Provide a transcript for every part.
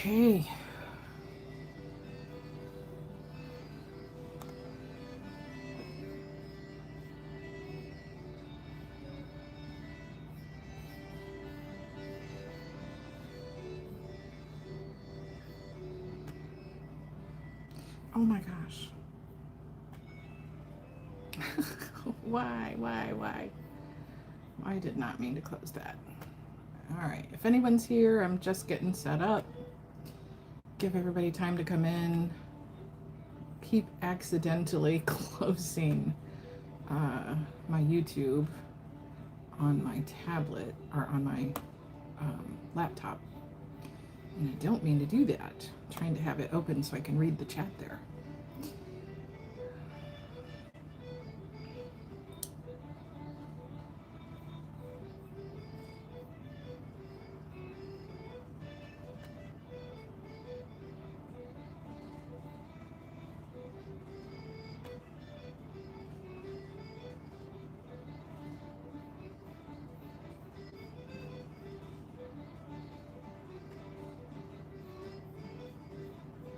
Okay. Oh my gosh. Why? I did not mean to close that. All right. If anyone's here, I'm just getting set up. Give everybody time to come in. Keep accidentally closing my YouTube on my tablet or on my laptop. And I don't mean to do that. I'm trying to have it open so I can read the chat there.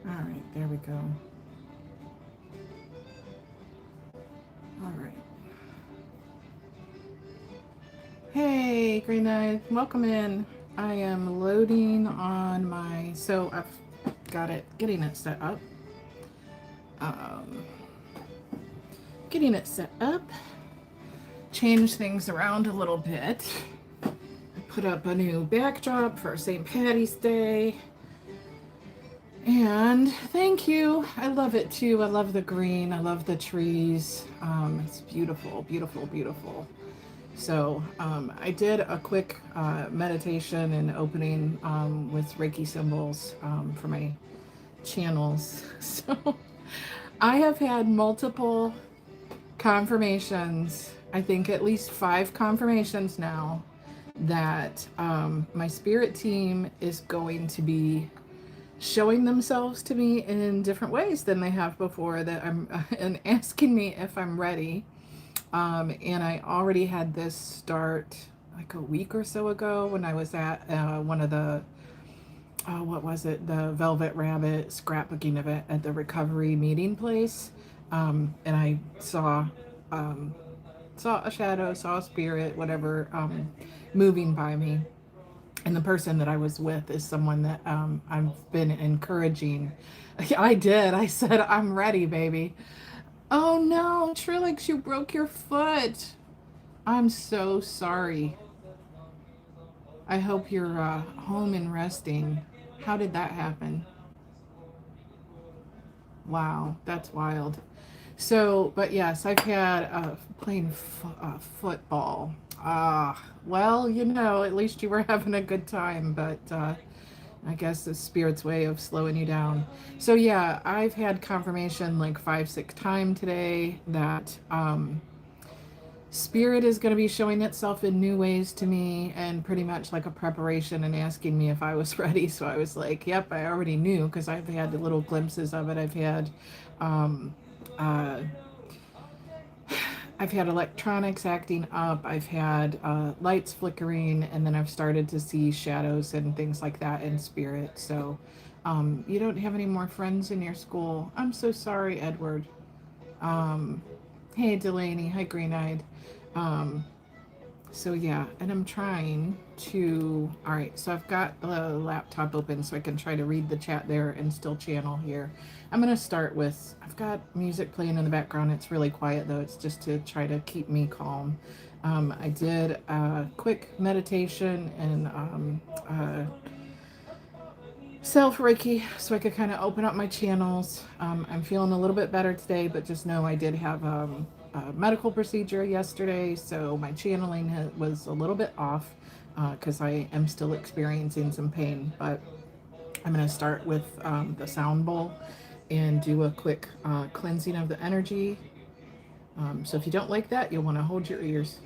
All right, there we go. All right. Hey, Green Knight, welcome in. I am loading on my, so I've got it, getting it set up. Getting it set up. Change things around a little bit. I put up a new backdrop for St. Patty's Day. And thank you. I love it too. I love the green. I love the trees. It's beautiful, beautiful, beautiful. So I did a quick meditation and opening with Reiki symbols for my channels. So I have had multiple confirmations. I think at least 5 confirmations now that my spirit team is going to be showing themselves to me in different ways than they have before, that I'm and asking me if I'm ready. And I already had this start like a week or so ago when I was at one of the what was it, the Velvet Rabbit scrapbooking event at the recovery meeting place, and I saw a shadow, saw a spirit, whatever, moving by me. And the person that I was with is someone that I've been encouraging. I did. I said, I'm ready, baby. Oh no, Trilix, you broke your foot. I'm so sorry. I hope you're home and resting. How did that happen? Wow, that's wild. So, but yes, I've had playing football. Well, you know, at least you were having a good time, but I guess the spirit's way of slowing you down. So yeah, I've had confirmation like 5, 6 times today that spirit is going to be showing itself in new ways to me, and pretty much like a preparation and asking me if I was ready. So I was like, yep, I already knew, because I've had little glimpses of it. I've had electronics acting up. I've had lights flickering, and then I've started to see shadows and things like that in spirit. So you don't have any more friends in your school. I'm so sorry, Edward. Hey, Delaney. Hi, Green Eyed. So yeah, and I'm trying to, all right, so I've got the laptop open so I can try to read the chat there and still channel here. I'm going to start with, I've got music playing in the background. It's really quiet though. It's just to try to keep me calm. I did a quick meditation and self Reiki so I could kind of open up my channels. I'm feeling a little bit better today, but just know I did have a medical procedure yesterday, so my channeling was a little bit off because I am still experiencing some pain. But I'm going to start with the sound bowl and do a quick cleansing of the energy. So if you don't like that, you'll want to hold your ears.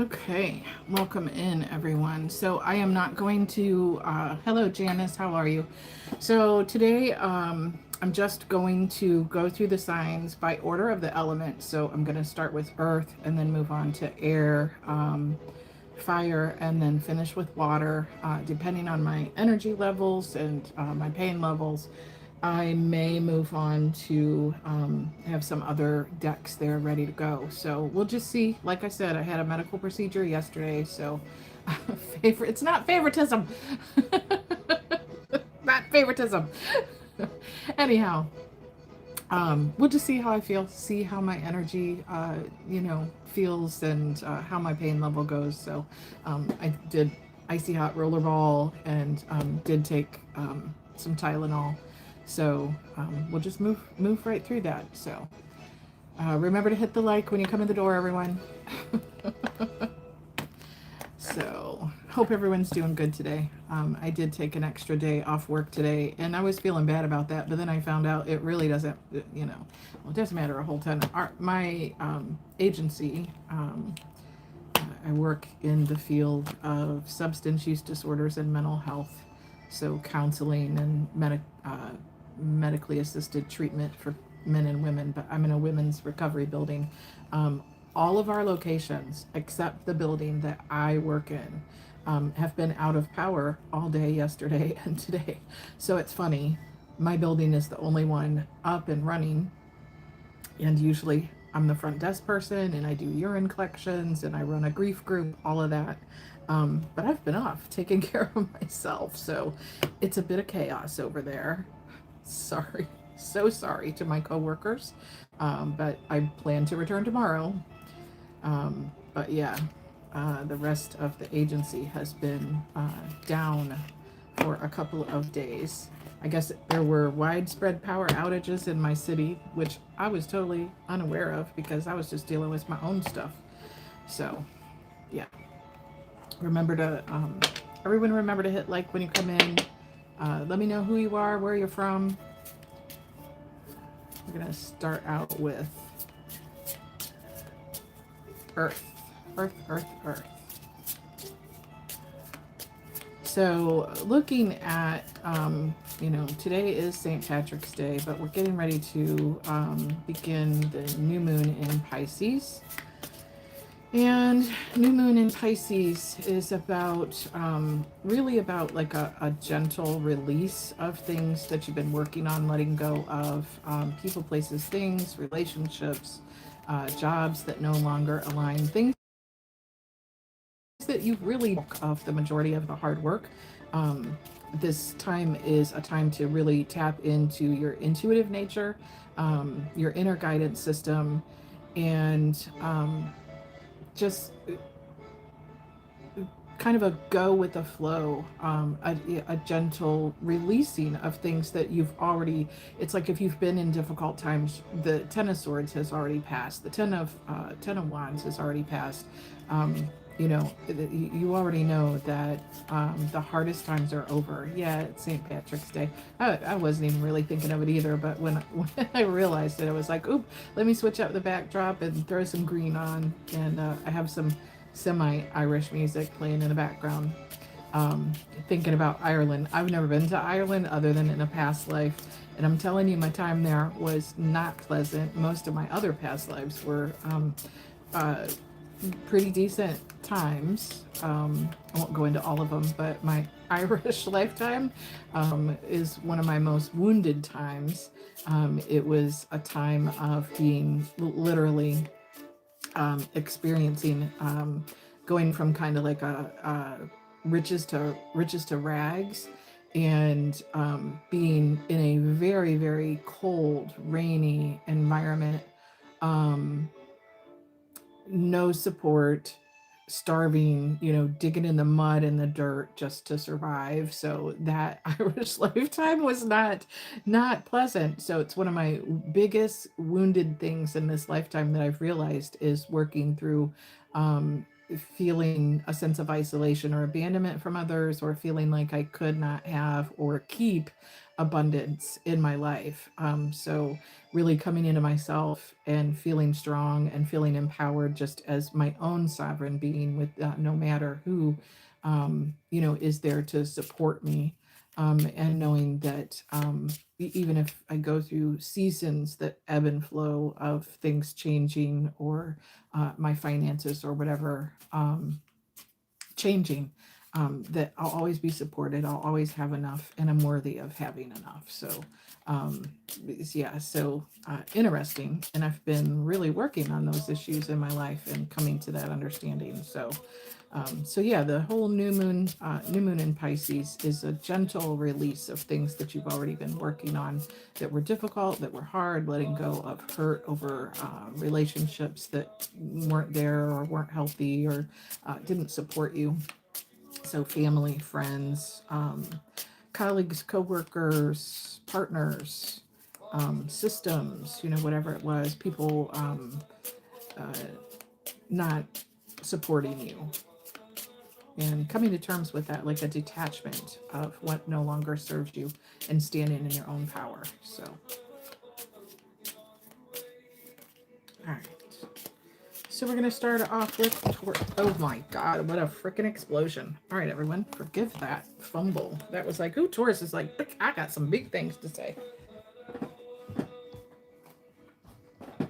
Okay, welcome in everyone. So I am not going to, hello Janice, how are you? So today I'm just going to go through the signs by order of the elements. So I'm going to start with earth and then move on to air, fire, and then finish with water. Depending on my energy levels and my pain levels, I may move on to have some other decks there ready to go. So we'll just see. Like I said, I had a medical procedure yesterday, so it's not favoritism. Not favoritism. Anyhow, we'll just see how I feel, see how my energy, feels, and how my pain level goes. So I did icy hot rollerball and did take some Tylenol. So we'll just move right through that. So remember to hit the like when you come in the door, everyone. So hope everyone's doing good today. I did take an extra day off work today, and I was feeling bad about that, but then I found out it really doesn't, it doesn't matter a whole ton. My agency, I work in the field of substance use disorders and mental health, so counseling and medically assisted treatment for men and women, but I'm in a women's recovery building. All of our locations, except the building that I work in, have been out of power all day yesterday and today. So it's funny, my building is the only one up and running, and usually I'm the front desk person and I do urine collections and I run a grief group, all of that. But I've been off taking care of myself, so it's a bit of chaos over there. Sorry, so sorry to my coworkers, but I plan to return tomorrow. But yeah, the rest of the agency has been down for a couple of days. I guess there were widespread power outages in my city, which I was totally unaware of because I was just dealing with my own stuff. So yeah, remember to everyone remember to hit like when you come in. Let me know who you are, where you're from. We're gonna start out with earth. So looking at, today is St. Patrick's Day, but we're getting ready to begin the new moon in Pisces. And new moon in Pisces is about, really about like a gentle release of things that you've been working on, letting go of, people, places, things, relationships, jobs that no longer align, things that you've really of the majority of the hard work. This time is a time to really tap into your intuitive nature, your inner guidance system, and just kind of a go with the flow, a gentle releasing of things that you've already, it's like if you've been in difficult times, the Ten of Swords has already passed, the Ten of Wands has already passed. You already know that the hardest times are over. Yeah, it's St. Patrick's Day. I wasn't even really thinking of it either, but when I realized it, I was like, oop, let me switch up the backdrop and throw some green on. And I have some semi-Irish music playing in the background. Thinking about Ireland. I've never been to Ireland other than in a past life. And I'm telling you, my time there was not pleasant. Most of my other past lives were pretty decent times. I won't go into all of them, but my Irish lifetime is one of my most wounded times. It was a time of being literally experiencing, going from kind of like a riches to rags, and being in a very, very cold, rainy environment. No support, starving, digging in the mud and the dirt just to survive. So that Irish lifetime was not pleasant. So it's one of my biggest wounded things in this lifetime that I've realized is working through feeling a sense of isolation or abandonment from others, or feeling like I could not have or keep abundance in my life. So really coming into myself and feeling strong and feeling empowered just as my own sovereign being, with no matter who, is there to support me. And knowing that even if I go through seasons that ebb and flow of things changing, or my finances or whatever changing, that I'll always be supported. I'll always have enough, and I'm worthy of having enough. So, yeah, so interesting. And I've been really working on those issues in my life and coming to that understanding. So yeah, the whole new moon in Pisces is a gentle release of things that you've already been working on, that were difficult, that were hard, letting go of hurt over relationships that weren't there or weren't healthy, or didn't support you. So family, friends, colleagues, coworkers, partners, systems, whatever it was, people not supporting you. And coming to terms with that, like a detachment of what no longer serves you, and standing in your own power. So, all right. So we're going to start off with oh my God, what a freaking explosion. All right, everyone, forgive that fumble. That was like, ooh, Taurus is like, I got some big things to say. Let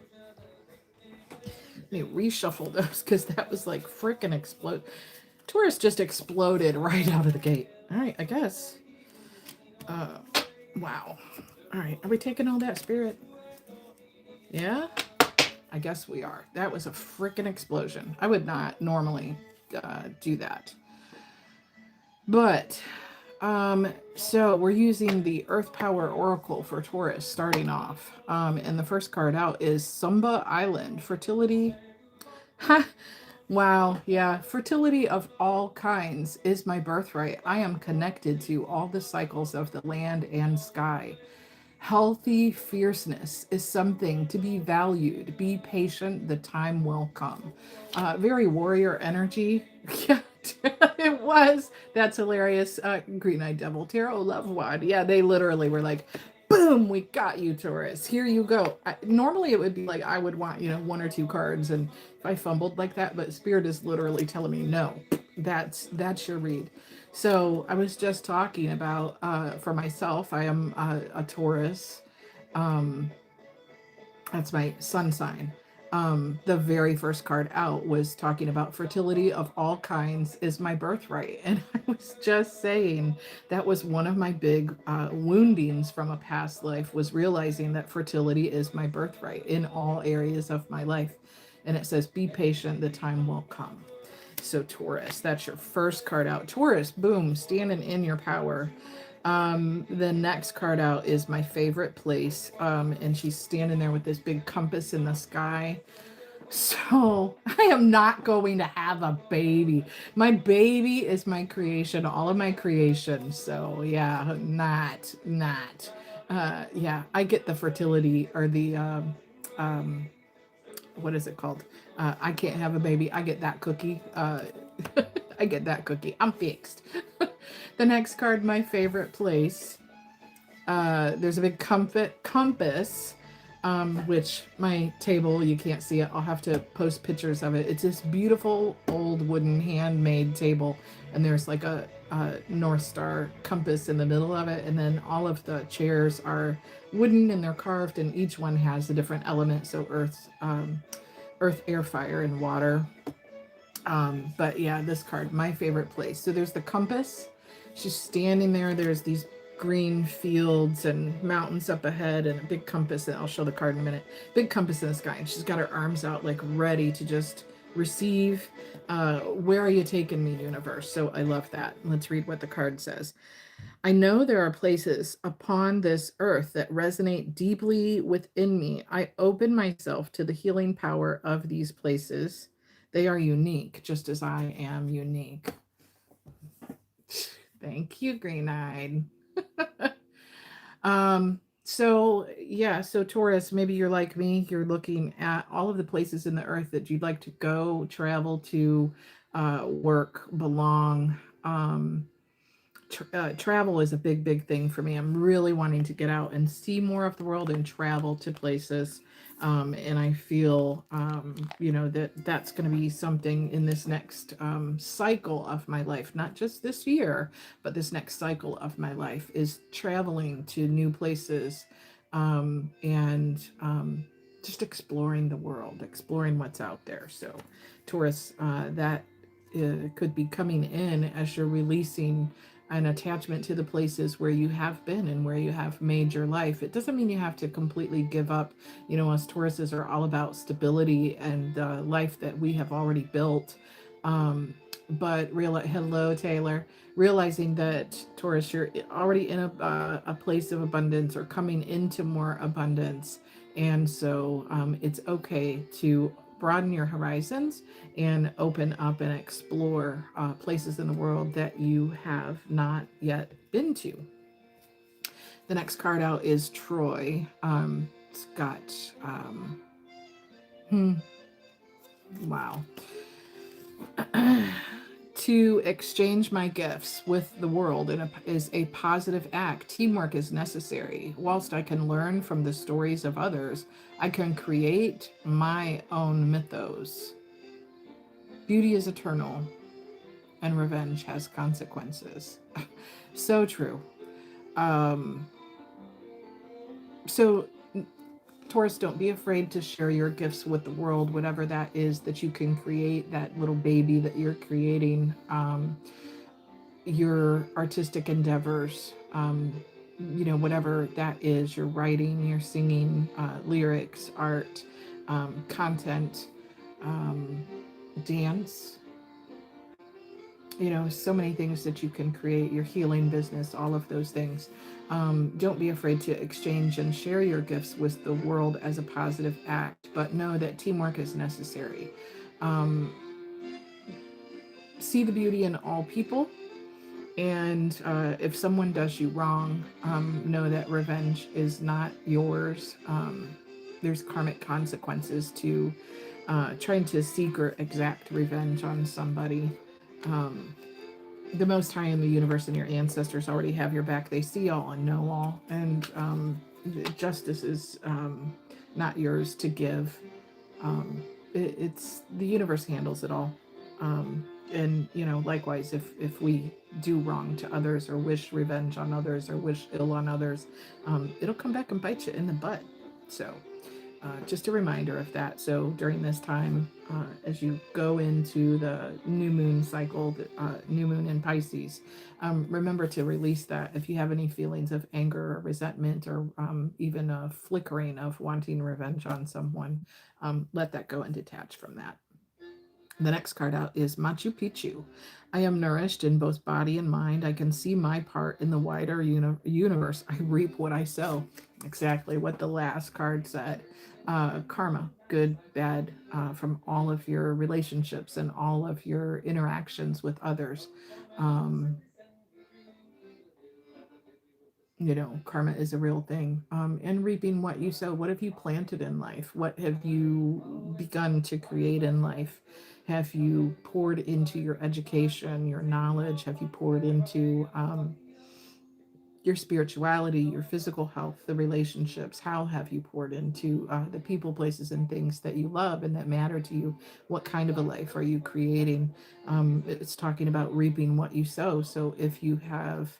me reshuffle those, because that was like freaking explode. Taurus just exploded right out of the gate. All right, I guess. Wow. All right, are we taking all that, Spirit? Yeah? I guess we are. That was a freaking explosion. I would not normally do that. But, so we're using the Earth Power Oracle for Taurus starting off. And the first card out is Sumba Island, fertility. Ha! Wow, yeah. Fertility of all kinds is my birthright. I am connected to all the cycles of the land and sky. Healthy fierceness is something to be valued. Be patient, the time will come. Very warrior energy. Yeah, it was. That's hilarious. Green Eyed Devil Tarot Love Wad. Yeah, they literally were like, boom, we got you, Taurus. Here you go. Normally it would be like I would want, one or two cards, and if I fumbled like that, but Spirit is literally telling me, no, that's your read. So I was just talking about, for myself, I am a Taurus. That's my sun sign. The very first card out was talking about fertility of all kinds is my birthright. And I was just saying that was one of my big woundings from a past life, was realizing that fertility is my birthright in all areas of my life. And it says, be patient, the time will come. So Taurus, that's your first card out. Taurus, boom, standing in your power. The next card out is my favorite place. And she's standing there with this big compass in the sky. So I am not going to have a baby. My baby is my creation, all of my creation. So yeah, not. Yeah, I get the fertility, or the, what is it called? I can't have a baby. I get that cookie. I get that cookie. I'm fixed. The next card, my favorite place. There's a big compass, which my table, you can't see it. I'll have to post pictures of it. It's this beautiful old wooden handmade table, and there's like a North Star compass in the middle of it, and then all of the chairs are wooden and they're carved, and each one has a different element. So earth, air, fire, and water. But yeah, this card, my favorite place. So there's the compass. She's standing there. There's these green fields and mountains up ahead, and a big compass. And I'll show the card in a minute. Big compass in the sky. And she's got her arms out, like ready to just receive. Where are you taking me, universe? So I love that. Let's read what the card says. I know there are places upon this earth that resonate deeply within me. I open myself to the healing power of these places. They are unique, just as I am unique. Thank you, Green Eyed. So, yeah, so Taurus, maybe you're like me, you're looking at all of the places in the earth that you'd like to go, travel to, work, belong. Travel is a big, big thing for me. I'm really wanting to get out and see more of the world and travel to places. And I feel, that that's going to be something in this next cycle of my life, not just this year, but this next cycle of my life is traveling to new places and just exploring the world, exploring what's out there. So, Taurus, that could be coming in as you're releasing an attachment to the places where you have been and where you have made your life. It doesn't mean you have to completely give up. Us Tauruses are all about stability and the life that we have already built. But hello, Taylor. Realizing that Taurus, you're already in a place of abundance or coming into more abundance. And so it's okay to broaden your horizons and open up and explore places in the world that you have not yet been to. The next card out is Troy. It's got, hmm, wow. To exchange my gifts with the world is a positive act. Teamwork is necessary. Whilst I can learn from the stories of others, I can create my own mythos. Beauty is eternal, and revenge has consequences. So true. Um, so, Taurus, don't be afraid to share your gifts with the world, whatever that is that you can create, that little baby that you're creating, your artistic endeavors, whatever that is, your writing, your singing, lyrics, art, content, um, dance, so many things that you can create, your healing business, all of those things. Don't be afraid to exchange and share your gifts with the world as a positive act, but know that teamwork is necessary. Um, See the beauty in all people. And if someone does you wrong, know that revenge is not yours. There's karmic consequences to trying to seek or exact revenge on somebody. Um, the Most High in the universe and your ancestors already have your back. They see all and know all. And justice is not yours to give. It's the universe handles it all. And likewise, if we do wrong to others or wish revenge on others or wish ill on others, it'll come back and bite you in the butt. So just a reminder of that. So during this time, as you go into the new moon cycle, the new moon in Pisces, remember to release that. If you have any feelings of anger or resentment or even a flickering of wanting revenge on someone, let that go and detach from that. The next card out is Machu Picchu. I am nourished in both body and mind. I can see my part in the wider universe. I reap what I sow. Exactly what the last card said. Karma, good, bad, from all of your relationships and all of your interactions with others. Um, Karma is a real thing. And reaping what you sow. What have you planted in life? What have you begun to create in life? Have you poured into your education, your knowledge? Have you poured into your spirituality, your physical health, the relationships? How have you poured into the people, places, and things that you love and that matter to you? What kind of a life are you creating? It's talking about reaping what you sow. So if you have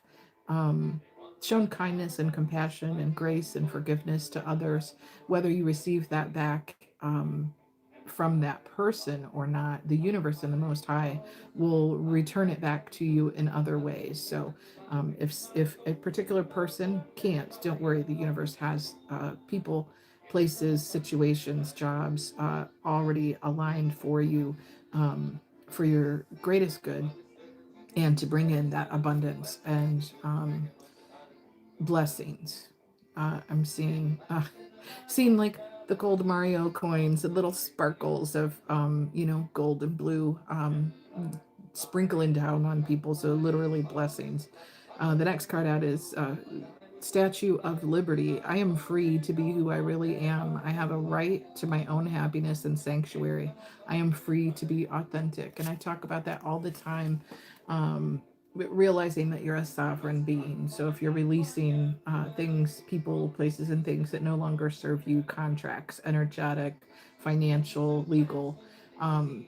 shown kindness and compassion and grace and forgiveness to others, whether you receive that back from that person or not, the universe and the Most High will return it back to you in other ways. So if a particular person can't, don't worry. The universe has people, places, situations, jobs already aligned for you, for your greatest good, and to bring in that abundance and blessings. I'm seeing like the gold Mario coins, the little sparkles of gold and blue sprinkling down on people. So literally blessings. The next card out is Statue of Liberty. I am free to be who I really am. I have a right to my own happiness and sanctuary. I am free to be authentic. And I talk about that all the time, realizing that you're a sovereign being. So if you're releasing things, people, places, and things that no longer serve you, contracts, energetic, financial, legal, um,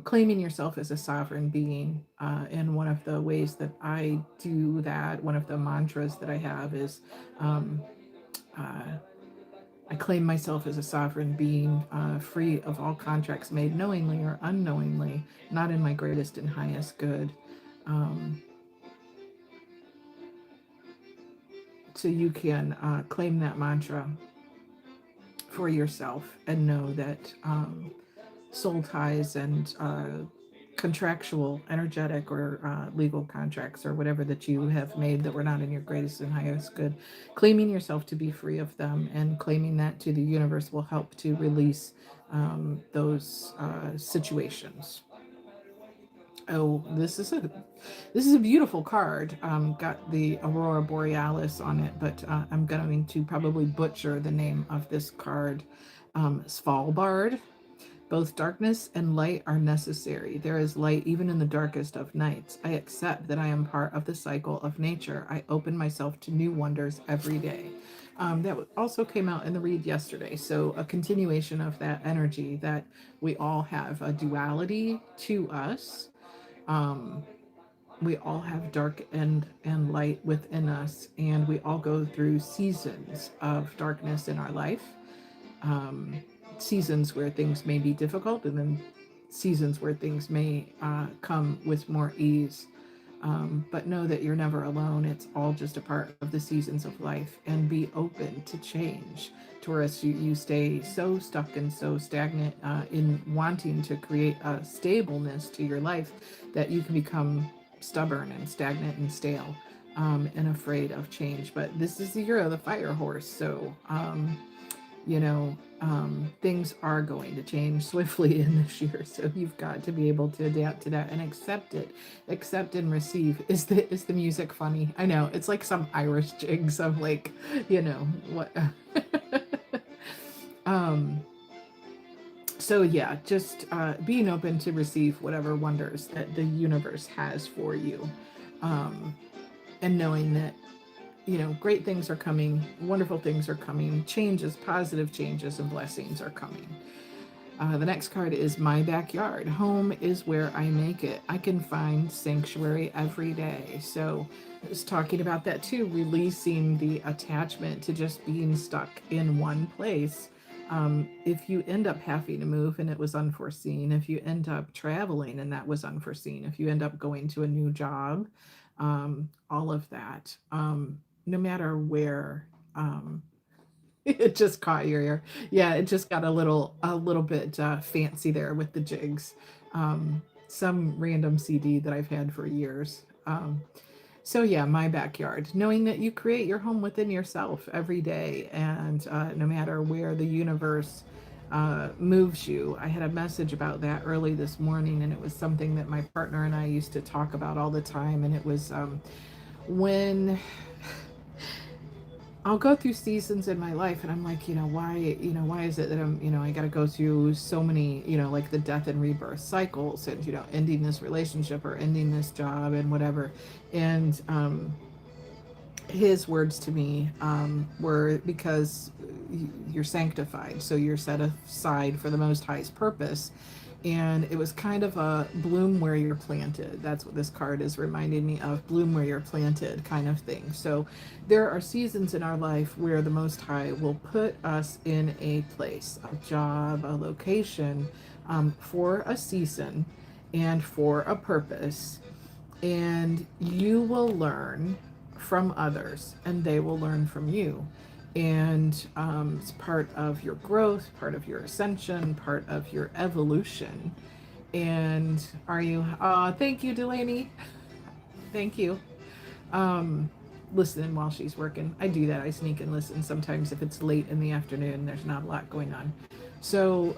claiming yourself as a sovereign being. And one of the ways that I do that, one of the mantras that I have is um, uh, I claim myself as a sovereign being, free of all contracts made knowingly or unknowingly, not in my greatest and highest good. Um, so you can claim that mantra for yourself and know that soul ties and contractual, energetic, or legal contracts or whatever that you have made that were not in your greatest and highest good, claiming yourself to be free of them and claiming that to the universe will help to release those situations. Oh, this is a beautiful card. Got the Aurora Borealis on it, but I'm going to probably butcher the name of this card. Svalbard. Both darkness and light are necessary. There is light even in the darkest of nights. I accept that I am part of the cycle of nature. I open myself to new wonders every day. That also came out in the read yesterday. So a continuation of that energy that we all have a duality to us. Um, we all have dark and light within us, and we all go through seasons of darkness in our life. Um, Seasons where things may be difficult, and then seasons where things may come with more ease. But know that you're never alone. It's all just a part of the seasons of life, and be open to change. Taurus, you stay so stuck and so stagnant in wanting to create a stableness to your life that you can become stubborn and stagnant and stale and afraid of change. But this is the year of the fire horse. So, things are going to change swiftly in this year. So you've got to be able to adapt to that and accept it. Accept and receive. Is the music funny? I know, it's like some Irish jigs of like, what. So yeah, just being open to receive whatever wonders that the universe has for you. And knowing that great things are coming, wonderful things are coming, changes, positive changes and blessings are coming. The next card is My Backyard. Home is where I make it. I can find sanctuary every day. So I was talking about that too, releasing the attachment to just being stuck in one place. If you end up having to move and it was unforeseen, if you end up traveling and that was unforeseen, if you end up going to a new job, all of that, no matter where, it just caught your ear. Yeah, it just got a little bit fancy there with the jigs. Some random CD that I've had for years. So yeah, My Backyard, knowing that you create your home within yourself every day, and no matter where the universe moves you. I had a message about that early this morning, and it was something that my partner and I used to talk about all the time. And it was when I'll go through seasons in my life and I'm like, why is it that I got to go through so many, like the death and rebirth cycles and, ending this relationship or ending this job and whatever. And his words to me were, because you're sanctified, so you're set aside for the Most High's purpose. And it was kind of a bloom where you're planted. That's what this card is reminding me of, bloom where you're planted kind of thing. So there are seasons in our life where the Most High will put us in a place, a job, a location, for a season and for a purpose. And you will learn from others and they will learn from you. And it's part of your growth, part of your ascension, part of your evolution. And are you, thank you, Delaney. Thank you. Listening while she's working. I do that. I sneak and listen sometimes if it's late in the afternoon, there's not a lot going on. So,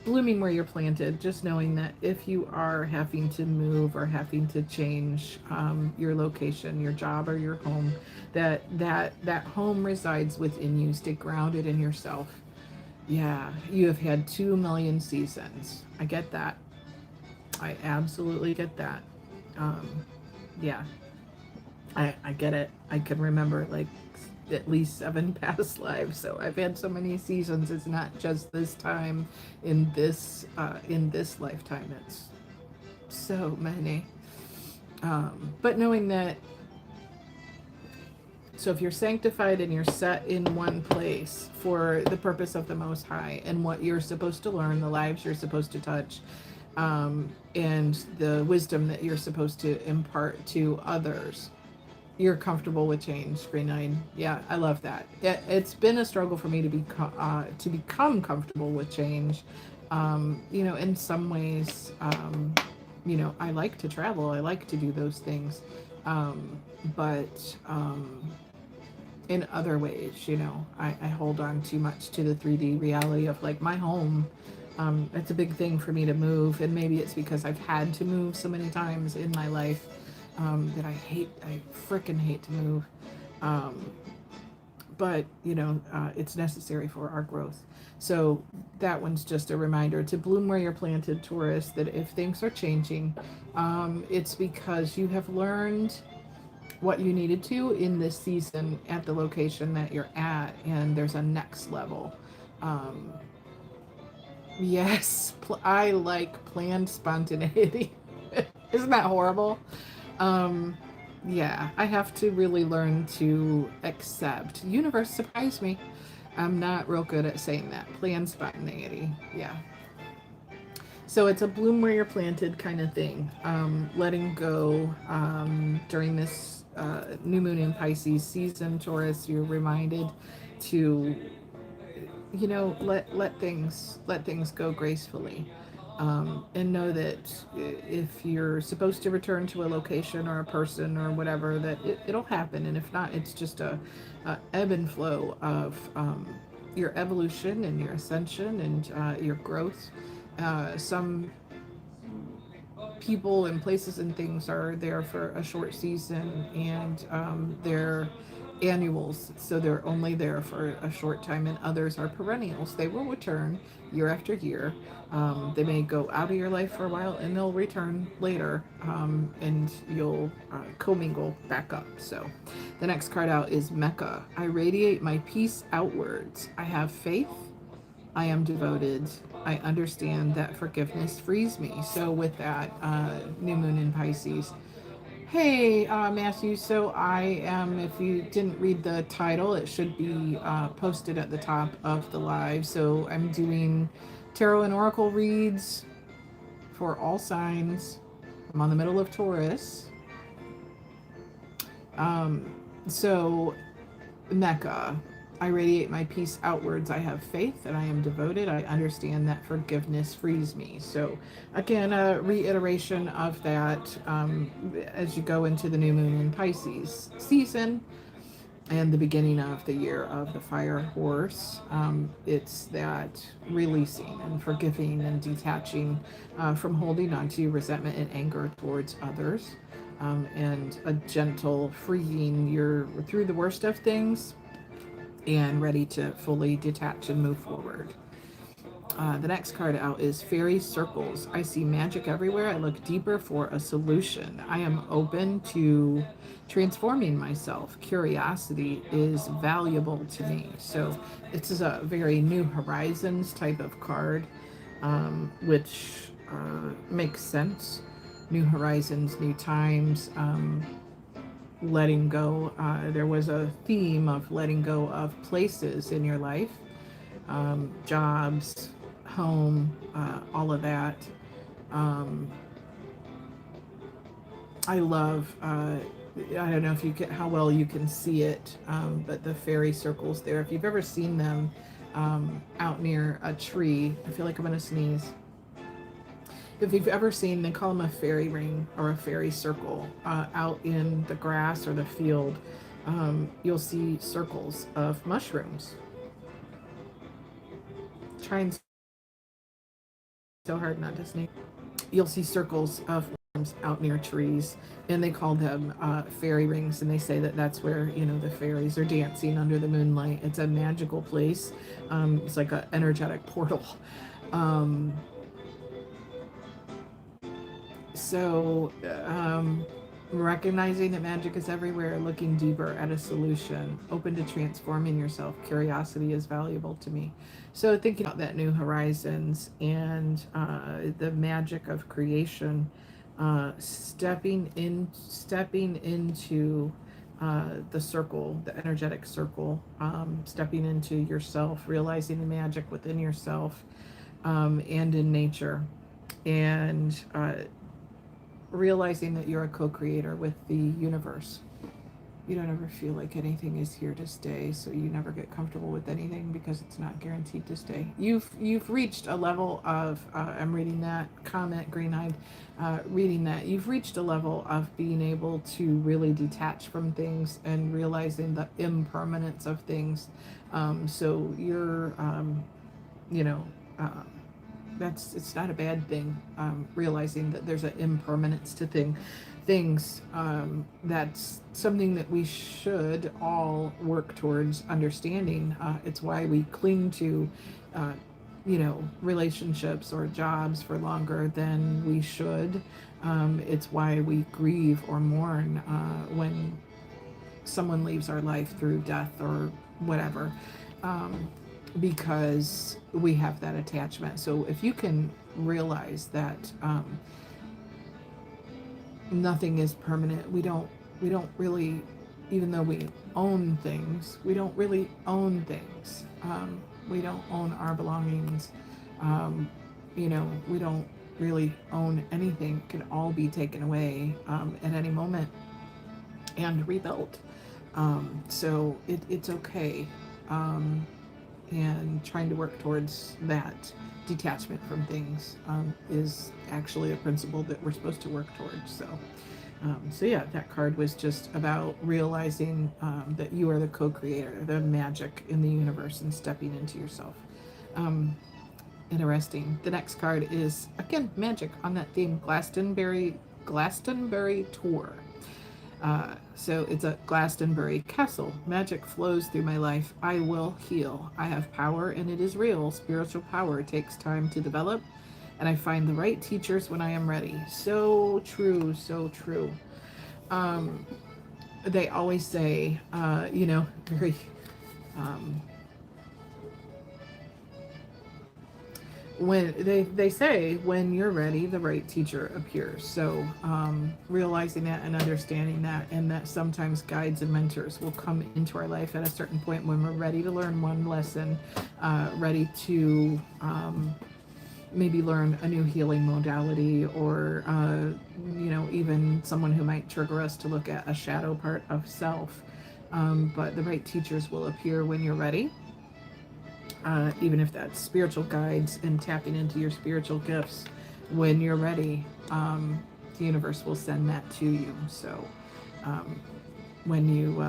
blooming where you're planted, just knowing that if you are having to move or having to change your location, your job, or your home, that home resides within you. Stay grounded in yourself. Yeah, you have had 2 million seasons. I get that. I absolutely get that. Um, yeah, I get it. I can remember like at least 7 past lives. So I've had so many seasons. It's not just this time in this lifetime. It's so many. But knowing that, so if you're sanctified and you're set in one place for the purpose of the Most High and what you're supposed to learn, the lives you're supposed to touch, and the wisdom that you're supposed to impart to others, you're comfortable with change. Green 9. Yeah, I love that. It's been a struggle for me to become comfortable with change. In some ways, I like to travel. I like to do those things. But in other ways, I hold on too much to the 3D reality of like my home. It's a big thing for me to move, and maybe it's because I've had to move so many times in my life that I freaking hate to move. But it's necessary for our growth. So that one's just a reminder to bloom where you're planted, Taurus, that if things are changing, it's because you have learned what you needed to in this season at the location that you're at, and there's a next level. Um, yes, I like planned spontaneity. Isn't that horrible? Yeah, I have to really learn to accept. Universe surprised me. I'm not real good at saying that. Planned spontaneity. Yeah. So it's a bloom where you're planted kind of thing. Letting go during this new moon in Pisces season, Taurus, you're reminded to, let things go gracefully. And know that if you're supposed to return to a location or a person or whatever, that it'll happen. And if not, it's just a ebb and flow of your evolution and your ascension and your growth. Some people and places and things are there for a short season, and they're annuals, so they're only there for a short time, and others are perennials. They will return year after year. They may go out of your life for a while and they'll return later, and you'll commingle back up. So the next card out is Mecca. I radiate my peace outwards. I have faith. I am devoted. I understand that forgiveness frees me. So with that, new moon in Pisces. Hey, Matthew. So I am, if you didn't read the title, it should be posted at the top of the live. So I'm doing tarot and oracle reads for all signs. I'm on the middle of Taurus. So Mecca. I radiate my peace outwards. I have faith and I am devoted. I understand that forgiveness frees me. So again, a reiteration of that as you go into the new moon in Pisces season and the beginning of the year of the fire horse. It's that releasing and forgiving and detaching from holding on to resentment and anger towards others, and a gentle freeing. You're through the worst of things and ready to fully detach and move forward. The next card out is Fairy Circles. I see magic everywhere. I look deeper for a solution. I am open to transforming myself. Curiosity is valuable to me. So this is a very New Horizons type of card, which makes sense. New Horizons, new times, letting go. There was a theme of letting go of places in your life, jobs, home, all of that. I love, I don't know if you can, how well you can see it, but the fairy circles there, if you've ever seen them out near a tree, I feel like I'm going to sneeze. If you've ever seen, they call them a fairy ring or a fairy circle out in the grass or the field, you'll see circles of mushrooms. Try and so hard not to sneeze. You'll see circles of worms out near trees, and they call them fairy rings, and they say that that's where, you know, the fairies are dancing under the moonlight. It's a magical place. It's like an energetic portal. Um, so recognizing that magic is everywhere, looking deeper at a solution, open to transforming yourself. Curiosity is valuable to me. So thinking about that, new horizons and the magic of creation, stepping into the circle, the energetic circle, stepping into yourself, realizing the magic within yourself, and in nature, and realizing that you're a co-creator with the universe. You don't ever feel like anything is here to stay, so you never get comfortable with anything because it's not guaranteed to stay. You've reached a level of I'm reading that comment, green-eyed, reading that you've reached a level of being able to really detach from things and realizing the impermanence of things. So you're you know it's not a bad thing, realizing that there's an impermanence to things. That's something that we should all work towards understanding. It's why we cling to relationships or jobs for longer than we should. It's why we grieve or mourn when someone leaves our life through death or whatever. Because we have that attachment. So if you can realize that nothing is permanent, we don't really, even though we own things, we don't really own things. We don't own our belongings. We don't really own anything. It can all be taken away at any moment and rebuilt. So it's okay. And trying to work towards that detachment from things is actually a principle that we're supposed to work towards. So yeah, that card was just about realizing that you are the co-creator, the magic in the universe, and stepping into yourself. Interesting. The next card is, again, magic on that theme, Glastonbury Tour. So it's a Glastonbury castle. Magic flows through my life. I will heal. I have power and it is real. Spiritual power takes time to develop, and I find the right teachers when I am ready. So true, so true. They always say, very when they say when you're ready, the right teacher appears. So realizing that and understanding that, and that sometimes guides and mentors will come into our life at a certain point when we're ready to learn one lesson, ready to maybe learn a new healing modality, or even someone who might trigger us to look at a shadow part of self. But the right teachers will appear when you're ready. Even if that's spiritual guides and tapping into your spiritual gifts, when you're ready, the universe will send that to you. So when you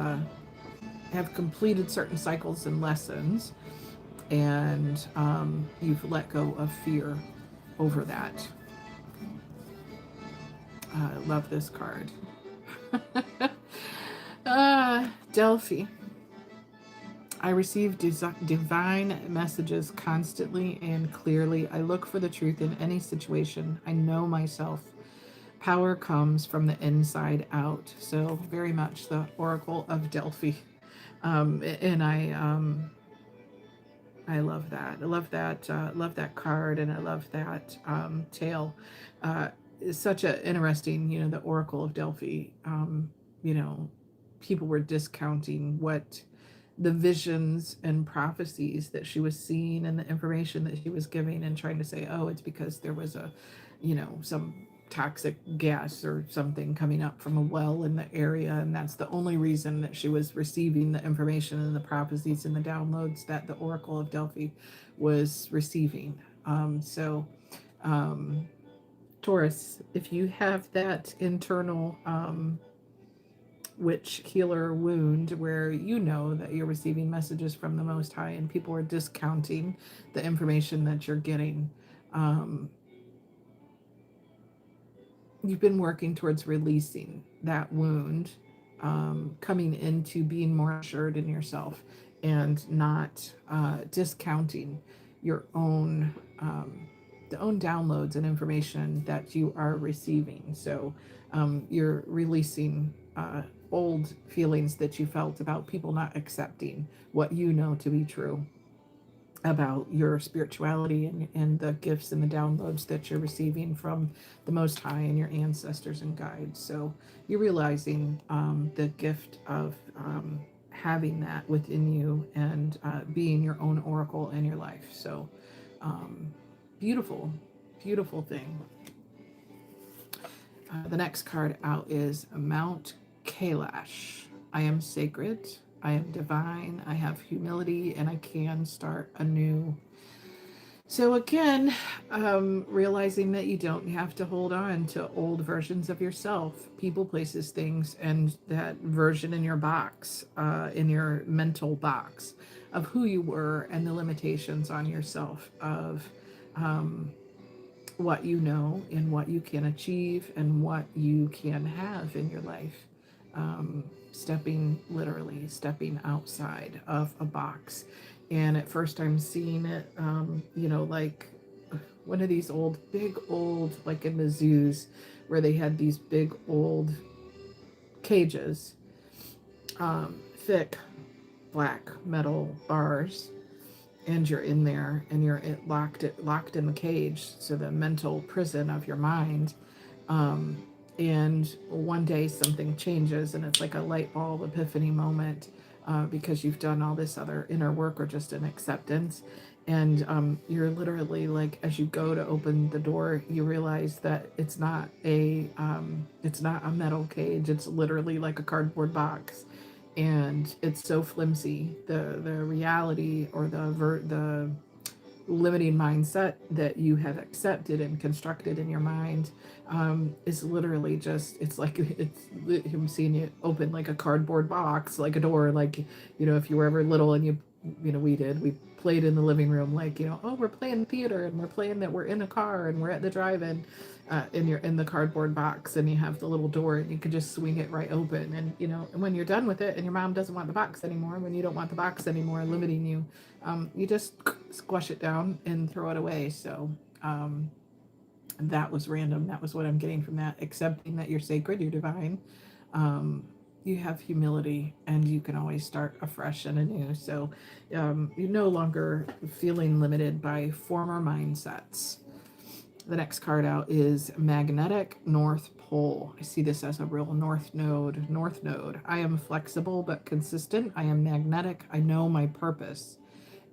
have completed certain cycles and lessons, and you've let go of fear over that. I love this card. Delphi. I receive divine messages constantly and clearly. I look for the truth in any situation. I know myself. Power comes from the inside out. So very much the Oracle of Delphi. And I love that. I love that. Love that card, and I love that tale. It's such an interesting, the Oracle of Delphi. People were discounting what the visions and prophecies that she was seeing and the information that she was giving, and trying to say, oh, it's because there was some toxic gas or something coming up from a well in the area, and that's the only reason that she was receiving the information and the prophecies and the downloads that the Oracle of Delphi was receiving. Taurus, if you have that internal witch healer wound where you know that you're receiving messages from the Most High and people are discounting the information that you're getting, you've been working towards releasing that wound, coming into being more assured in yourself and not discounting your own the own downloads and information that you are receiving. So you're releasing old feelings that you felt about people not accepting what you know to be true about your spirituality and the gifts and the downloads that you're receiving from the Most High and your ancestors and guides. So you're realizing the gift of having that within you and being your own oracle in your life. So beautiful, beautiful thing. The next card out is Mount Kailash. I am sacred. I am divine. I have humility, and I can start anew. So again, realizing that you don't have to hold on to old versions of yourself, people, places, things, and that version in your box, in your mental box of who you were and the limitations on yourself of what you know and what you can achieve and what you can have in your life. Literally stepping outside of a box. And at first I'm seeing it, like one of these big old, like in the zoos where they had these big old cages, thick black metal bars, and you're in there and you're locked in the cage, so the mental prison of your mind. And one day something changes and it's like a light bulb epiphany moment, because you've done all this other inner work or just an acceptance. And you're literally like, as you go to open the door, you realize that it's not a metal cage. It's literally like a cardboard box. And it's so flimsy. The reality or the limiting mindset that you have accepted and constructed in your mind is literally just, it's like it's him seeing it open like a cardboard box, like a door, like, if you were ever little and we played in the living room, like, oh, we're playing theater and we're playing that we're in a car and we're at the drive-in, and you're in the cardboard box and you have the little door and you can just swing it right open. And and when you're done with it and your mom doesn't want the box anymore, when you don't want the box anymore limiting you, you just squash it down and throw it away. So that was random. That was what I'm getting from that. Accepting that you're sacred, you're divine, you have humility, and you can always start afresh and anew. So you're no longer feeling limited by former mindsets. The next card out is Magnetic North Pole. I see this as a real North Node. North Node. I am flexible but consistent. I am magnetic. I know my purpose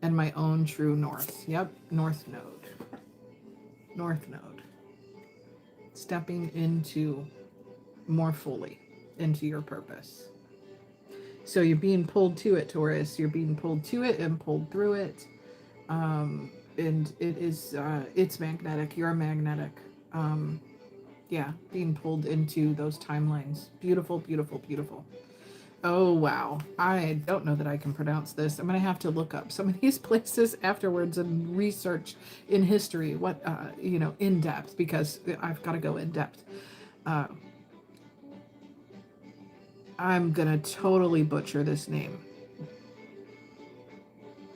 and my own true north. Yep, North Node. North Node. Stepping into more fully into your purpose. So you're being pulled to it, Taurus. You're being pulled to it and pulled through it. And it is, it's magnetic. You're magnetic. Being pulled into those timelines. Beautiful, beautiful, beautiful. Oh, wow. I don't know that I can pronounce this. I'm going to have to look up some of these places afterwards and research in history what, in depth, because I've got to go in depth. I'm going to totally butcher this name.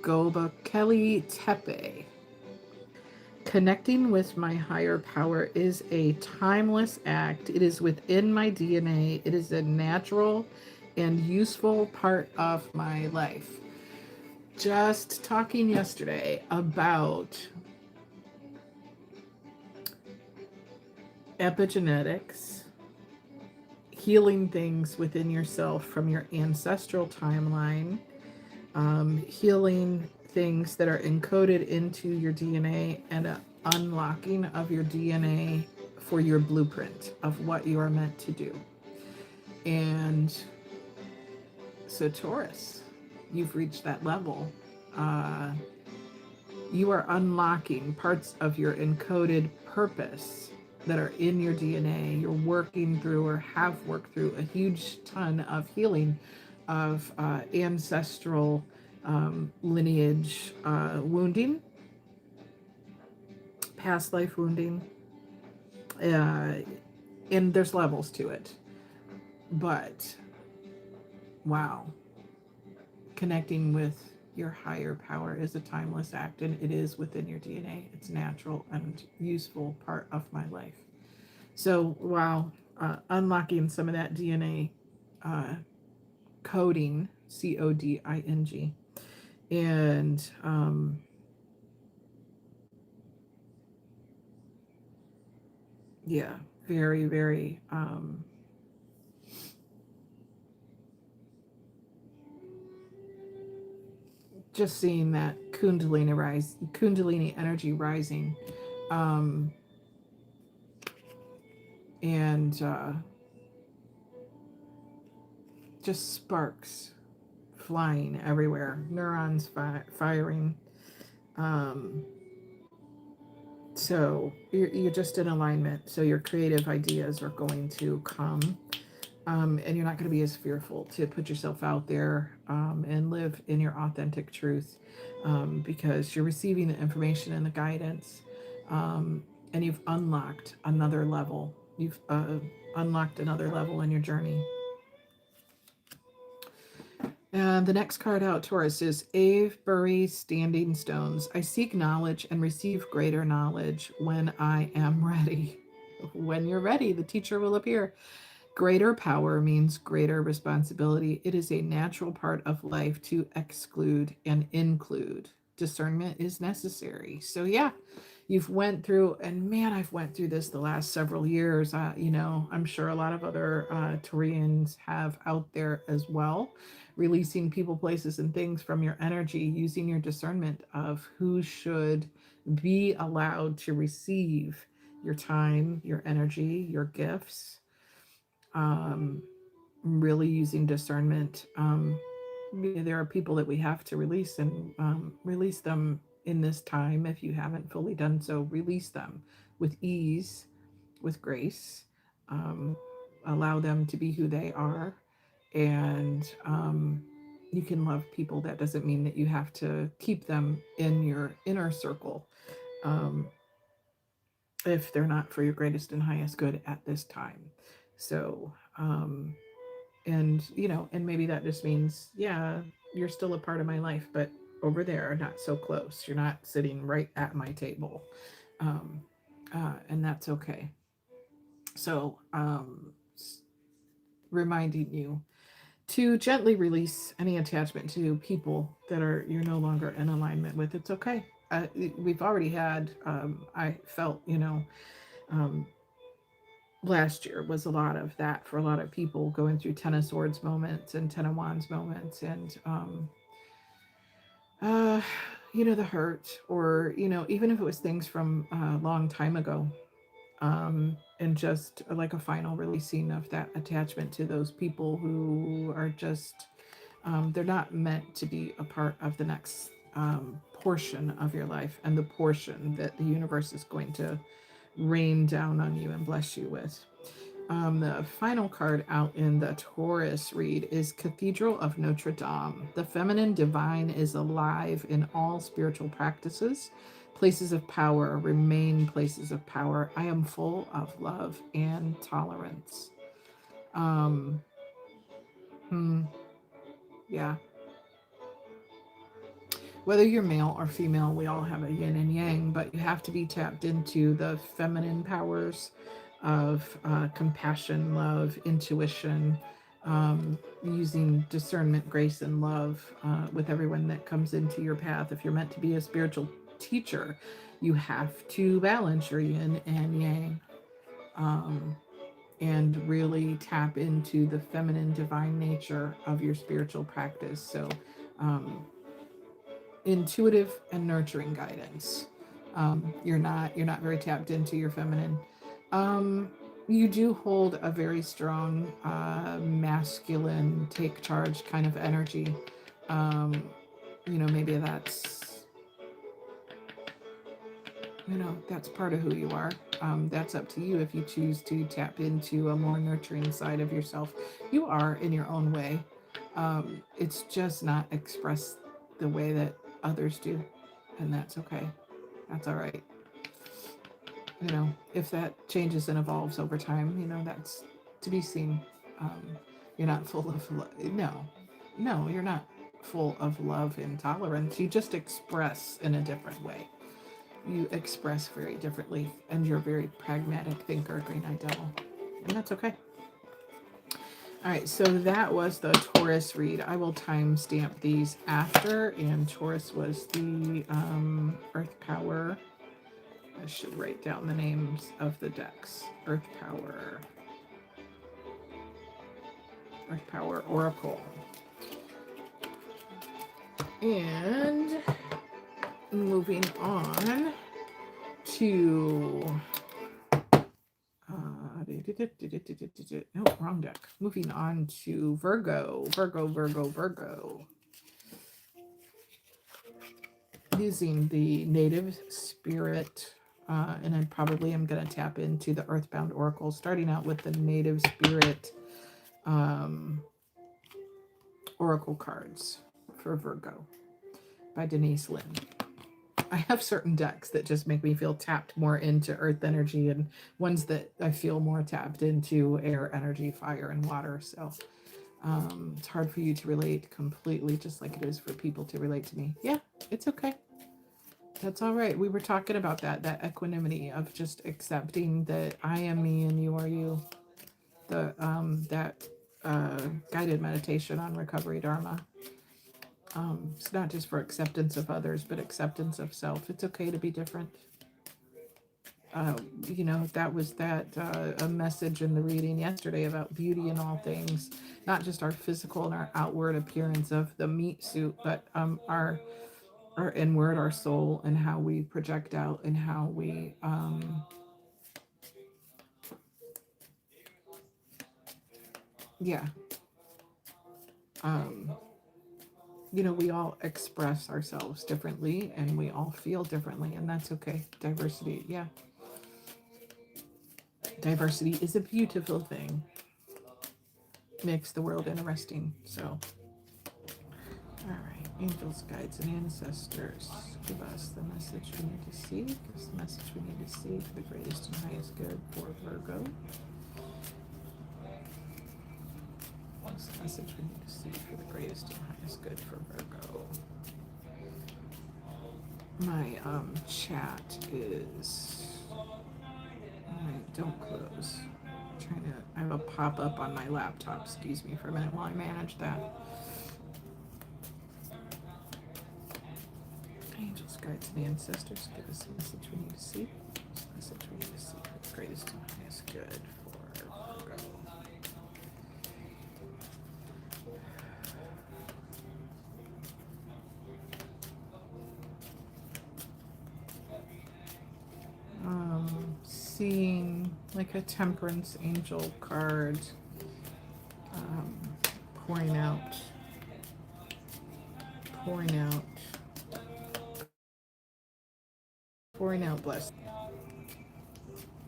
Gobekli Tepe. Connecting with my higher power is a timeless act. It is within my DNA. It is a natural and useful part of my life. Just talking yesterday about epigenetics, healing things within yourself from your ancestral timeline, healing things that are encoded into your DNA, and an unlocking of your DNA for your blueprint of what you are meant to do. And so Taurus, you've reached that level. You are unlocking parts of your encoded purpose that are in your DNA. You're working through or have worked through a huge ton of healing of ancestral lineage wounding, past life wounding, and there's levels to it, but wow, connecting with your higher power is a timeless act, and it is within your DNA. It's natural and useful part of my life. So wow, unlocking some of that DNA coding, coding, and yeah, very, very just seeing that kundalini energy rising, and just sparks flying everywhere, neurons firing. So you're just in alignment. So your creative ideas are going to come, and you're not going to be as fearful to put yourself out there, and live in your authentic truth, because you're receiving the information and the guidance, and you've unlocked another level. You've unlocked another level in your journey. And the next card out, Taurus, is Avebury Standing Stones. I seek knowledge and receive greater knowledge when I am ready. When you're ready, the teacher will appear. Greater power means greater responsibility. It is a natural part of life to exclude and include. Discernment is necessary. So yeah, you've went through, and man, I've went through this the last several years. I'm sure a lot of other Taurians have out there as well, releasing people, places, and things from your energy, using your discernment of who should be allowed to receive your time, your energy, your gifts. Really using discernment. There are people that we have to release, and release them in this time. If you haven't fully done so, release them with ease, with grace. Allow them to be who they are, and you can love people. That doesn't mean that you have to keep them in your inner circle, if they're not for your greatest and highest good at this time. So and and maybe that just means, yeah, you're still a part of my life, but over there, not so close. You're not sitting right at my table. um and that's okay. So reminding you to gently release any attachment to people that you're no longer in alignment with. It's okay. We've already had, I felt, um, last year was a lot of that for a lot of people, going through Ten of Swords moments and Ten of Wands moments, and uh the hurt, or even if it was things from a long time ago, and just like a final releasing of that attachment to those people who are just, they're not meant to be a part of the next portion of your life, and the portion that the universe is going to rain down on you and bless you with. The final card out in the Taurus read is Cathedral of Notre Dame. The feminine divine is alive in all spiritual practices. Places of power remain places of power. I am full of love and tolerance. Yeah. Whether you're male or female, we all have a yin and yang, but you have to be tapped into the feminine powers of compassion, love, intuition, using discernment, grace, and love with everyone that comes into your path. If you're meant to be a spiritual teacher, you have to balance your yin and yang, and really tap into the feminine divine nature of your spiritual practice. So, intuitive and nurturing guidance. You're not very tapped into your feminine. You do hold a very strong masculine, take charge kind of energy. Maybe that's part of who you are. That's up to you if you choose to tap into a more nurturing side of yourself. You are in your own way. It's just not expressed the way that others do, and that's okay. That's all right. You know, if that changes and evolves over time, you know, that's to be seen. Um, you're not full of love. No, you're not full of love and tolerance. You just express in a different way. You express very differently, and you're a very pragmatic thinker, Green-Eyed Devil, and that's okay. All right, so that was the Taurus read. I will timestamp these after, and Taurus was the Earth Power. I should write down the names of the decks. Earth Power Oracle. And moving on to no, wrong deck. Moving on to Virgo. Using the native spirit, and I probably am going to tap into the Earthbound Oracle, starting out with the native spirit oracle cards for Virgo by Denise Linn. I have certain decks that just make me feel tapped more into earth energy, and ones that I feel more tapped into air energy, fire and water. So it's hard for you to relate completely, just like it is for people to relate to me. Yeah, it's okay. That's all right. We were talking about that equanimity of just accepting that I am me and you are you. The that guided meditation on recovery dharma. It's not just for acceptance of others, but acceptance of self. It's okay to be different. You know, that was a message in the reading yesterday about beauty in all things, not just our physical and our outward appearance of the meat suit, but our inward, our soul, and how we project out, and how we you know, we all express ourselves differently, and we all feel differently, and that's okay. Diversity, yeah. Diversity is a beautiful thing. Makes the world interesting. So, all right, angels, guides, and ancestors, give us the message we need to see. Give us the message we need to see for the greatest and highest good for Virgo. What's the message we need to see for the greatest and highest good for Virgo? My chat is. Alright, don't close. I have a pop-up on my laptop. Excuse me for a minute while I manage that. Angels, guides, and ancestors, give us the message we need to see. The message we need to see for the greatest and highest good for Virgo. Seeing like a temperance angel card, pouring out blessing,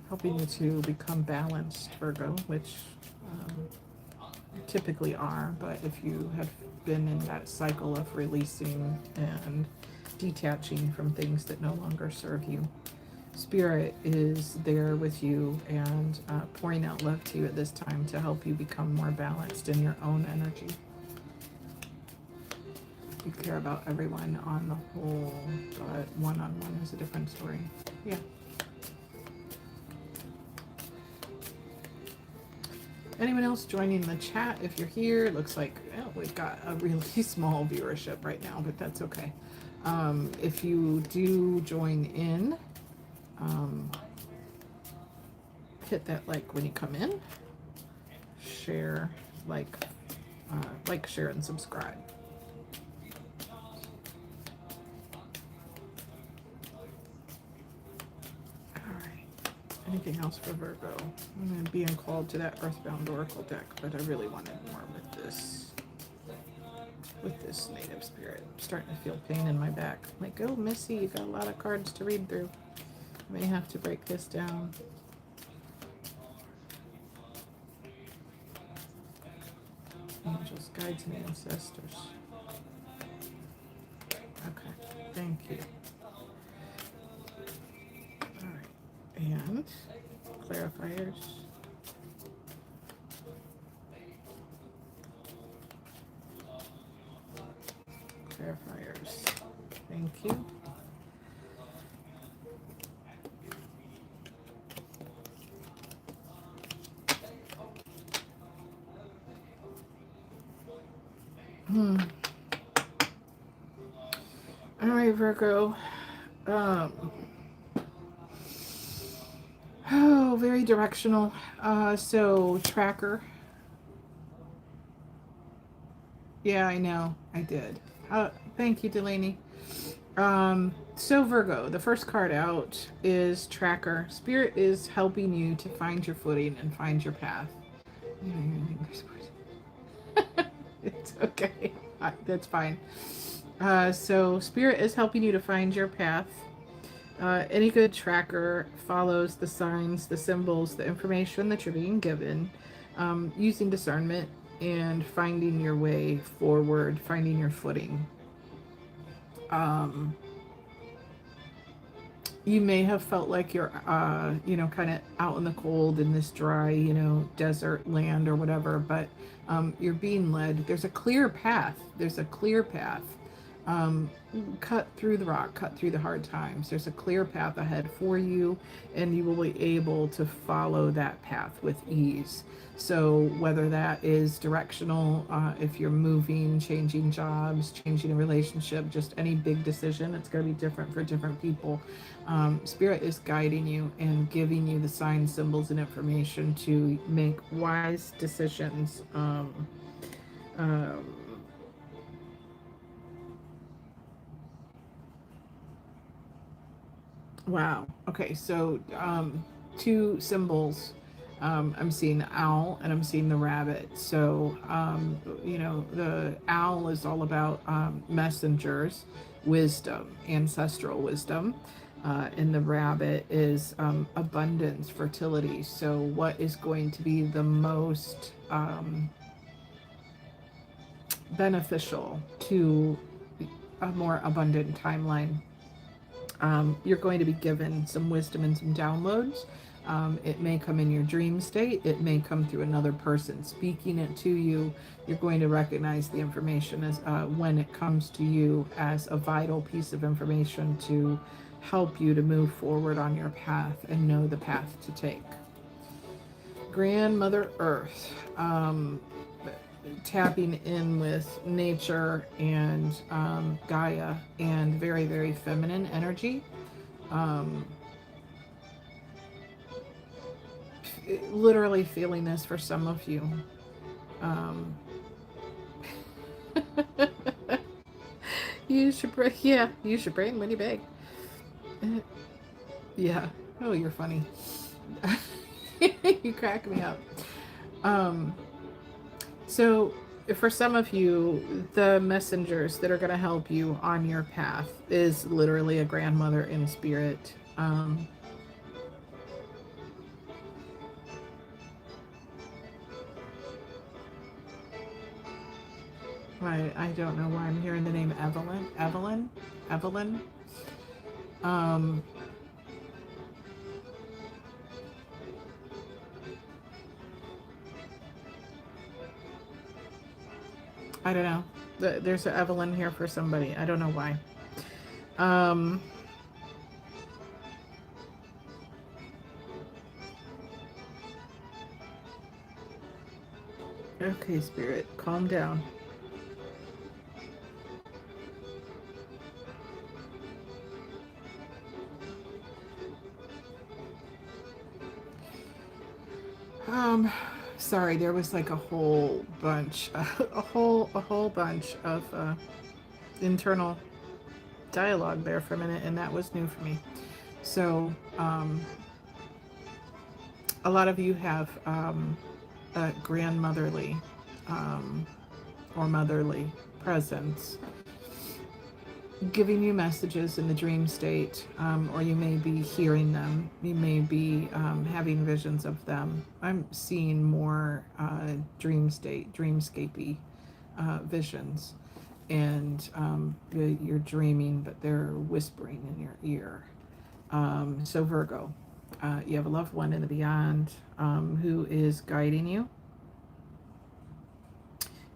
helping you to become balanced, Virgo, which typically are, but if you have been in that cycle of releasing and detaching from things that no longer serve you, Spirit is there with you and pouring out love to you at this time to help you become more balanced in your own energy. You care about everyone on the whole, but one-on-one is a different story. Yeah. Anyone else joining the chat? If you're here, it looks like we've got a really small viewership right now, but that's okay. If you do join in, hit that like when you come in, share, like, share, and subscribe. All right. Anything else for Virgo? I'm being called to that Earthbound Oracle deck, but I really wanted more with this native spirit. I'm starting to feel pain in my back. Like, oh, Missy, you got a lot of cards to read through. I may have to break this down. Angels, guides, and ancestors. Okay, thank you. All right, And clarifiers. Clarifiers. Thank you. All right, Virgo. Oh, very directional. So tracker. Yeah, I know. I did. Thank you, Delaney. So Virgo, the first card out is tracker. Spirit is helping you to find your footing and find your path. It's okay. That's fine. So Spirit is helping you to find your path. Any good tracker follows the signs, the symbols, the information that you're being given, using discernment and finding your way forward, finding your footing. You may have felt like you're, kind of out in the cold in this dry, desert land or whatever, but you're being led. There's a clear path. Cut through the rock, cut through the hard times. There's a clear path ahead for you, and you will be able to follow that path with ease. So whether that is directional, if you're moving, changing jobs, changing a relationship, just any big decision, it's going to be different for different people. Spirit is guiding you and giving you the signs, symbols, and information to make wise decisions. Wow. Okay, so two symbols. I'm seeing the owl and I'm seeing the rabbit. So, the owl is all about messengers, wisdom, ancestral wisdom. And the rabbit is abundance, fertility. So, what is going to be the most beneficial to a more abundant timeline? You're going to be given some wisdom and some downloads. It may come in your dream state. It may come through another person speaking it to you. You're going to recognize the information as when it comes to you as a vital piece of information to help you to move forward on your path and know the path to take. Grandmother Earth. Tapping in with nature and Gaia and very, very feminine energy. Literally feeling this for some of you. Use your brain. Yeah, use your brain when you beg. Yeah. Oh, you're funny. You crack me up. So for some of you, the messengers that are going to help you on your path is literally a grandmother in spirit. I don't know why I'm hearing the name Evelyn. I don't know. There's an Evelyn here for somebody. I don't know why. Okay, Spirit, calm down. Sorry, there was like a whole bunch, a whole bunch of internal dialogue there for a minute, and that was new for me. So, a lot of you have a grandmotherly or motherly presence giving you messages in the dream state, or you may be hearing them. You may be having visions of them. I'm seeing more dream state, dreamscapey visions, and you're dreaming, but they're whispering in your ear. So Virgo, You have a loved one in the beyond who is guiding you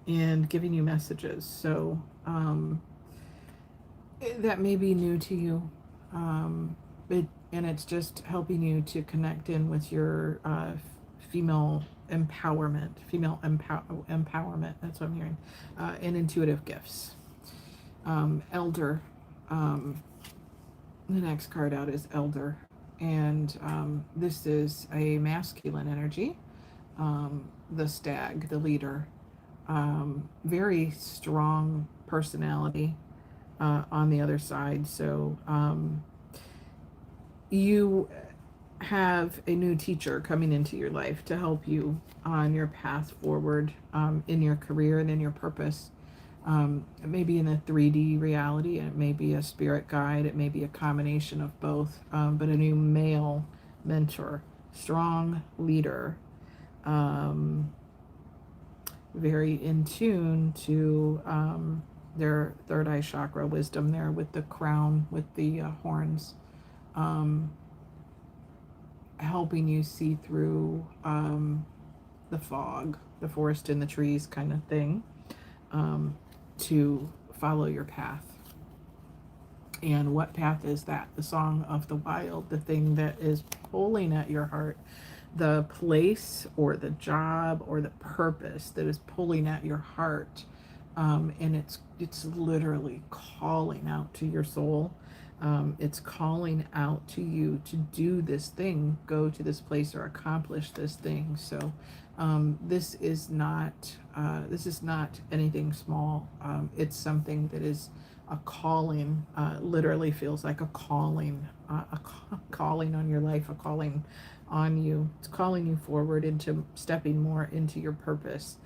and giving you messages. So that may be new to you. And it's just helping you to connect in with your female empowerment. That's what I'm hearing. And intuitive gifts. Elder. The next card out is Elder. And this is a masculine energy. The stag, the leader. Very strong personality on the other side. So you have a new teacher coming into your life to help you on your path forward in your career and in your purpose. It may be in a 3D reality, it may be a spirit guide, it may be a combination of both, but a new male mentor, strong leader, very in tune to their third eye chakra wisdom there with the crown, with the horns, helping you see through the fog, the forest and the trees kind of thing, to follow your path. And what path is that? The song of the wild, the thing that is pulling at your heart, the place or the job or the purpose that is pulling at your heart. And it's literally calling out to your soul. It's calling out to you to do this thing, go to this place or accomplish this thing. So this is not anything small. It's something that is a calling, literally feels like a calling, calling on your life, a calling on you. It's calling you forward into stepping more into your purpose.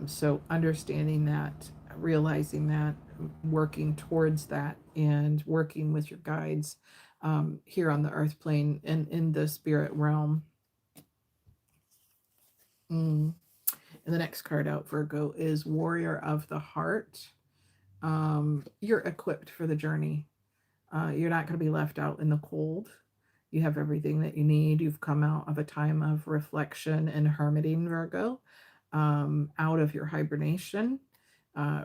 So understanding that, realizing that, working towards that, and working with your guides here on the earth plane and in the spirit realm. And the next card out, Virgo, is Warrior of the Heart. You're equipped for the journey. You're not going to be left out in the cold. You have everything that you need. You've come out of a time of reflection and hermiting, Virgo, out of your hibernation,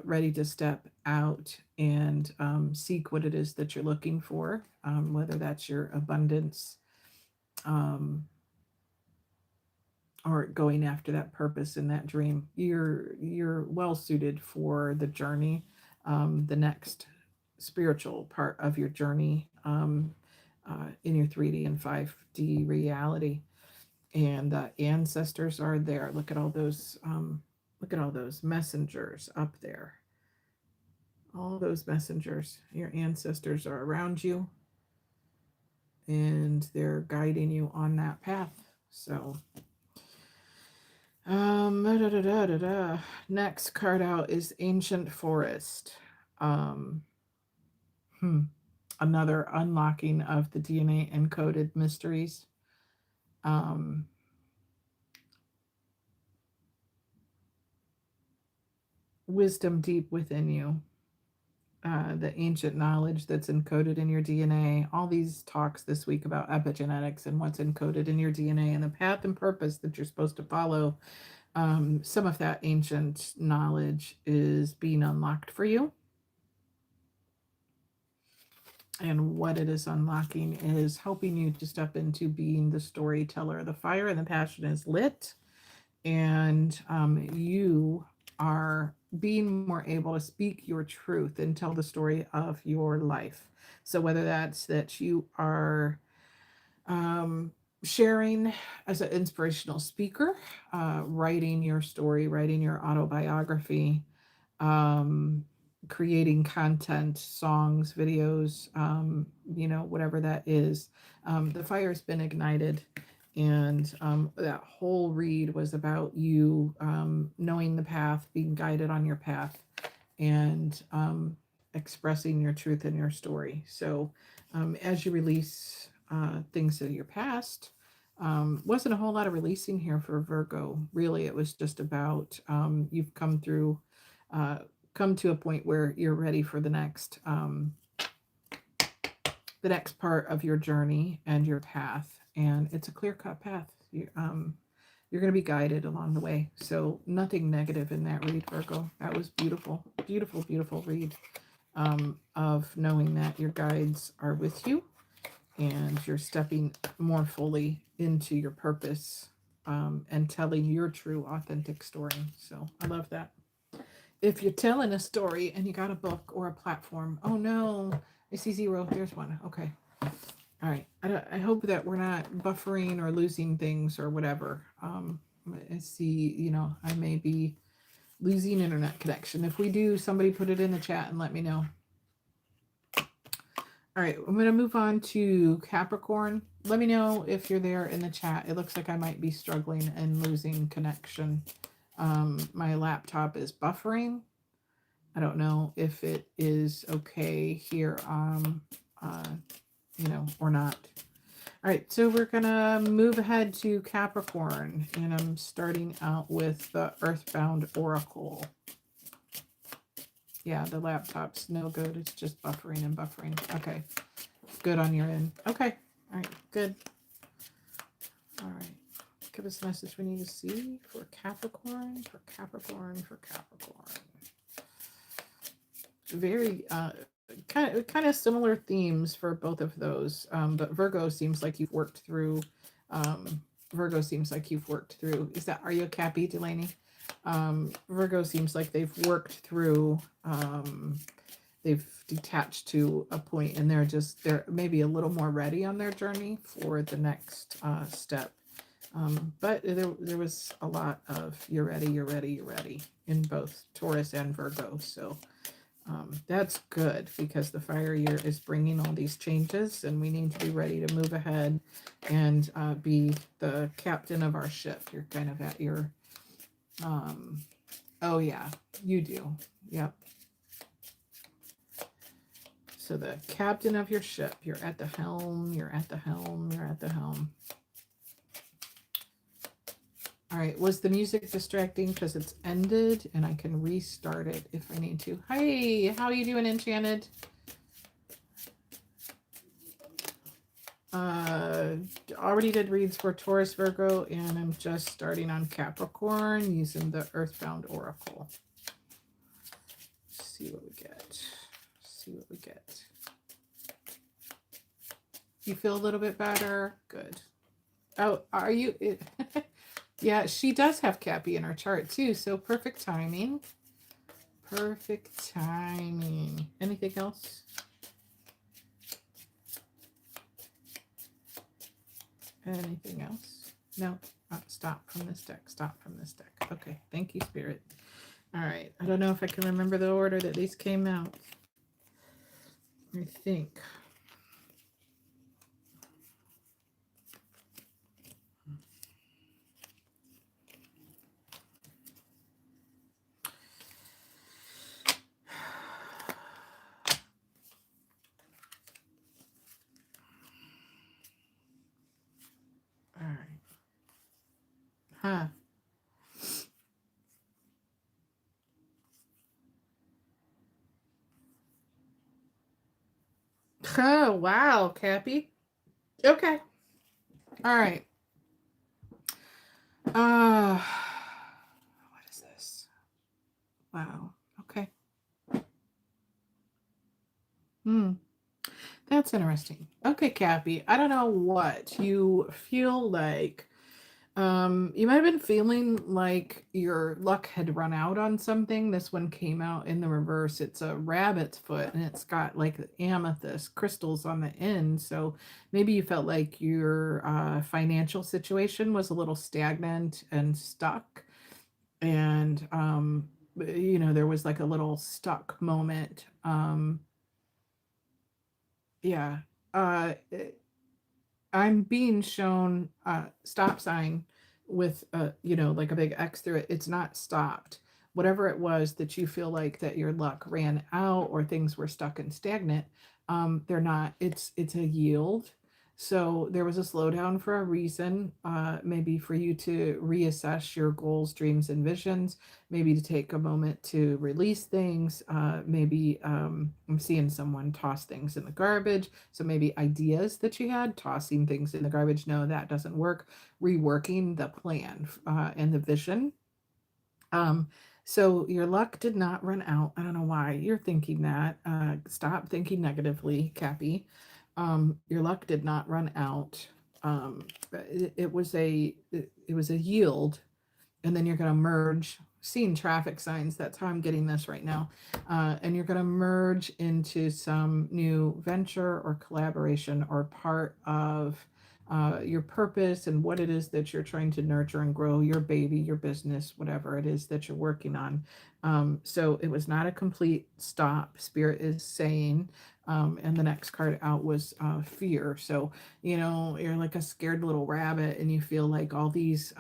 ready to step out and seek what it is that you're looking for, whether that's your abundance, or going after that purpose and that dream. You're well suited for the journey, the next spiritual part of your journey, in your 3D and 5D reality. And ancestors are there. Look at all those messengers up there. All those messengers, your ancestors are around you, and they're guiding you on that path. So next card out is Ancient Forest. Another unlocking of the DNA encoded mysteries. Wisdom deep within you. The ancient knowledge that's encoded in your DNA. All these talks this week about epigenetics and what's encoded in your DNA and the path and purpose that you're supposed to follow. Some of that ancient knowledge is being unlocked for you. And what it is unlocking is helping you to step into being the storyteller. The fire and the passion is lit, and you are being more able to speak your truth and tell the story of your life. So whether that's that you are sharing as an inspirational speaker, writing your story, writing your autobiography, creating content, songs, videos, whatever that is, the fire's been ignited. And that whole read was about you knowing the path, being guided on your path, and expressing your truth and your story. So as you release things of your past, wasn't a whole lot of releasing here for Virgo. Really, it was just about you've come to a point where you're ready for the next part of your journey and your path. and it's a clear-cut path. You're going to be guided along the way. So nothing negative in that read, Virgo. That was beautiful, beautiful, beautiful read, of knowing that your guides are with you and you're stepping more fully into your purpose, and telling your true, authentic story. So I love that. If you're telling a story and you got a book or a platform, oh no, I see 0. There's 1. Okay. All right. I hope that we're not buffering or losing things or whatever. I see, I may be losing internet connection. If we do, somebody put it in the chat and let me know. All right. I'm going to move on to Capricorn. Let me know if you're there in the chat. It looks like I might be struggling and losing connection. My laptop is buffering. I don't know if it is okay here, or not. All right, so we're gonna move ahead to Capricorn, and I'm starting out with the Earthbound Oracle. Yeah, the laptop's no good. It's just buffering and buffering. Okay, good on your end. Okay, all right, good. All right, give us a message we need to see for Capricorn, for Capricorn, for Capricorn. Very kind of similar themes for both of those, but Virgo seems like you've worked through. Are you a Cappy, Delaney? Virgo seems like they've worked through. They've detached to a point, and they're maybe a little more ready on their journey for the next step. But there was a lot of you're ready in both Taurus and Virgo. So that's good, because the fire year is bringing all these changes, and we need to be ready to move ahead and be the captain of our ship. You're kind of at your, oh yeah, you do. Yep. So the captain of your ship, you're at the helm, you're at the helm, you're at the helm. All right, was the music distracting because it's ended, and I can restart it if I need to. Hey, how are you doing, Enchanted? Already did reads for Taurus, Virgo, and I'm just starting on Capricorn using the Earthbound Oracle. Let's see what we get. See what we get. You feel a little bit better? Good. Oh, are you? Yeah, she does have Cappy in her chart too, so perfect timing. Perfect timing. Anything else? Anything else? No. Stop from this deck. Stop from this deck. Okay, thank you, Spirit. All right, I don't know if I can remember the order that these came out. I think. All right. Huh. Oh, wow, Cappy. Okay. All right. What is this? Wow. Okay. That's interesting. Okay, Cappy. I don't know what you feel like. You might have been feeling like your luck had run out on something. This one came out in the reverse. It's a rabbit's foot, and it's got like amethyst crystals on the end. So maybe you felt like your financial situation was a little stagnant and stuck. And, there was like a little stuck moment. Yeah. I'm being shown a stop sign with like a big X through it. It's not stopped. Whatever it was that you feel like that your luck ran out or things were stuck and stagnant, they're not. It's a yield. So there was a slowdown for a reason, maybe for you to reassess your goals, dreams, and visions, maybe to take a moment to release things. Maybe I'm seeing someone toss things in the garbage. So maybe ideas that you had, tossing things in the garbage. No, that doesn't work. Reworking the plan and the vision. Um, so your luck did not run out. I don't know why you're thinking that. Stop thinking negatively, Cappy. Your luck did not run out. It was a yield, and then you're going to merge. Seeing traffic signs. That's how I'm getting this right now. And you're going to merge into some new venture or collaboration or part of your purpose and what it is that you're trying to nurture and grow, your baby, your business, whatever it is that you're working on. So it was not a complete stop, Spirit is saying. And the next card out was fear. So, you're like a scared little rabbit and you feel like all these,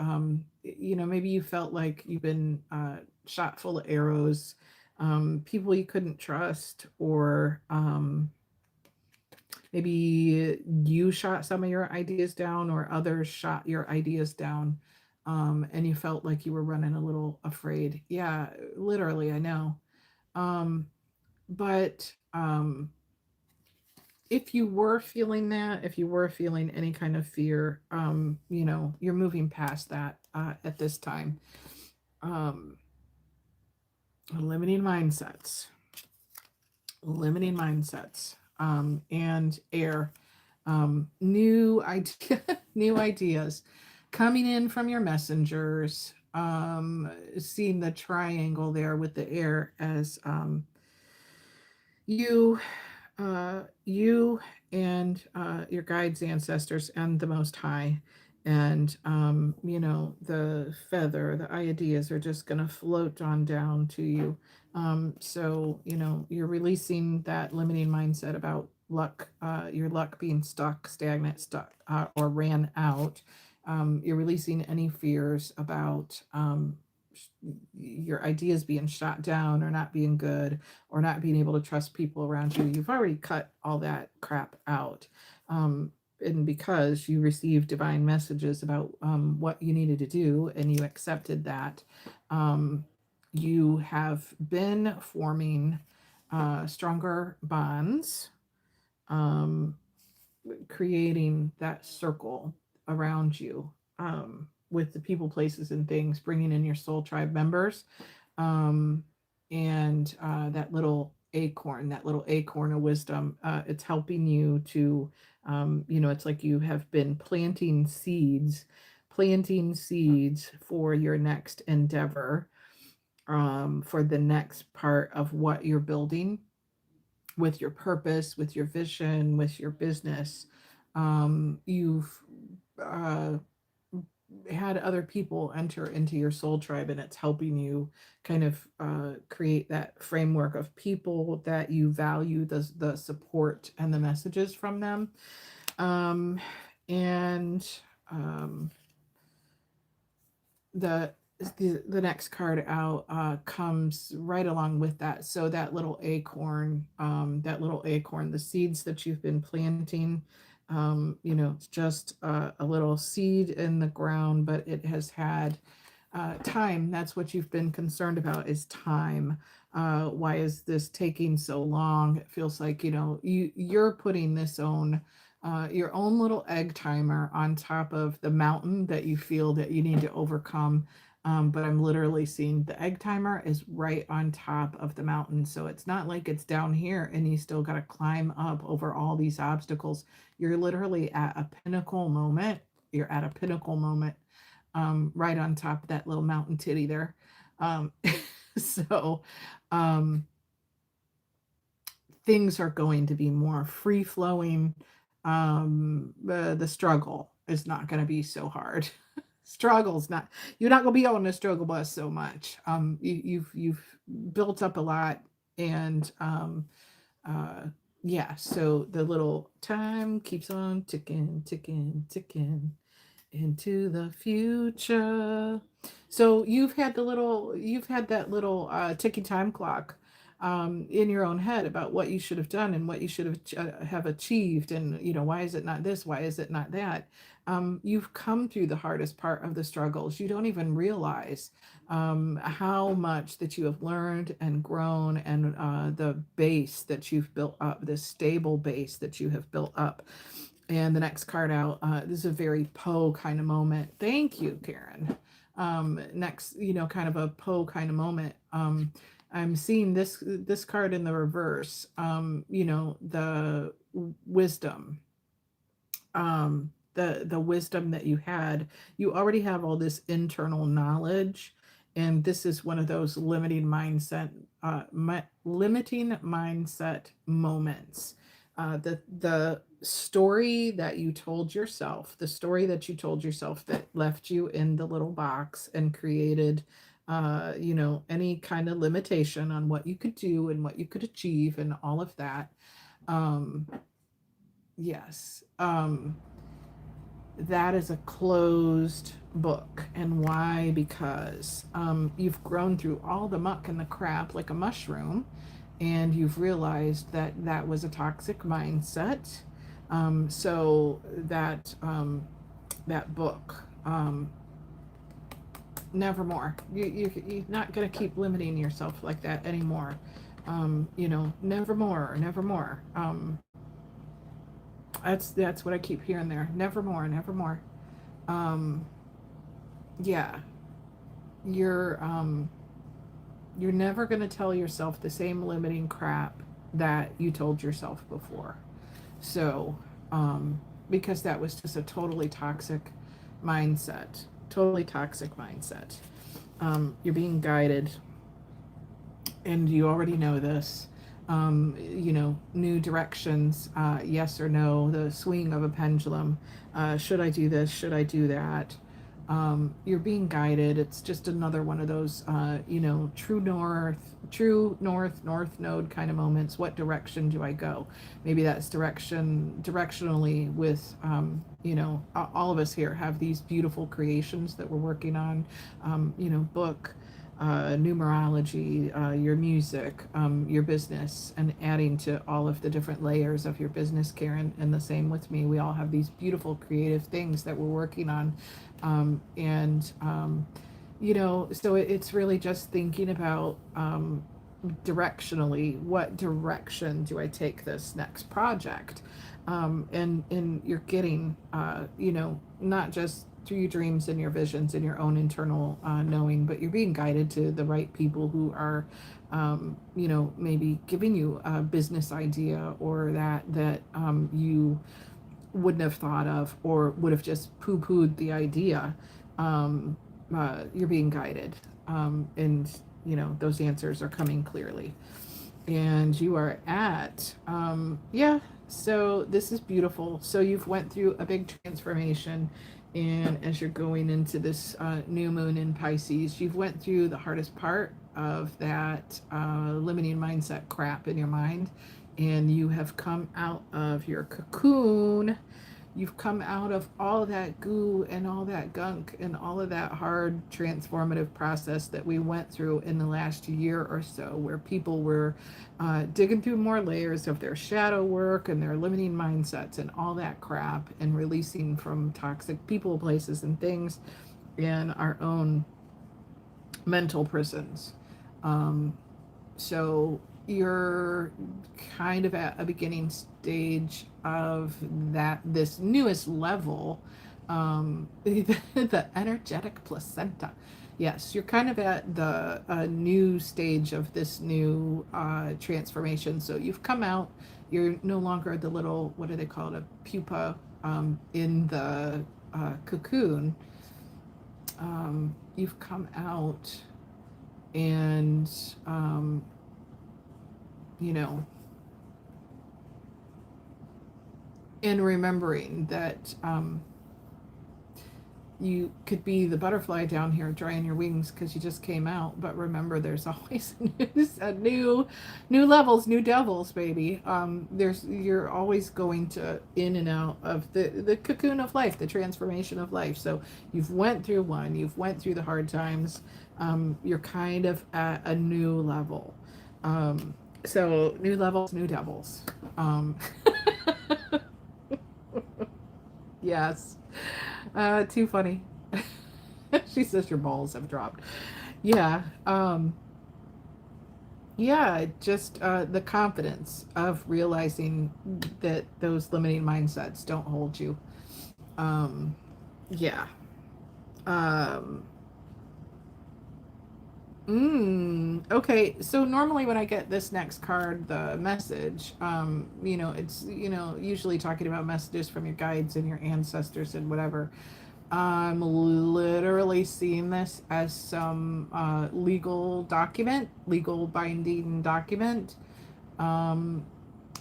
maybe you felt like you've been shot full of arrows, people you couldn't trust, or maybe you shot some of your ideas down or others shot your ideas down, and you felt like you were running a little afraid. Yeah, literally, I know. Um, but if you were feeling that, if you were feeling any kind of fear, you're moving past that at this time. Um, limiting mindsets, and air, new idea, new ideas coming in from your messengers. Seeing the triangle there with the air as you you and your guides, ancestors, and the Most High, and the feather, the ideas are just going to float on down to you. So you're releasing that limiting mindset about luck, your luck being stuck, stagnant, stuck, or ran out. You're releasing any fears about your ideas being shot down or not being good or not being able to trust people around you. You've already cut all that crap out. And because you received divine messages about what you needed to do and you accepted that, you have been forming stronger bonds, um, creating that circle around you, with the people, places, and things, bringing in your soul tribe members, um, and that little acorn of wisdom. It's helping you to, it's like you have been planting seeds for your next endeavor, for the next part of what you're building with your purpose, with your vision, with your business. You've uh, had other people enter into your soul tribe, and it's helping you kind of create that framework of people that you value, the support and the messages from them. And the the next card out comes right along with that. So that little acorn, the seeds that you've been planting, it's just a little seed in the ground, but it has had time. That's what you've been concerned about, is time. Why is this taking so long? It feels like, you're putting your own little egg timer on top of the mountain that you feel that you need to overcome. But I'm literally seeing the egg timer is right on top of the mountain. So it's not like it's down here and you still got to climb up over all these obstacles. You're literally at a pinnacle moment. You're at a pinnacle moment, right on top of that little mountain titty there. Um, so things are going to be more free flowing. The struggle is not going to be so hard. Struggle's not, you're not going to be on the struggle bus so much. You've built up a lot, and yeah, so the little time keeps on ticking, ticking, ticking into the future. So you've had that little ticking time clock in your own head about what you should have done and what you should have achieved, and why is it not this, why is it not that. You've come through the hardest part of the struggles. You don't even realize how much that you have learned and grown, and the base that you've built up, this stable base that you have built up. And the next card out, this is a very Poe kind of moment. Thank you, Karen. Next, kind of a Poe kind of moment. I'm seeing this card in the reverse. The wisdom. The wisdom that you had. You already have all this internal knowledge, and this is one of those limiting mindset moments. The story that you told yourself, that left you in the little box and created any kind of limitation on what you could do and what you could achieve and all of that. Yes. That is a closed book. And why? Because you've grown through all the muck and the crap like a mushroom, and you've realized that that was a toxic mindset. So that book, nevermore. You're not going to keep limiting yourself like that anymore. Nevermore. That's what I keep hearing there. Nevermore. Yeah. You're never going to tell yourself the same limiting crap that you told yourself before. So, because that was just a totally toxic mindset. You're being guided, and you already know this. New directions, yes or no, the swing of a pendulum. Should I do this? Should I do that? You're being guided. It's just another one of those, true north node kind of moments. What direction do I go? Maybe that's directionally with, all of us here have these beautiful creations that we're working on, book, numerology, your music, your business, and adding to all of the different layers of your business, Karen. And the same with me. We all have these beautiful creative things that we're working on. So it's really just thinking about directionally, what direction do I take this next project? And you're getting, not just through your dreams and your visions and your own internal knowing, but you're being guided to the right people who are, maybe giving you a business idea or that you wouldn't have thought of, or would have just poo-pooed the idea. You're being guided, and those answers are coming clearly. And you are at so this is beautiful. So you've went through a big transformation, and as you're going into this new moon in Pisces, you've went through the hardest part of that limiting mindset crap in your mind, and you have come out of your cocoon. You've come out of all that goo and all that gunk and all of that hard transformative process that we went through in the last year or so, where people were digging through more layers of their shadow work and their limiting mindsets and all that crap, and releasing from toxic people, places, and things, and our own mental prisons. So you're kind of at a beginning stage of this newest level, the energetic placenta. Yes, you're kind of at the new stage of this new transformation. So you've come out. You're no longer the little, what do they call it, a pupa in the cocoon. You've come out, and and remembering that you could be the butterfly down here drying your wings because you just came out, but remember, there's always new levels, new devils, baby. You're always going to in and out of the cocoon of life, the transformation of life. So you've went through one, you've went through the hard times. You're kind of at a new level. So new levels, new devils. Um, yes. Too funny. She says your balls have dropped. Yeah. Yeah, just the confidence of realizing that those limiting mindsets don't hold you. Um, yeah. Um, okay, so normally when I get this next card, the message, it's, usually talking about messages from your guides and your ancestors and whatever. I'm literally seeing this as some legal document, legal binding document, um,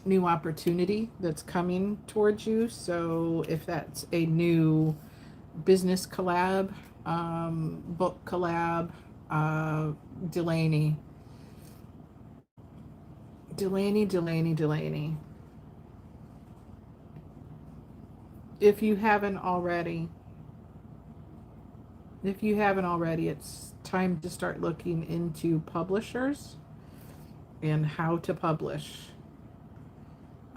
new opportunity that's coming towards you. So if that's a new business collab, book collab, uh, Delaney. If you haven't already, it's time to start looking into publishers and how to publish.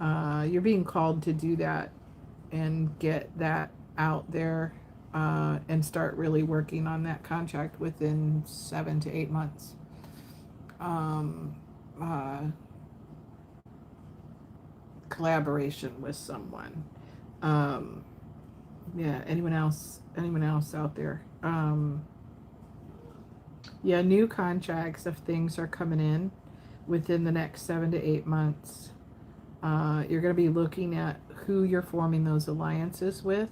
You're being called to do that and get that out there, and start really working on that contract within 7 to 8 months. Uh, Collaboration with someone. Yeah, anyone else out there? Yeah, new contracts of things are coming in within the next 7 to 8 months. You're going to be looking at who you're forming those alliances with.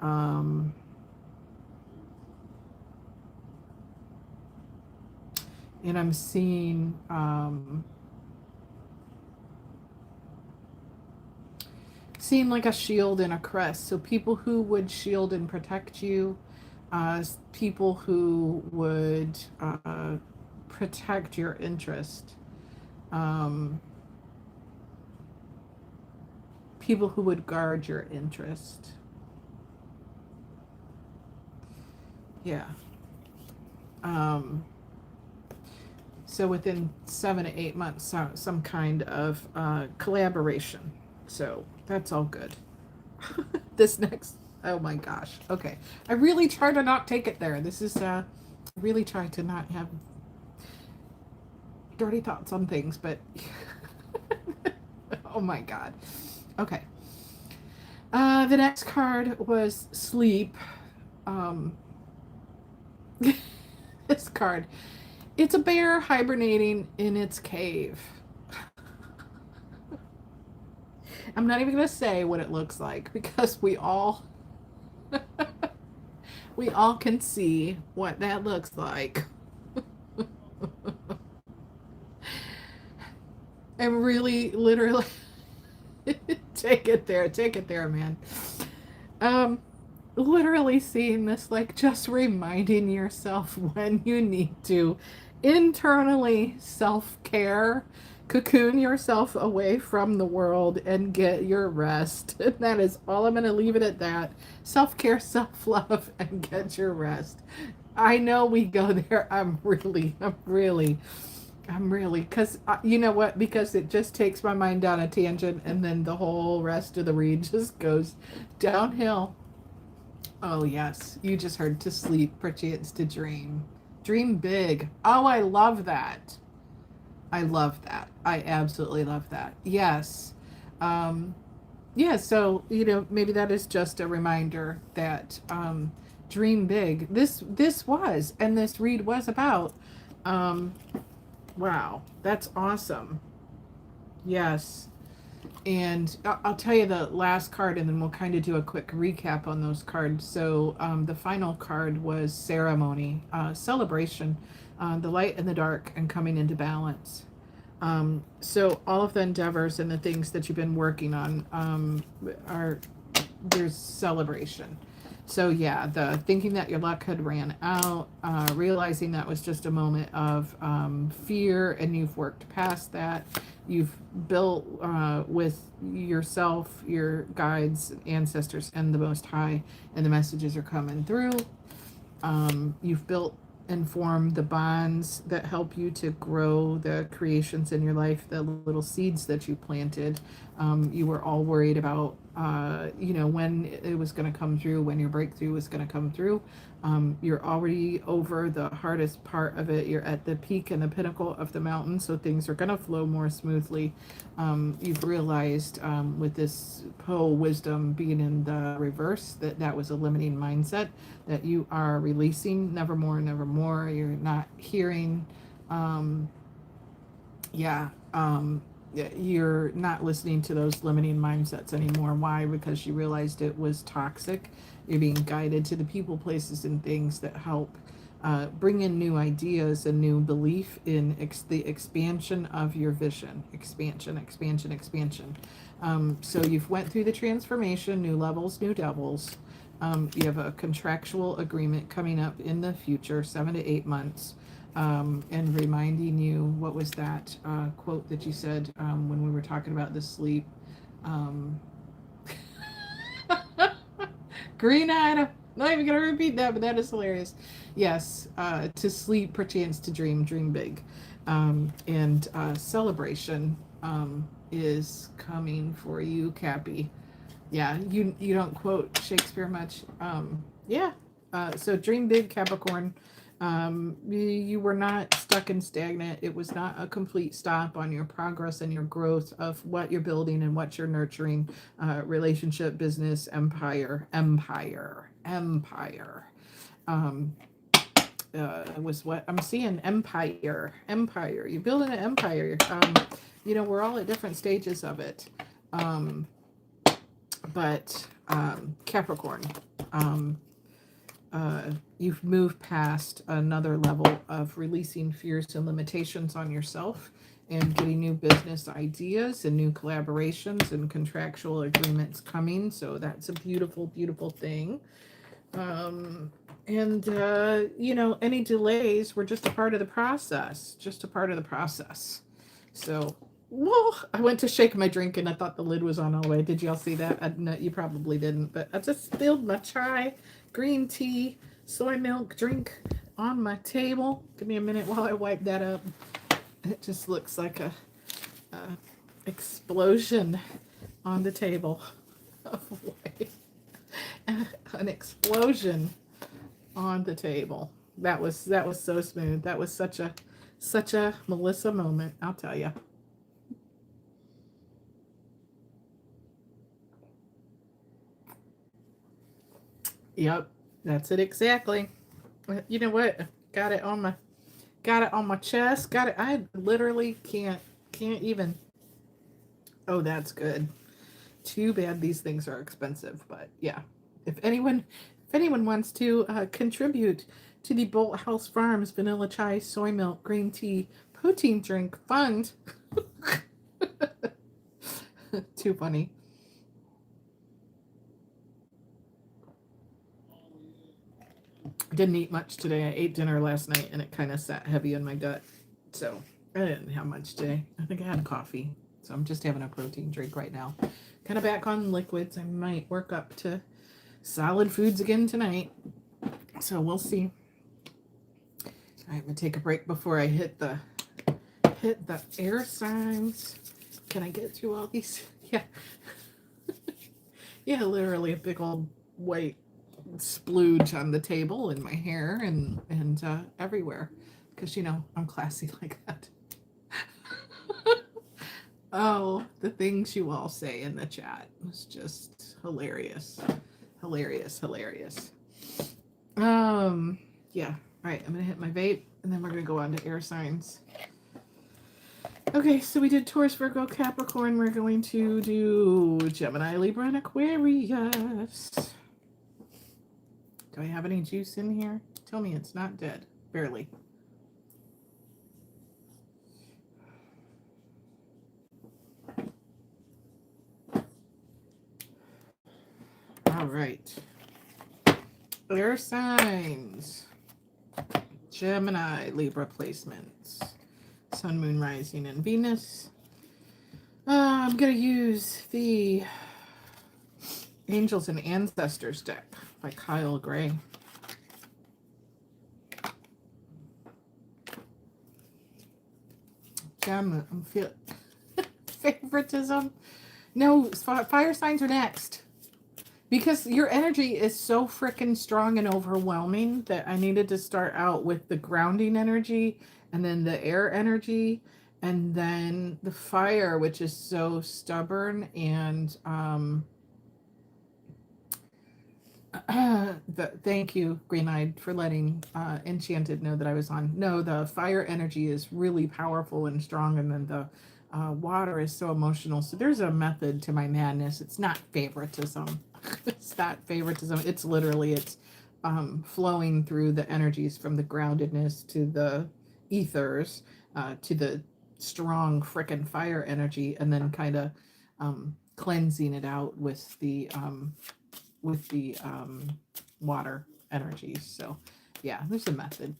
And I'm seeing like a shield and a crest. So people who would shield and protect you, people who would protect your interest, people who would guard your interest. Yeah. So within 7 to 8 months, some kind of collaboration. So that's all good. This next, oh my gosh. Okay. I really try to not take it there. This is, really try to not have dirty thoughts on things, but oh my God. Okay. The next card was sleep. This card, it's a bear hibernating in its cave. I'm not even going to say what it looks like because we all can see what that looks like. And really, literally, take it there, man. Literally seeing this, like, just reminding yourself when you need to internally self-care, cocoon yourself away from the world and get your rest. And that is all. I'm going to leave it at that. Self-care, self-love, and get your rest. I know we go there. I'm really, because you know what? Because it just takes my mind down a tangent and then the whole rest of the read just goes downhill. Oh, yes. You just heard to sleep, perchance to dream. Dream big. Oh, I love that. I love that. I absolutely love that. Yes. Yeah, so, maybe that is just a reminder that dream big. This was, and this read was about. Wow, that's awesome. Yes. And I'll tell you the last card, and then we'll kind of do a quick recap on those cards. So the final card was ceremony, celebration, the light and the dark, and coming into balance. So all of the endeavors and the things that you've been working on there's celebration. So yeah, the thinking that your luck had ran out, realizing that was just a moment of fear, and you've worked past that. You've built with yourself, your guides, ancestors, and the Most High, and the messages are coming through. You've built and form the bonds that help you to grow the creations in your life, the little seeds that you planted. You were all worried about, you know, when it was going to come through, when your breakthrough was going to come through. You're already over the hardest part of it. You're at the peak and the pinnacle of the mountain, so things are going to flow more smoothly. You've realized with this pole wisdom being in the reverse that that was a limiting mindset, that you are releasing nevermore, nevermore. You're not hearing, yeah, you're not listening to those limiting mindsets anymore. Why? Because you realized it was toxic. You're being guided to the people, places, and things that help bring in new ideas and new belief in the expansion of your vision. Expansion, expansion, expansion. So you've went through the transformation, new levels, new devils. You have a contractual agreement coming up in the future, 7 to 8 months. And reminding you, what was that quote that you said when we were talking about the sleep? Green-eyed, I'm not even going to repeat that, but that is hilarious. Yes, to sleep, perchance to dream, dream big. And celebration is coming for you, Cappy. Yeah, you don't quote Shakespeare much. Yeah, so dream big, Capricorn. You were not stuck and stagnant. It was not a complete stop on your progress and your growth of what you're building and what you're nurturing. Relationship, business, empire. Was what I'm seeing. Empire. You're building an empire. You know, we're all at different stages of it. But Capricorn, you've moved past another level of releasing fears and limitations on yourself and getting new business ideas and new collaborations and contractual agreements coming. So that's a beautiful, beautiful thing. You know, any delays were just a part of the process, So, well, I went to shake my drink and I thought the lid was on all the way. Did y'all see that? No, you probably didn't, but I just spilled my chai, green tea, soy milk drink on my table. Give me a minute while I wipe that up. It just looks like a explosion on the table of white. An explosion on the table. That was so smooth. That was such a Melissa moment, I'll tell you. Yep, that's it exactly. You know what? Got it on my chest. Got it. I literally can't even. Oh, that's good. Too bad these things are expensive, but yeah. If anyone wants to contribute to the Bolt House Farms vanilla chai, soy milk, green tea, protein drink fund. Too funny. Didn't eat much today. I ate dinner last night and it kind of sat heavy in my gut. So I didn't have much today. I think I had coffee. So I'm just having a protein drink right now. Kind of back on liquids. I might work up to solid foods again tonight. So we'll see. I'm going to take a break before I hit the air signs. Can I get through all these? Yeah. Yeah, literally a big old white splooge on the table in my hair and everywhere, because you know I'm classy like that. Oh, the things you all say in the chat was just hilarious. Yeah. All right, I'm gonna hit my vape and then we're gonna go on to air signs. Okay, so we did Taurus, Virgo, Capricorn. We're going to do Gemini, Libra, and Aquarius. Do I have any juice in here? Tell me it's not dead. Barely. All right. Air signs. Gemini, Libra placements. Sun, Moon, Rising, and Venus. I'm going to use the Angels and Ancestors deck by Kyle Gray. Gem, I'm feeling favoritism. No, fire signs are next. Because your energy is so freaking strong and overwhelming that I needed to start out with the grounding energy and then the air energy and then the fire, which is so stubborn and thank you, Green Eyed, for letting Enchanted know that I was on. No, the fire energy is really powerful and strong, and then the water is so emotional. So there's a method to my madness. It's not favoritism. It's not favoritism. It's literally flowing through the energies from the groundedness to the ethers to the strong frickin' fire energy, and then kind of cleansing it out with the water energies. So yeah, there's a method.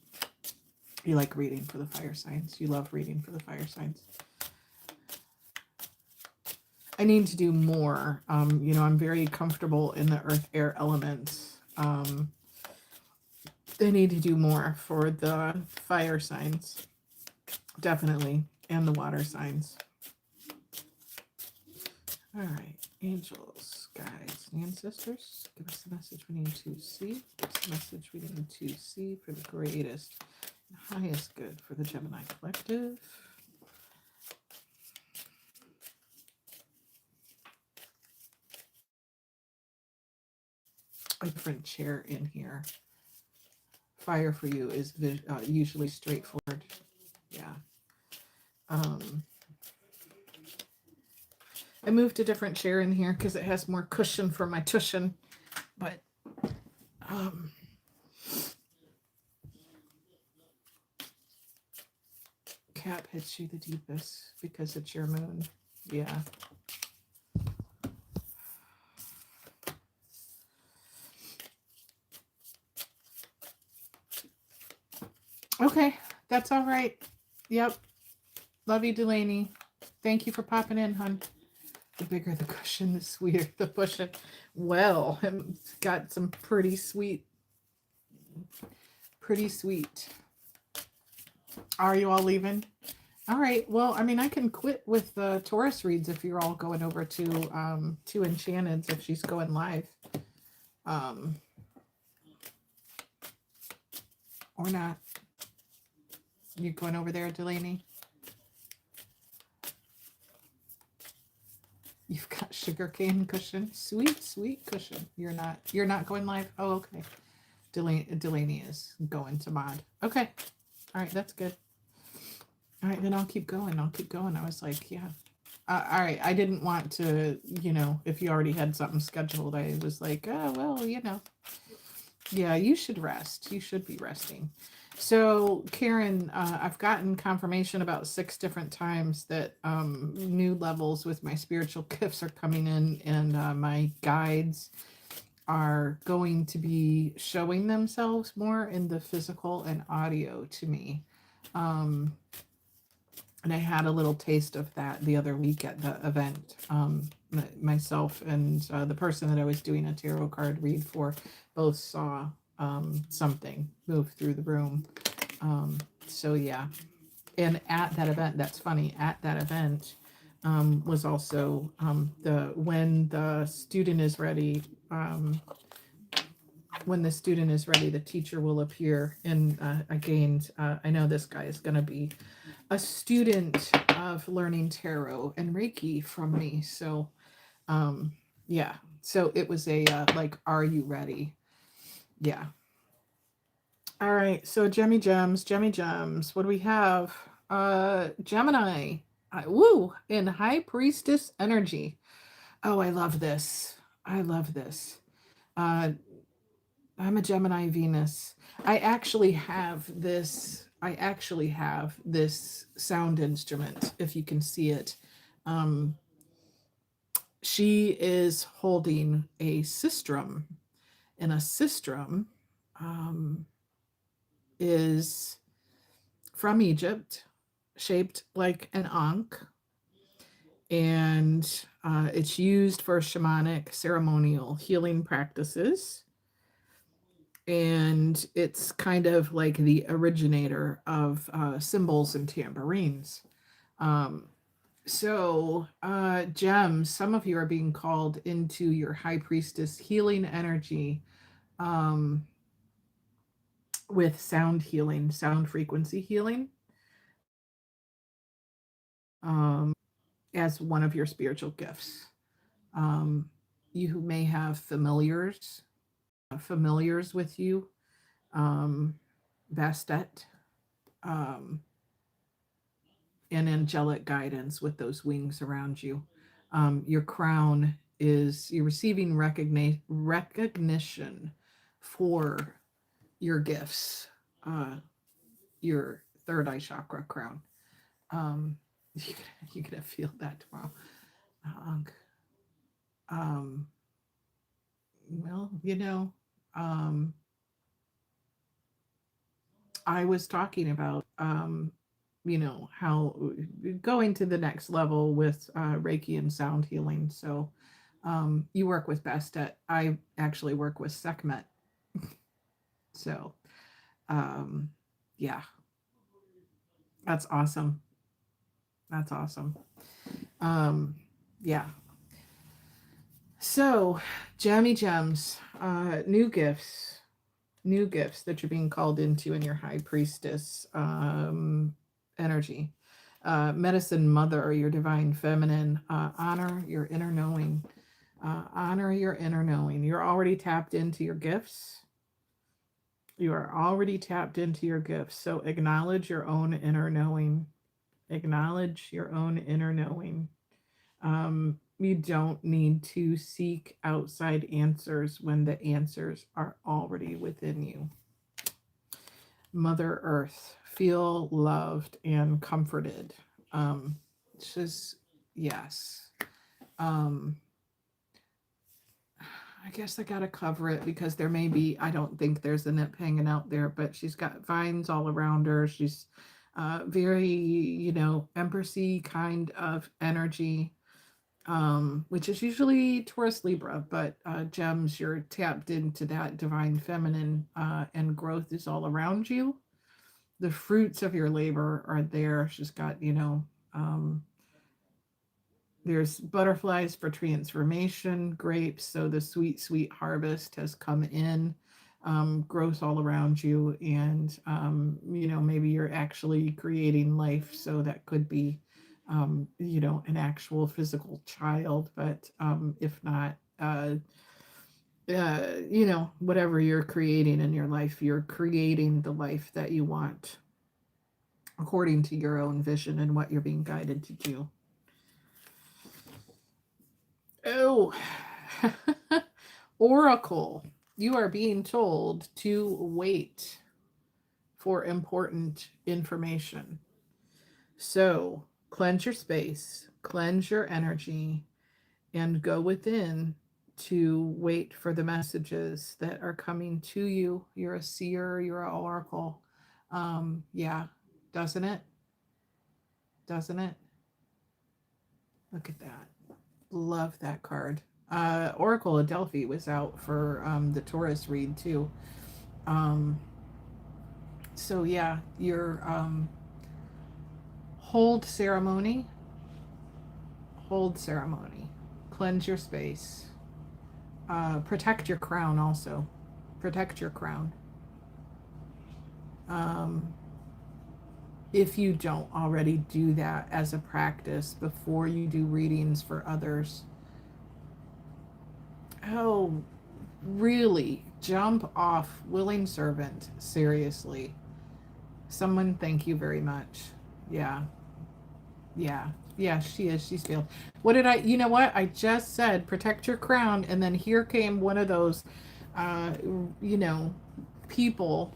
You like reading for the fire signs. You love reading for the fire signs. I need to do more. I'm very comfortable in the earth air elements. I need to do more for the fire signs, definitely, and the water signs. All right, angels, guides, and ancestors, give us the message we need to see. Give us the message we need to see for the greatest and highest good for the Gemini collective. A different chair in here. Fire for you is usually straightforward. Yeah. I moved a different chair in here because it has more cushion for my cushion. But Cap hits you the deepest because it's your moon. Yeah. Okay, that's all right. Yep. Love you, Delaney. Thank you for popping in, hon. The bigger the cushion, the sweeter the cushion. Well, it's got some pretty sweet. Are you all leaving? All right. Well, I mean, I can quit with the Taurus reads if you're all going over to Enchanted's if she's going live. Or not. You going over there, Delaney? You've got sugarcane cushion. Sweet cushion. You're not going live? Oh, okay. Delaney is going to mod. Okay. All right, that's good. All right, then I'll keep going. I was like, yeah. All right, I didn't want to, if you already had something scheduled, I was like, oh, well, Yeah, you should rest. You should be resting. So, Karen, I've gotten confirmation about 6 different times that new levels with my spiritual gifts are coming in, and my guides are going to be showing themselves more in the physical and audio to me. And I had a little taste of that the other week at the event. Myself and the person that I was doing a tarot card read for both saw something move through the room. So yeah. And at that event, that's funny, at that event was also when the student is ready, the teacher will appear. And again, I know this guy is going to be a student of learning tarot and Reiki from me. So yeah, so it was a like, are you ready? Yeah. All right, so Gemmy Gems, what do we have? Gemini, in High Priestess energy. Oh, I love this. I'm a Gemini Venus. I actually have this sound instrument, if you can see it. She is holding a sistrum, and a sistrum is from Egypt, shaped like an ankh, and it's used for shamanic ceremonial healing practices. And it's kind of like the originator of cymbals and tambourines. So, gems, some of you are being called into your high priestess healing energy, um, with sound healing, sound frequency healing, um, as one of your spiritual gifts. Um, you may have familiars with you, um, Bastet, um, and angelic guidance with those wings around you. Your crown is, you're receiving recognition for your gifts, uh, your third eye chakra crown. Um, you're gonna feel that tomorrow. Um, um, well, I was talking about, how going to the next level with Reiki and sound healing. So you work with Bastet. I actually work with Sekhmet. So um, yeah, that's awesome. That's awesome. Um, yeah. So, jammy gems, new gifts that you're being called into in your high priestess energy. Medicine mother, your divine feminine, honor your inner knowing. Honor your inner knowing. You're already tapped into your gifts. You are already tapped into your gifts. So acknowledge your own inner knowing. Acknowledge your own inner knowing. You don't need to seek outside answers when the answers are already within you. Mother Earth, feel loved and comforted. Just, yes. I guess I gotta cover it because there may be, I don't think there's a nip hanging out there, but she's got vines all around her. She's very, empressy kind of energy, which is usually Taurus Libra, but gems, you're tapped into that divine feminine, and growth is all around you. The fruits of your labor are there. She's got, there's butterflies for transformation, grapes. So the sweet, sweet harvest has come in, growth all around you. And, maybe you're actually creating life. So that could be, an actual physical child. But if not, whatever you're creating in your life, you're creating the life that you want according to your own vision and what you're being guided to do. Oh, Oracle, you are being told to wait for important information. So cleanse your space, cleanse your energy, and go within to wait for the messages that are coming to you. You're a seer, you're an oracle. Yeah, doesn't it? Doesn't it? Look at that. Love that card. Oracle of Delphi was out for the Taurus read too. Um, so yeah, your hold ceremony, cleanse your space, protect your crown also, protect your crown. If you don't already do that as a practice before you do readings for others, oh, really jump off, willing servant. Seriously, someone thank you very much. Yeah, she is, she's failed. What did I, you know what, I just said protect your crown, and then here came one of those uh people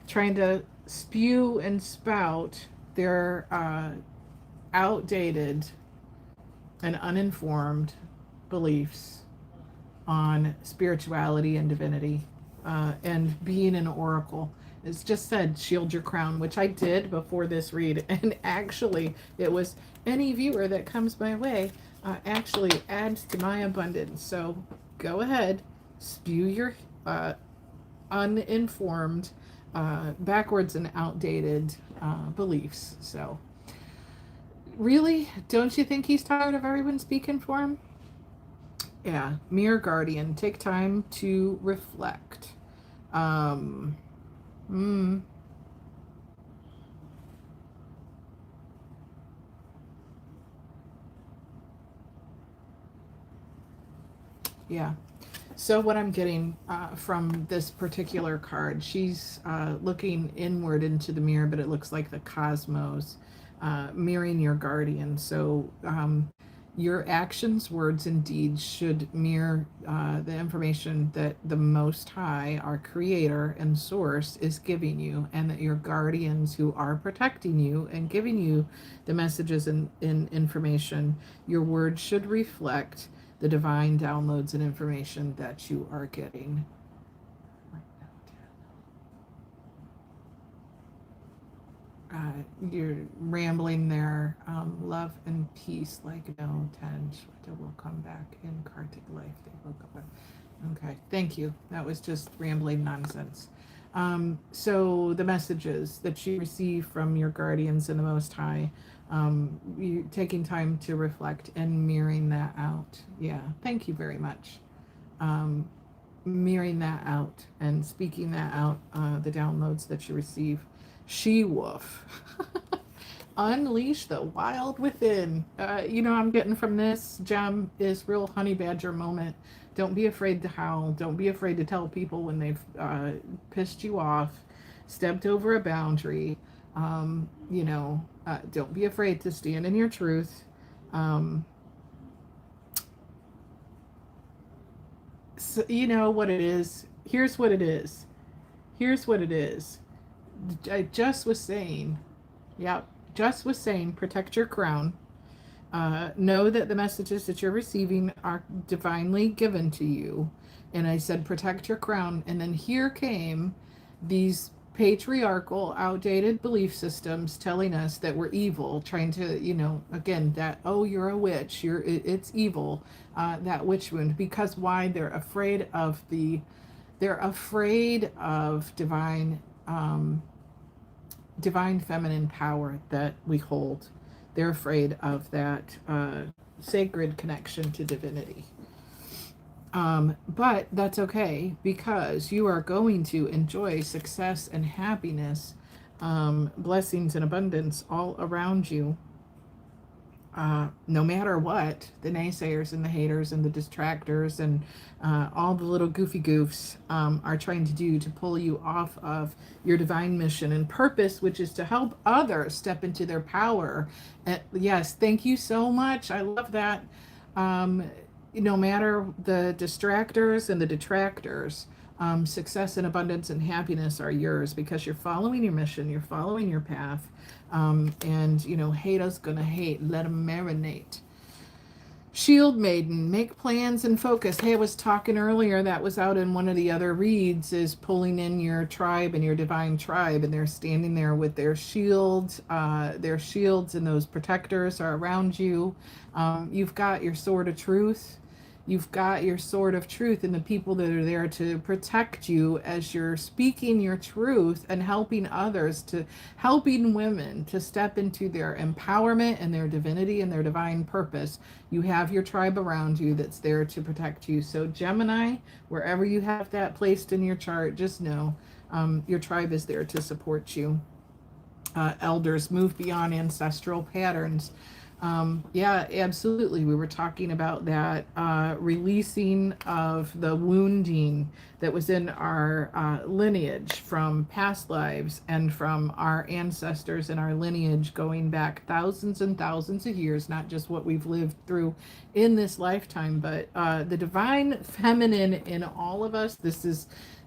trying to spew and spout their outdated and uninformed beliefs on spirituality and divinity, and being an oracle. It's just said shield your crown, which I did before this read, and actually it was any viewer that comes my way actually adds to my abundance. So go ahead, spew your uninformed, backwards and outdated beliefs. So Really? Don't you think he's tired of everyone speaking for him? Yeah, mirror guardian, take time to reflect. Um, mm, yeah. So what I'm getting from this particular card, she's looking inward into the mirror, but it looks like the cosmos mirroring your guardian. So your actions, words, and deeds should mirror the information that the Most High, our Creator and Source, is giving you, and that your guardians who are protecting you and giving you the messages and information, your words should reflect the divine downloads and information that you are getting. You're rambling there. Love and peace, like no tenge, will come back in Kartik life. They woke up. Okay, thank you. That was just rambling nonsense. So the messages that you receive from your guardians and the Most High, you taking time to reflect and mirroring that out. Yeah, thank you very much. Mirroring that out and speaking that out, the downloads that you receive. She wolf. Unleash the wild within. I'm getting from this gem is real honey badger moment. Don't be afraid to howl. Don't be afraid to tell people when they've pissed you off, stepped over a boundary. Don't be afraid to stand in your truth. So you know what it is. Here's what it is. Here's what it is. I just was saying, protect your crown. Know that the messages that you're receiving are divinely given to you. And I said, protect your crown. And then here came these patriarchal, outdated belief systems telling us that we're evil, trying to, again, that, oh, you're a witch, it's evil, that witch wound. Because why? They're afraid of divine feminine power that we hold. They're afraid of that sacred connection to divinity. But that's okay, because you are going to enjoy success and happiness, blessings and abundance all around you. No matter what the naysayers and the haters and the distractors and all the little goofy goofs are trying to do to pull you off of your divine mission and purpose, which is to help others step into their power. Yes, thank you so much. I love that. No matter the distractors and the detractors, success and abundance and happiness are yours, because you're following your mission, you're following your path. Haters gonna hate, let them marinate. Shield Maiden, make plans and focus. Hey, I was talking earlier, that was out in one of the other reads, is pulling in your tribe and your divine tribe, and they're standing there with their shields, and those protectors are around you. You've got your sword of truth. You've got your sword of truth and the people that are there to protect you as you're speaking your truth and helping women to step into their empowerment and their divinity and their divine purpose. You have your tribe around you that's there to protect you. So Gemini, wherever you have that placed in your chart, just know your tribe is there to support you. Elders, move beyond ancestral patterns. Yeah, absolutely. We were talking about that releasing of the wounding that was in our lineage from past lives and from our ancestors and our lineage going back thousands and thousands of years, not just what we've lived through in this lifetime, but the divine feminine in all of us.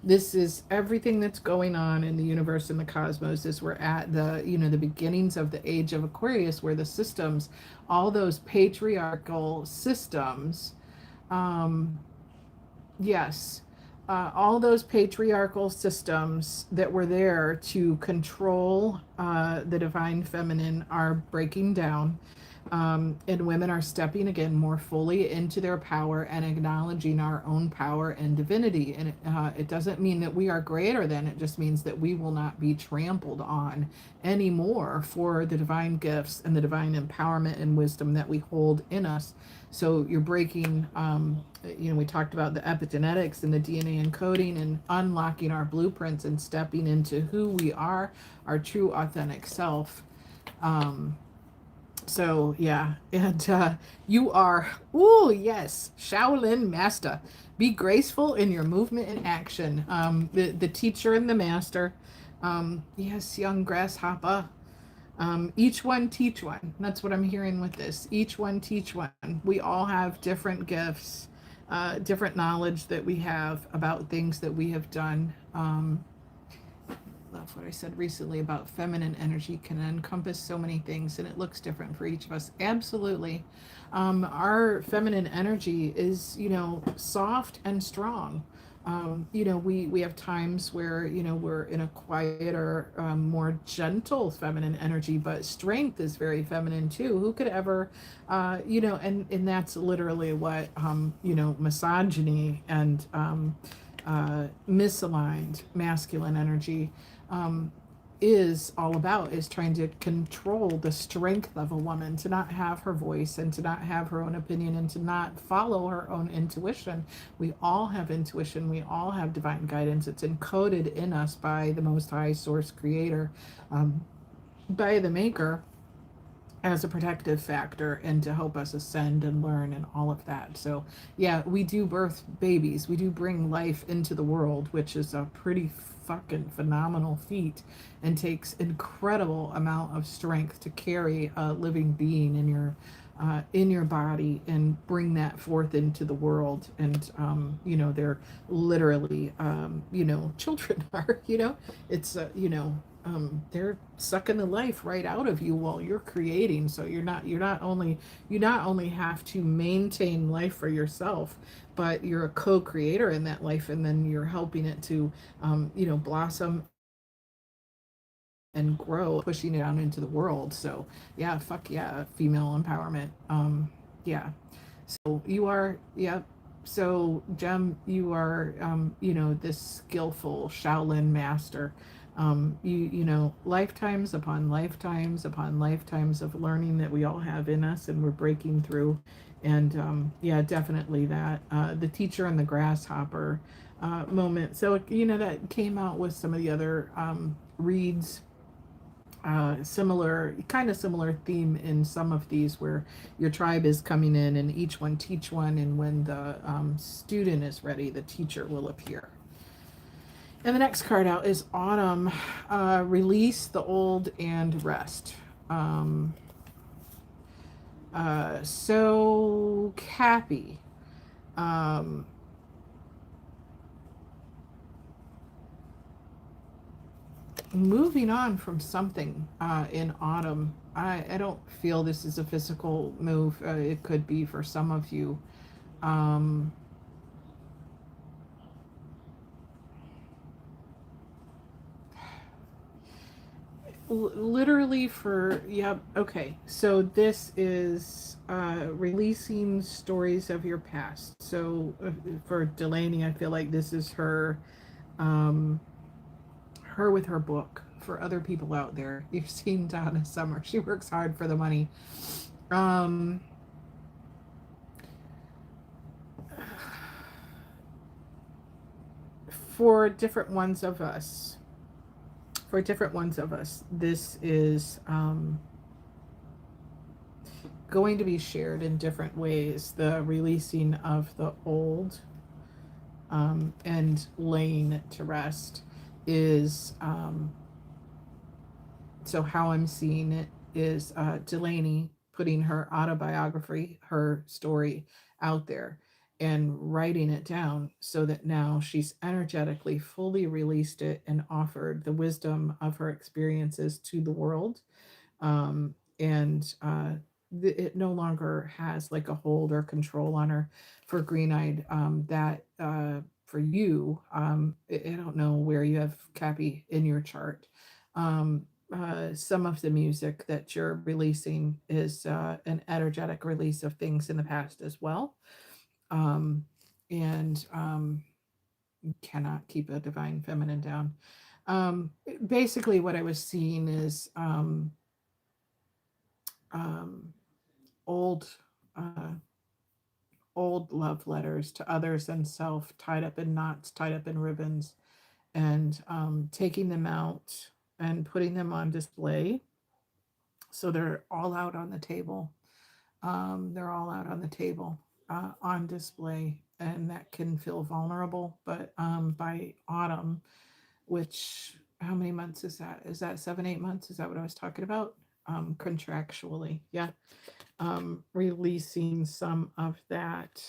This is everything that's going on in the universe and the cosmos, as we're at the beginnings of the age of Aquarius, where the systems, all those patriarchal systems, all those patriarchal systems that were there to control the divine feminine are breaking down. And women are stepping again more fully into their power and acknowledging our own power and divinity. And it doesn't mean that we are greater than, it just means that we will not be trampled on anymore for the divine gifts and the divine empowerment and wisdom that we hold in us. So you're breaking, we talked about the epigenetics and the DNA encoding and unlocking our blueprints and stepping into who we are, our true authentic self. So yeah, and you are, oh yes, Shaolin master. Be graceful in your movement and action. The teacher and the master. Yes, young grasshopper. Each one teach one. That's what I'm hearing with this. Each one teach one. We all have different gifts, different knowledge that we have about things that we have done. Love what I said recently about feminine energy can encompass so many things, and it looks different for each of us. Absolutely. Our feminine energy is, soft and strong. We have times where, we're in a quieter, more gentle feminine energy, but strength is very feminine too. Who could ever, and that's literally what, misogyny and misaligned masculine energy is all about, is trying to control the strength of a woman, to not have her voice and to not have her own opinion and to not follow her own intuition. We all have intuition. We all have divine guidance. It's encoded in us by the Most High Source Creator, by the Maker, as a protective factor and to help us ascend and learn and all of that. So yeah, we do birth babies. We do bring life into the world, which is a pretty fucking phenomenal feat and takes incredible amount of strength to carry a living being in your body and bring that forth into the world. And they're literally children are, it's they're sucking the life right out of you while you're creating. So you not only have to maintain life for yourself, but you're a co-creator in that life, and then you're helping it to blossom and grow, pushing it out into the world. So yeah, fuck yeah, female empowerment. Yeah. So you are, yeah. So Jem, you are, this skillful Shaolin master. Lifetimes upon lifetimes upon lifetimes of learning that we all have in us, and we're breaking through. And yeah, definitely that the teacher and the grasshopper moment. So that came out with some of the other reads, similar theme in some of these, where your tribe is coming in and each one teach one, and when the student is ready, the teacher will appear. And the next card out is Autumn. Release the old and rest. So Cappy, moving on from something in Autumn. I don't feel this is a physical move. It could be for some of you. Literally for, yep, okay. So this is releasing stories of your past. So for Delaney, I feel like this is her with her book. For other people out there, you've seen Donna Summer. She works hard for the money. For different ones of us, this is going to be shared in different ways. The releasing of the old and laying it to rest is, so how I'm seeing it is Delaney putting her autobiography, her story out there and writing it down, so that now she's energetically fully released it and offered the wisdom of her experiences to the world. And it no longer has like a hold or control on her. For green-eyed, that for you, I don't know where you have Cappy in your chart, some of the music that you're releasing is an energetic release of things in the past as well. Um, and you cannot keep a divine feminine down. Basically, what I was seeing is um, old. Uh, Old love letters to others and self tied up in knots, tied up in ribbons, and taking them out and putting them on display. So they're all out on the table. They're all out on the table on display, and that can feel vulnerable. But by autumn, which how many months is that? Is that 7, 8 months? Is that what I was talking about? Contractually, yeah. Releasing some of that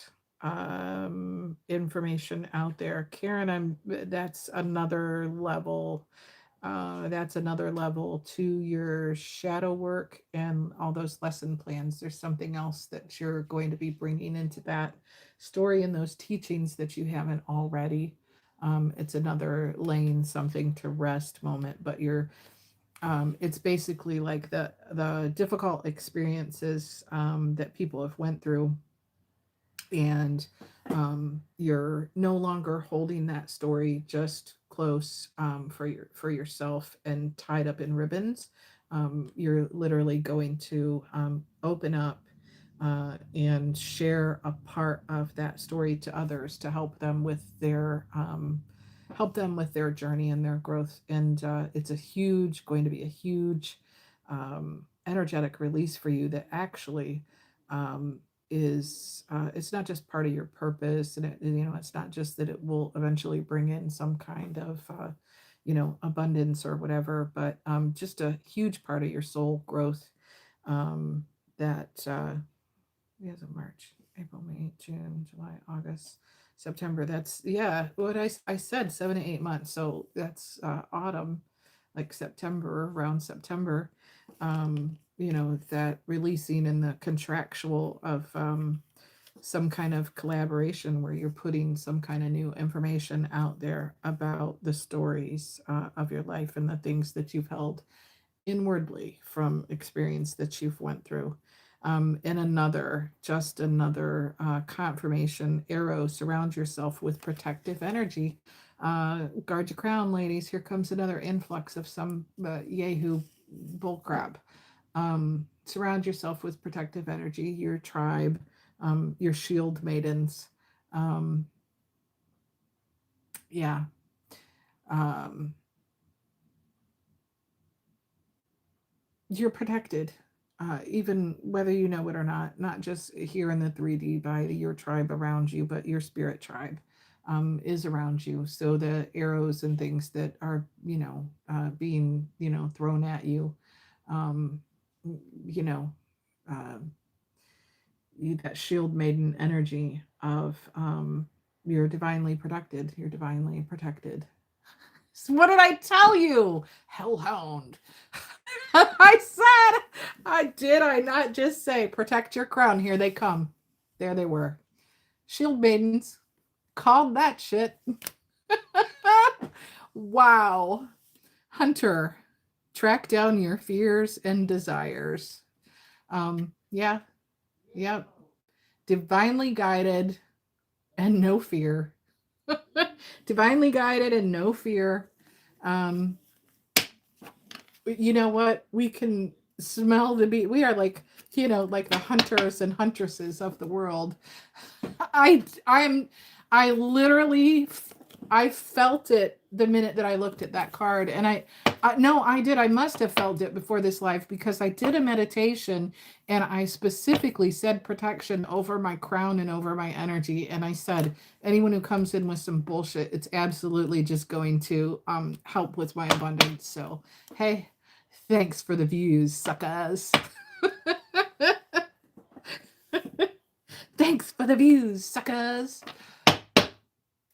information out there. Karen, that's another level. That's another level to your shadow work and all those lesson plans. There's something else that you're going to be bringing into that story and those teachings that you haven't already. It's another laying something to rest moment, but it's basically like the difficult experiences that people have went through, and you're no longer holding that story just close for yourself and tied up in ribbons. You're literally going to open up and share a part of that story to others to help them with their journey and their growth. And it's going to be a huge energetic release for you that actually is it's not just part of your purpose, and it's not just that it will eventually bring in some kind of abundance or whatever, but just a huge part of your soul growth that yeah, so March, April, May, June, July, August, September. That's, yeah, what I said, 7 to 8 months. So that's autumn, like September, around September. That releasing in the contractual of some kind of collaboration where you're putting some kind of new information out there about the stories of your life and the things that you've held inwardly from experience that you've went through. And another confirmation arrow: surround yourself with protective energy. Guard your crown, ladies. Here comes another influx of some yahoo bullcrap. Surround yourself with protective energy, your tribe, your shield maidens. Yeah. You're protected, even whether you know it or not just here in the 3D by your tribe around you, but your spirit tribe is around you. So the arrows and things that are, being, thrown at you, you know, uh, that shield maiden energy of you're divinely protected. You're divinely protected. So what did I tell you? Hellhound. Did I not just say protect your crown? Here they come. There they were. Shield maidens. Called that shit. Wow. Hunter, track down your fears and desires. Yeah. Yep. Divinely guided and no fear. Divinely guided and no fear. You know what? We can smell the beat. We are like, like the hunters and huntresses of the world. I literally, I felt it the minute that I looked at that card. And I did. I must have felt it before this live, because I did a meditation and I specifically said protection over my crown and over my energy. And I said, anyone who comes in with some bullshit, it's absolutely just going to help with my abundance. So, hey, thanks for the views, suckers. Thanks for the views, suckers.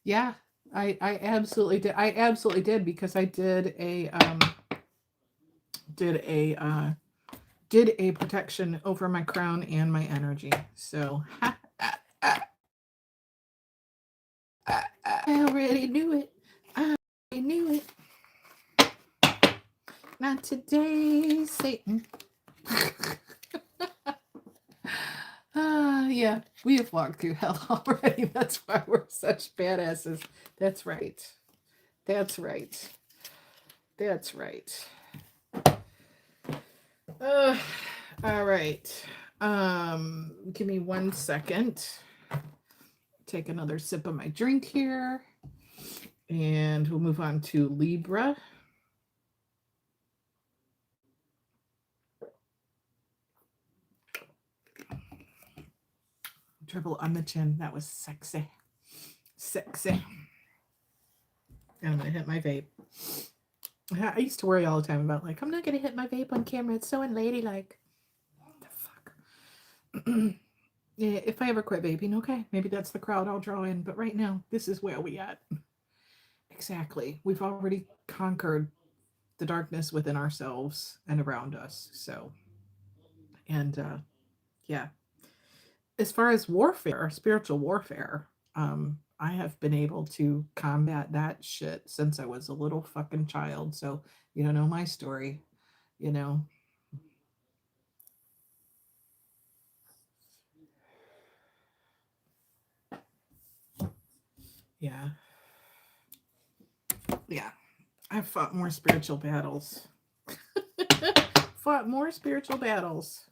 Yeah, I absolutely did. I absolutely did, because I did a protection over my crown and my energy. So I already knew it. I already knew it. Not today, Satan. Yeah, we have walked through hell already. That's why we're such badasses. That's right. That's right. That's right. All right. Give me 1 second. Take another sip of my drink here. And we'll move on to Libra. Dribble on the chin. That was sexy. Sexy. And I'm going to hit my vape. I used to worry all the time about, like, I'm not going to hit my vape on camera. It's so unladylike. What the fuck? Yeah, if I ever quit vaping, okay, maybe that's the crowd I'll draw in. But right now, this is where we at. Exactly. We've already conquered the darkness within ourselves and around us. So, and yeah. As far as warfare, spiritual warfare, I have been able to combat that shit since I was a little fucking child. So you don't know my story, you know. Yeah. Yeah. I've fought more spiritual battles. Fought more spiritual battles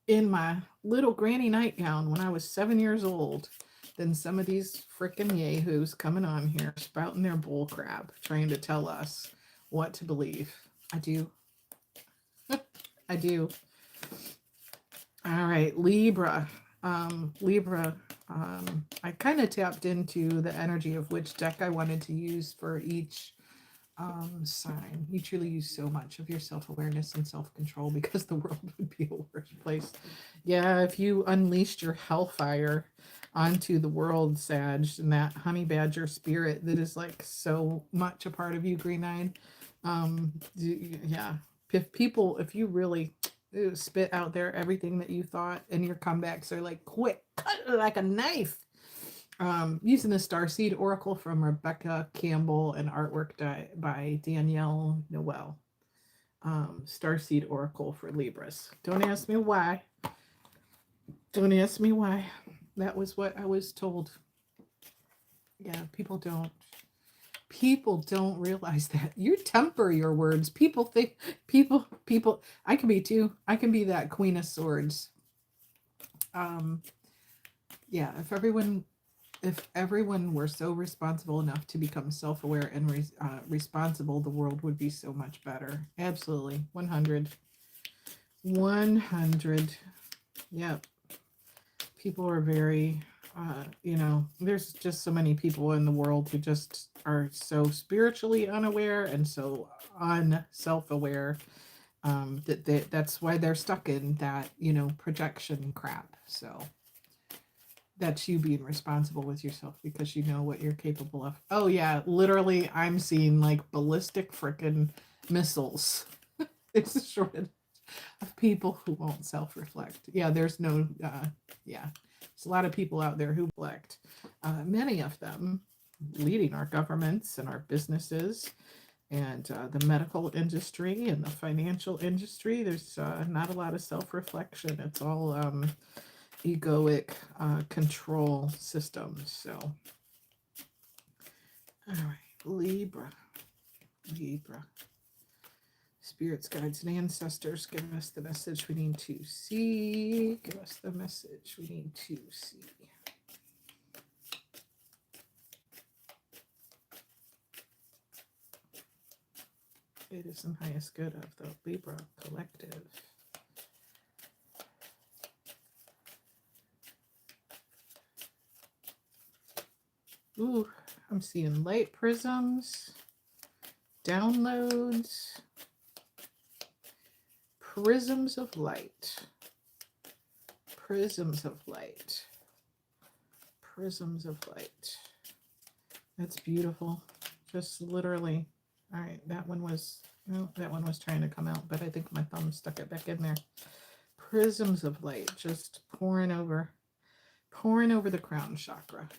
in my little granny nightgown when I was 7 years old than some of these freaking yahoos coming on here spouting their bull crap, trying to tell us what to believe. I do. I do. All right, Libra. Libra, I kind of tapped into the energy of which deck I wanted to use for each sign. You truly use so much of your self-awareness and self-control because the world would be a worse place. Yeah, if you unleashed your hellfire onto the world, Sag, and that honey badger spirit that is like so much a part of you, green-eyed. Yeah, if you really spit out there everything that you thought, and your comebacks are like quick, cut it like a knife. Using the Starseed Oracle from Rebecca Campbell and artwork by Danielle Noel. Starseed Oracle for Libras. Don't ask me why. Don't ask me why. That was what I was told. Yeah, people don't realize that. You temper your words. People think I can be too. I can be that Queen of Swords. Yeah, if everyone were so responsible enough to become self-aware and responsible, the world would be so much better. Absolutely. 100. Yep. People are very, there's just so many people in the world who just are so spiritually unaware and so unself-aware that's why they're stuck in that, projection crap. So that's you being responsible with yourself because you know what you're capable of. Oh yeah, literally I'm seeing like ballistic freaking missiles. It's a shortage of people who won't self-reflect. Yeah, there's no yeah. There's a lot of people out there who reflect. Many of them leading our governments and our businesses and the medical industry and the financial industry. There's not a lot of self-reflection. It's all egoic control systems. So, all right, Libra. Spirits, guides, and ancestors, give us the message we need to see. Give us the message we need to see. It is the highest good of the Libra collective. Ooh, I'm seeing light prisms, downloads, prisms of light, prisms of light, prisms of light. That's beautiful. Just literally. All right, that one was trying to come out, but I think my thumb stuck it back in there. Prisms of light, just pouring over the crown chakra.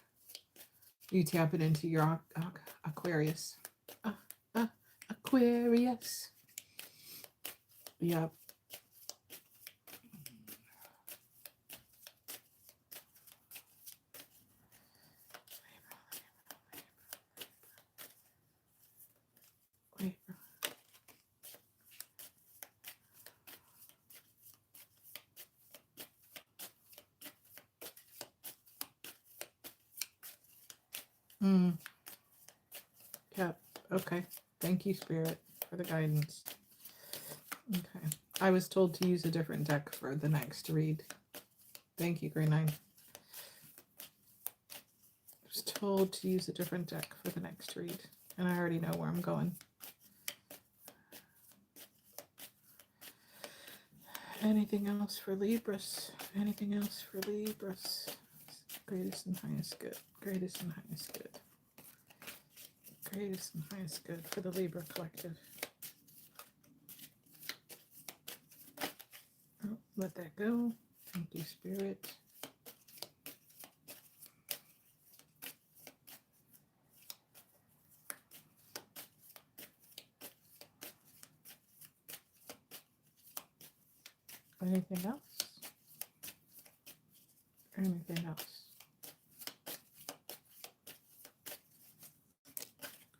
You tap it into your Aquarius. Aquarius. Yep. Mm. Yep. Okay. Thank you, Spirit, for the guidance. Okay. I was told to use a different deck for the next read. Thank you, Green Nine. I was told to use a different deck for the next read, and I already know where I'm going. Anything else for Libras? Anything else for Libras? Greatest and highest good. Greatest and highest good. Greatest and highest good for the Libra collective. Oh, let that go. Thank you, Spirit. Anything else? Anything else?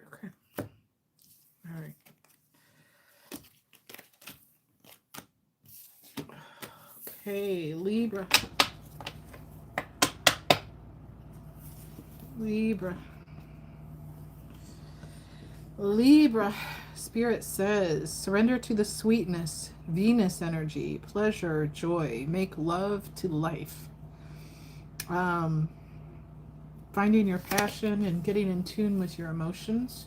Okay. All right. Okay, Libra. Libra. Libra. Spirit says, surrender to the sweetness, Venus energy, pleasure, joy, make love to life. Finding your passion and getting in tune with your emotions.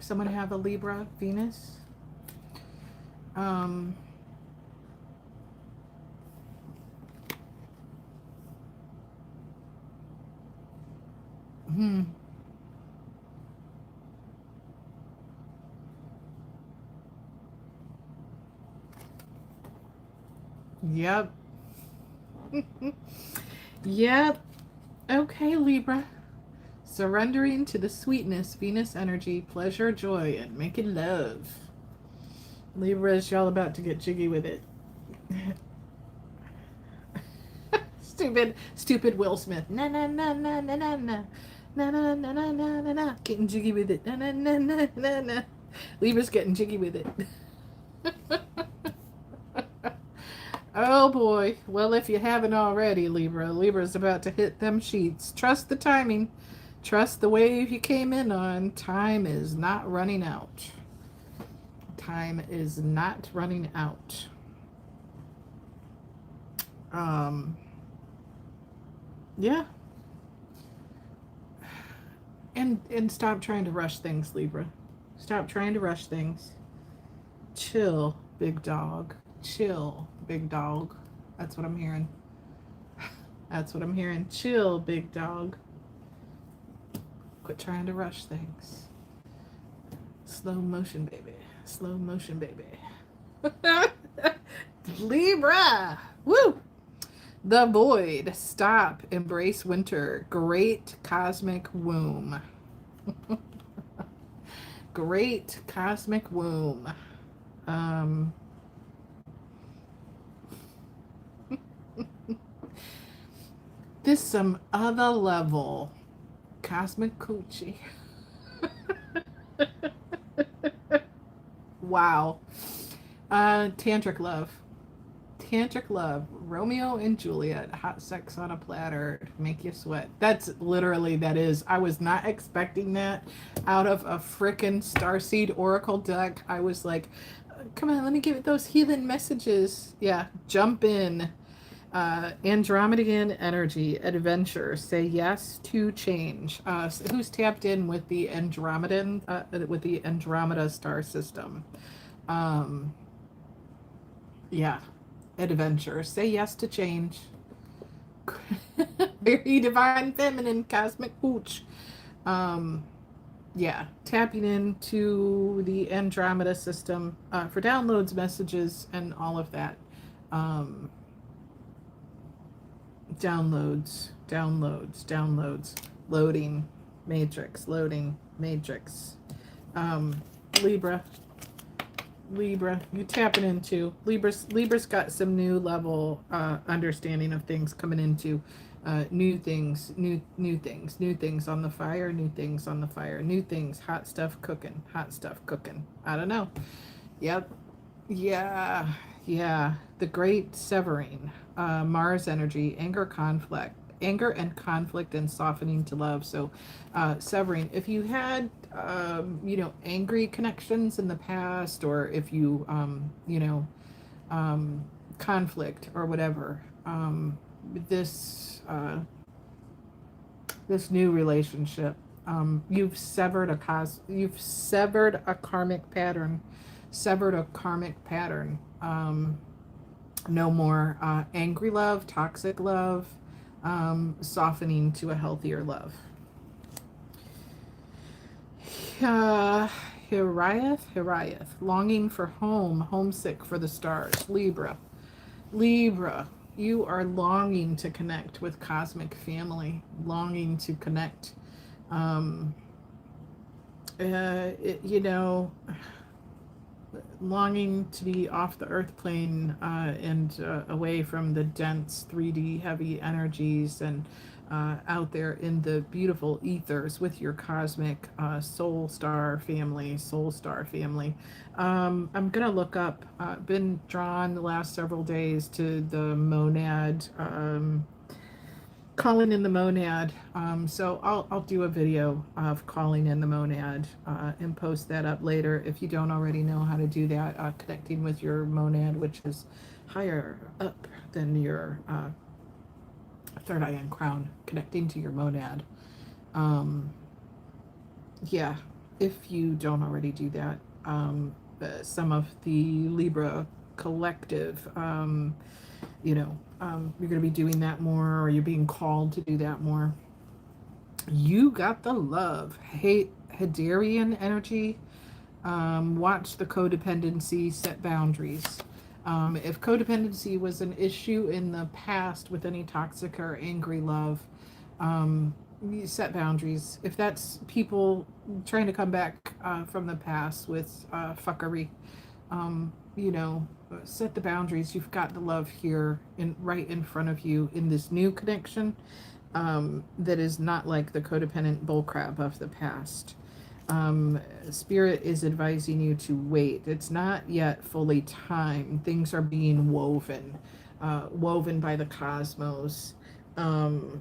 Someone have a Libra Venus? Yep. Yep. Okay, Libra. Surrendering to the sweetness, Venus energy, pleasure, joy, and making love. Libras, y'all about to get jiggy with it. Stupid Will Smith. Na na na na na na na. Na na na na na na na. Getting jiggy with it. Na na na na na na. Libra's getting jiggy with it. Oh boy. Well, if you haven't already, Libra's about to hit them sheets. Trust the timing. Trust the wave you came in on. Time is not running out. Time is not running out. Yeah. And stop trying to rush things, Libra. Stop trying to rush things. Chill, big dog. Chill, big dog. That's what I'm hearing. That's what I'm hearing. Chill, big dog. Quit trying to rush things. Slow motion, baby. Slow motion, baby. Libra! Woo! The void. Stop. Embrace winter. Great cosmic womb. Great cosmic womb. This some other level cosmic coochie. Wow. Tantric love. Tantric love. Romeo and Juliet. Hot sex on a platter. Make you sweat. That's literally, that is. I was not expecting that out of a frickin' Starseed Oracle deck. I was like, come on, let me give it those healing messages. Yeah, jump in. Andromedan energy, adventure, say yes to change. Who's tapped in with the Andromedan, with the Andromeda star system? Yeah, adventure, say yes to change. Very divine feminine cosmic pooch. Yeah, tapping into the Andromeda system for downloads, messages, and all of that. Downloads, loading matrix, Libra. Libra, you tapping into Libra's got some new level understanding of things coming into new things on the fire, new things on the fire, new things, hot stuff cooking. I don't know. Yep. Yeah. The great severing, Mars energy, anger and conflict and softening to love. So severing, if you had angry connections in the past, or if you conflict or whatever, this new relationship, you've severed a karmic pattern. No more angry love, toxic love, softening to a healthier love. Hiriath, longing for home, homesick for the stars. Libra, you are longing to connect with cosmic family, longing to connect, longing to be off the earth plane and away from the dense 3D heavy energies, and out there in the beautiful ethers with your cosmic soul star family. I'm gonna look up, been drawn the last several days to the monad, calling in the monad. So I'll do a video of calling in the monad and post that up later. If you don't already know how to do that, connecting with your monad, which is higher up than your third eye and crown, connecting to your monad. Yeah, if you don't already do that, some of the Libra collective, you're going to be doing that more, or you're being called to do that more. You got the love. Hadarian energy. Watch the codependency, set boundaries. If codependency was an issue in the past with any toxic or angry love, you set boundaries. If that's people trying to come back from the past with fuckery, set the boundaries. You've got the love here, right in front of you, in this new connection that is not like the codependent bullcrap of the past. Spirit is advising you to wait. It's not yet fully time. Things are being woven by the cosmos. So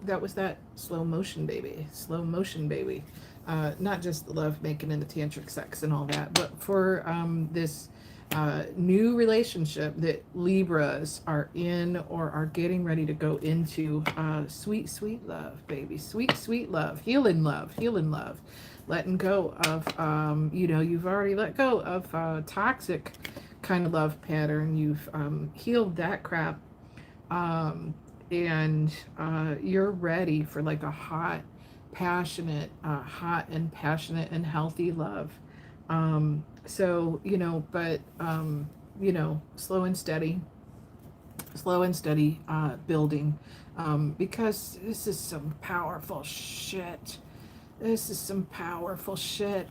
that was that slow motion baby. Not just the love making and the tantric sex and all that, but for this new relationship that Libras are in or are getting ready to go into. Sweet love, baby. Sweet love. Healing love. Letting go of, you've already let go of toxic kind of love pattern. You've healed that crap. And you're ready for like a hot and passionate and healthy love. Slow and steady building, because this is some powerful shit.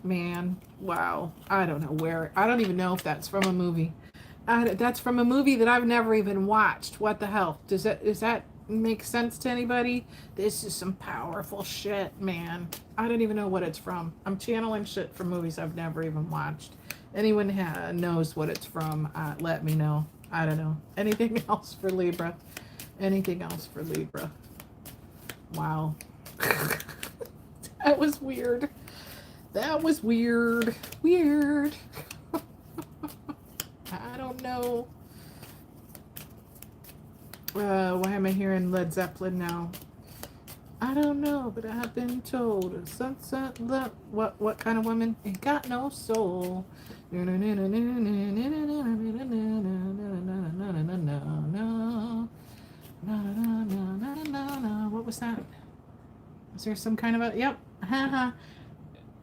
Man. Wow. I don't even know if that's from a movie. That's from a movie that I've never even watched. What the hell? Does that make sense to anybody? This is some powerful shit, man. I don't even know what it's from. I'm channeling shit from movies I've never even watched. Anyone knows what it's from, let me know. I don't know. Anything else for Libra? Wow. That was weird. Weird. I don't know. Why am I hearing Led Zeppelin now? I don't know, but I've been told sunset love. What kind of woman ain't got no soul? What was that? Is there some kind of a yep?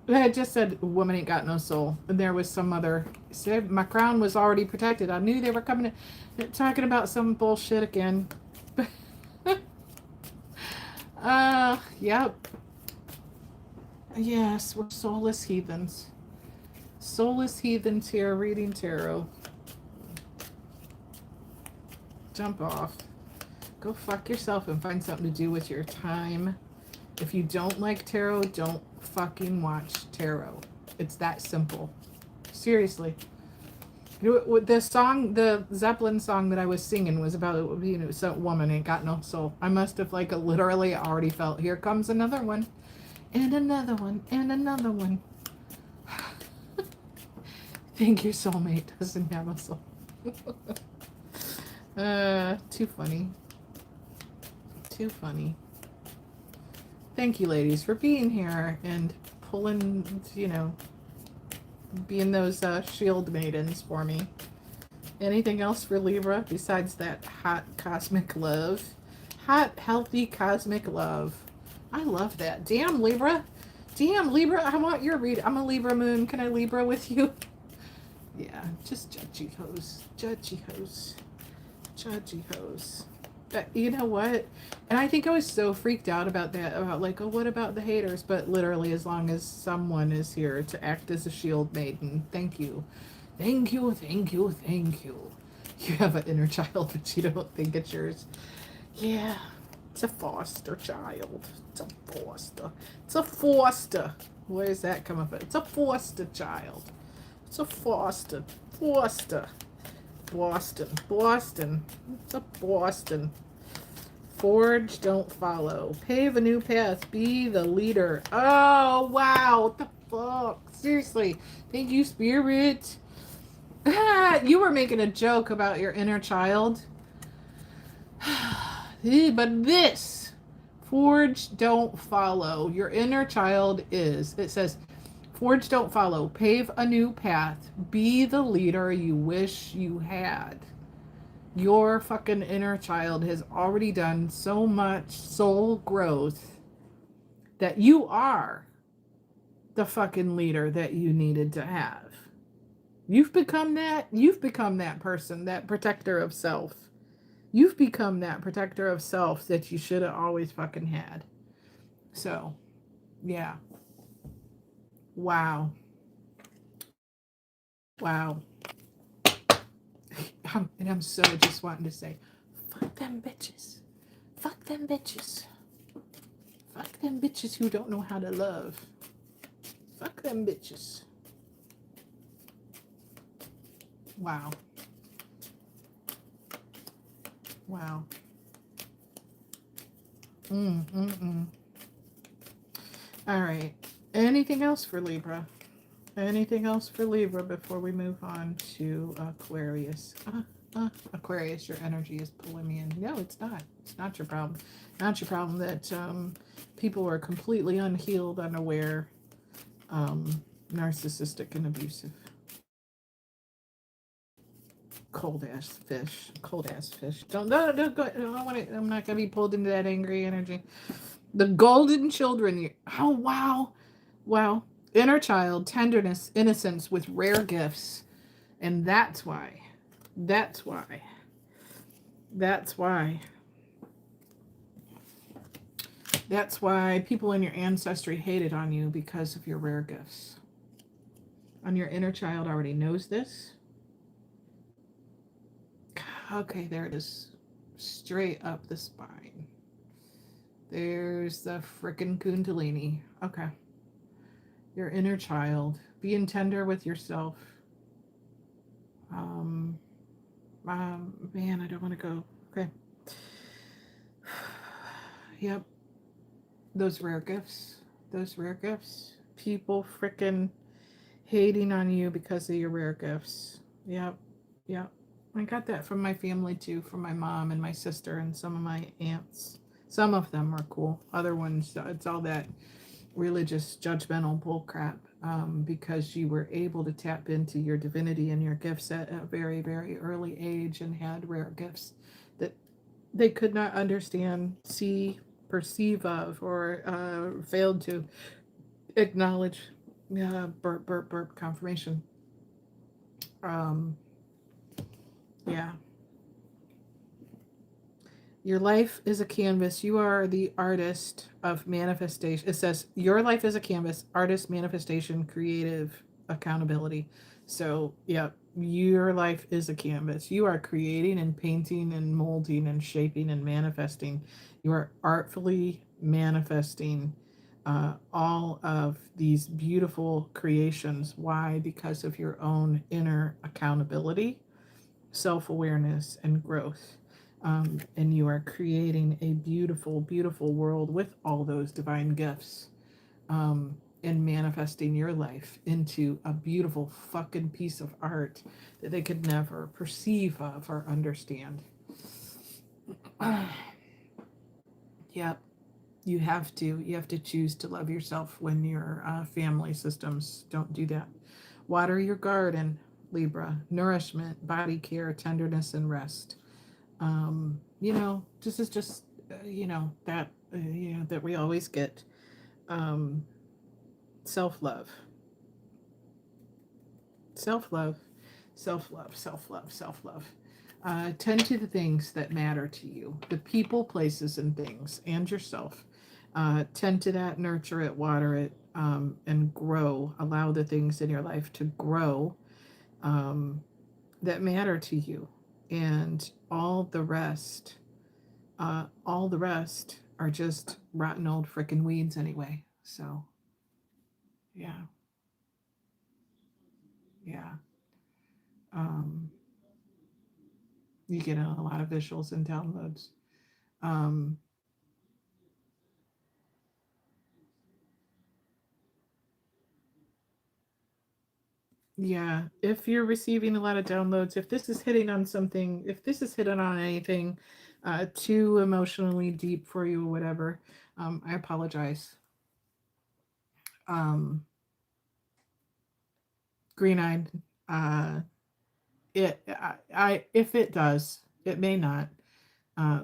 I just said woman ain't got no soul, and there was some other. Said my crown was already protected. I knew they were coming. They're talking about some bullshit again. Yep. Yes, we're soulless heathens. Soulless Heathens here reading tarot. Jump off. Go fuck yourself and find something to do with your time. If you don't like tarot, don't fucking watch tarot. It's that simple. Seriously. The song, the Zeppelin song that I was singing was about, you know, some woman ain't got no soul. I must have like literally already felt, here comes another one. And another one. And another one. Think your soulmate doesn't have a soul. Too funny. Too funny. Thank you, ladies, for being here and pulling, you know, being those shield maidens for me. Anything else for Libra besides that hot cosmic love? Hot, healthy cosmic love. I love that. Damn, Libra. Damn, Libra, I want your read. I'm a Libra moon. Can I Libra with you? Yeah, just judgy hoes. Judgy hoes. Judgy hoes. But you know what? And I think I was so freaked out about that, about like, oh, what about the haters? But literally, as long as someone is here to act as a shield maiden, thank you. Thank you, thank you, thank you. You have an inner child, but you don't think it's yours. Yeah, it's a foster child. It's a foster. It's a foster. Where does that come from? It's a foster child. It's a foster. Foster. Boston. Boston. It's a Boston. Forge, don't follow. Pave a new path. Be the leader. Oh, wow. What the fuck? Seriously. Thank you, Spirit. You were making a joke about your inner child. But this, forge, don't follow. Your inner child is, it says, forge, don't follow. Pave a new path. Be the leader you wish you had. Your fucking inner child has already done so much soul growth that you are the fucking leader that you needed to have. You've become that. You've become that person, that protector of self. You've become that protector of self that you should have always fucking had. So, yeah. Wow. Wow. And I'm so just wanting to say, fuck them bitches. Fuck them bitches. Fuck them bitches who don't know how to love. Fuck them bitches. Wow. Wow. All right. Anything else for Libra? Anything else for Libra before we move on to Aquarius? Aquarius, your energy is pulling me in. No, it's not. It's not your problem. Not your problem that people are completely unhealed, unaware, narcissistic, and abusive. Cold ass fish. Cold ass fish. Don't go. I'm not gonna be pulled into that angry energy. The golden children. Oh wow, wow. Inner child, tenderness, innocence with rare gifts. And that's why. That's why. That's why. That's why people in your ancestry hated on you, because of your rare gifts. And your inner child already knows this. Okay, there it is. Straight up the spine. There's the frickin' Kundalini. Okay. Your inner child, being tender with yourself. Man, I don't want to go. Okay. Yep. Those rare gifts. Those rare gifts. People frickin' hating on you because of your rare gifts. Yep. Yep. I got that from my family too, from my mom and my sister and some of my aunts. Some of them are cool. Other ones, it's all that religious judgmental bullcrap, because you were able to tap into your divinity and your gifts at a very, very early age and had rare gifts that they could not understand, see, perceive of, or failed to acknowledge. Burp, burp, burp, confirmation. Yeah. Your life is a canvas. You are the artist of manifestation. It says, your life is a canvas, artist, manifestation, creative accountability. So, yeah, your life is a canvas. You are creating and painting and molding and shaping and manifesting. You are artfully manifesting all of these beautiful creations. Why? Because of your own inner accountability, self awareness, and growth. And you are creating a beautiful, beautiful world with all those divine gifts, and manifesting your life into a beautiful fucking piece of art that they could never perceive of or understand. Yep. You have to choose to love yourself when your family systems don't do that. Water your garden, Libra. Nourishment, body care, tenderness, and rest. This is just that we always get. um, self-love, self-love, self-love, self-love, self-love. Tend to the things that matter to you, the people, places, and things, and yourself. Tend to that, nurture it, water it, and grow. Allow the things in your life to grow, um, that matter to you. And all the rest are just rotten old frickin' weeds anyway. So, yeah, yeah. Um, you get a lot of visuals and downloads. Um, yeah, if you're receiving a lot of downloads, if this is hitting on something, if this is hitting on anything too emotionally deep for you or whatever, I apologize. Um, Green eyed, uh, if it does, it may not.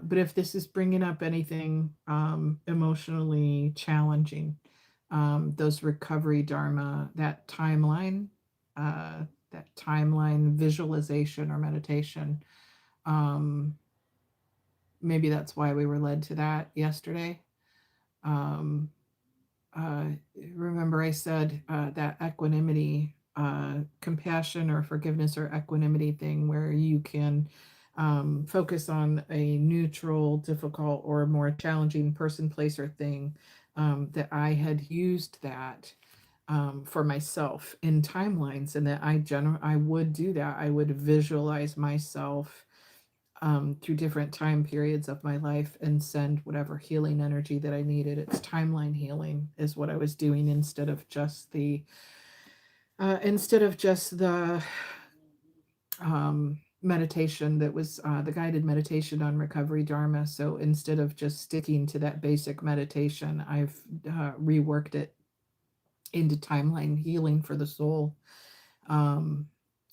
But if this is bringing up anything emotionally challenging, those recovery dharma, uh, that timeline visualization or meditation, um, maybe that's why we were led to that yesterday. Um, uh, Remember, I said that equanimity, compassion or forgiveness or equanimity thing where you can focus on a neutral, difficult, or more challenging person, place, or thing. That I had used that for myself in timelines, and that I would do that. I would visualize myself through different time periods of my life and send whatever healing energy that I needed. It's timeline healing is what I was doing instead of just the meditation that was the guided meditation on recovery dharma. So instead of just sticking to that basic meditation, I've reworked it into timeline healing for the soul. Um,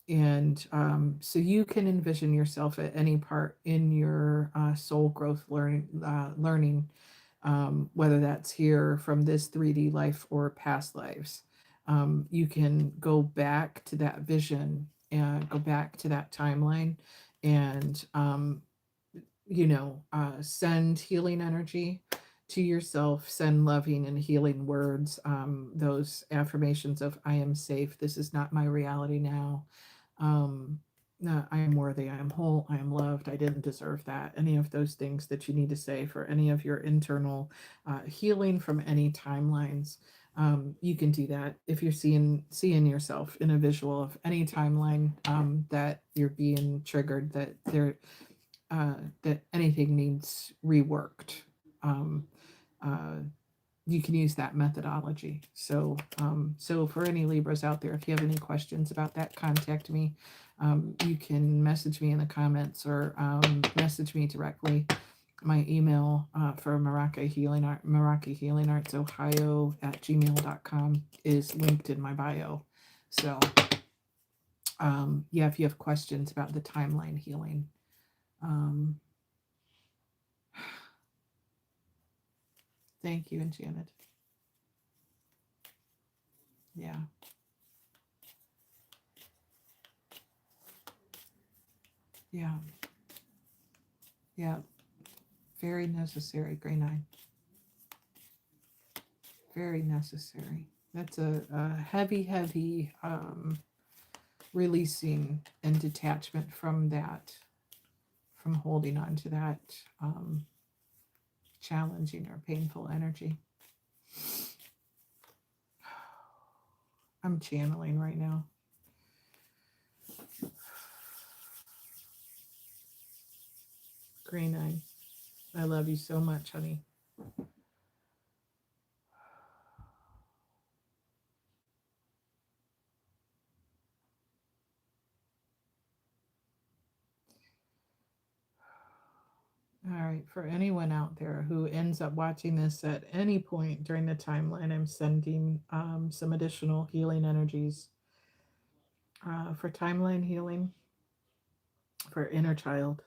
and so you can envision yourself at any part in your soul growth learning, whether that's here from this 3D life or past lives. You can go back to that vision and go back to that timeline, and send healing energy to yourself, send loving and healing words, those affirmations of I am safe, this is not my reality now. No, I am worthy, I am whole, I am loved, I didn't deserve that. Any of those things that you need to say for any of your internal healing from any timelines. You can do that if you're seeing yourself in a visual of any timeline, that you're being triggered, that anything needs reworked. Um, uh, you can use that methodology. So for any Libras out there, if you have any questions about that, contact me. You can message me in the comments or message me directly. My email for merakihealingartsohio at gmail.com is linked in my bio. So yeah, if you have questions about the timeline healing. Thank you, Enchanted. Yeah. Yeah. Yeah. Very necessary, Green Eye. Very necessary. That's a heavy, heavy releasing and detachment from that, from holding on to that challenging or painful energy. I'm channeling right now. Green Eye, I love you so much, honey. All right, for anyone out there who ends up watching this at any point during the timeline, I'm sending some additional healing energies for timeline healing, for inner child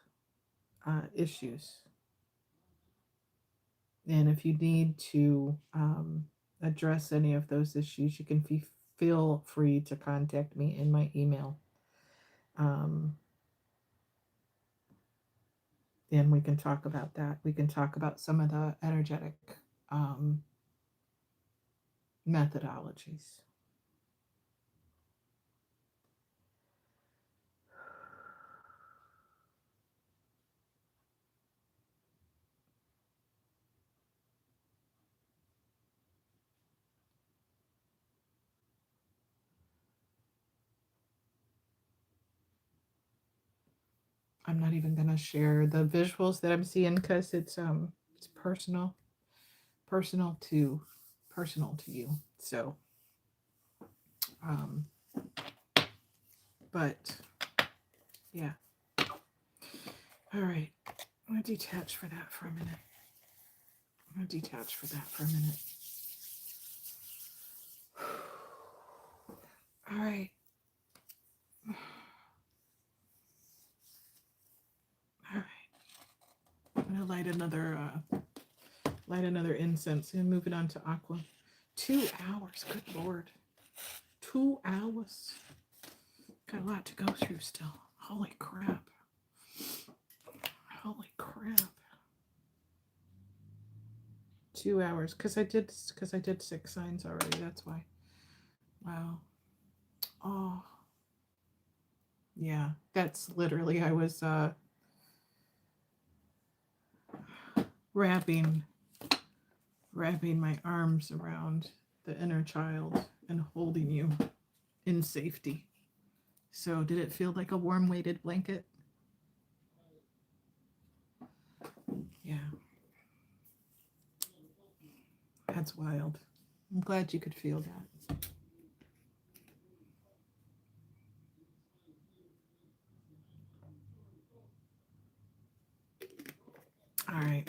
issues. And if you need to address any of those issues, you can feel free to contact me in my email. And we can talk about that. We can talk about some of the energetic methodologies. I'm not even going to share the visuals that I'm seeing because it's personal to you. So, but yeah. All right. I'm going to detach for that for a minute. All right. All right. I'm going to light another incense and move it on to aqua. 2 hours. Good Lord. 2 hours. Got a lot to go through still. Holy crap. 2 hours. Because I did 6 signs already. That's why. Wow. Oh. Yeah. That's literally, I was wrapping my arms around the inner child and holding you in safety. So did it feel like a warm weighted blanket? Yeah. That's wild. I'm glad you could feel that. All right.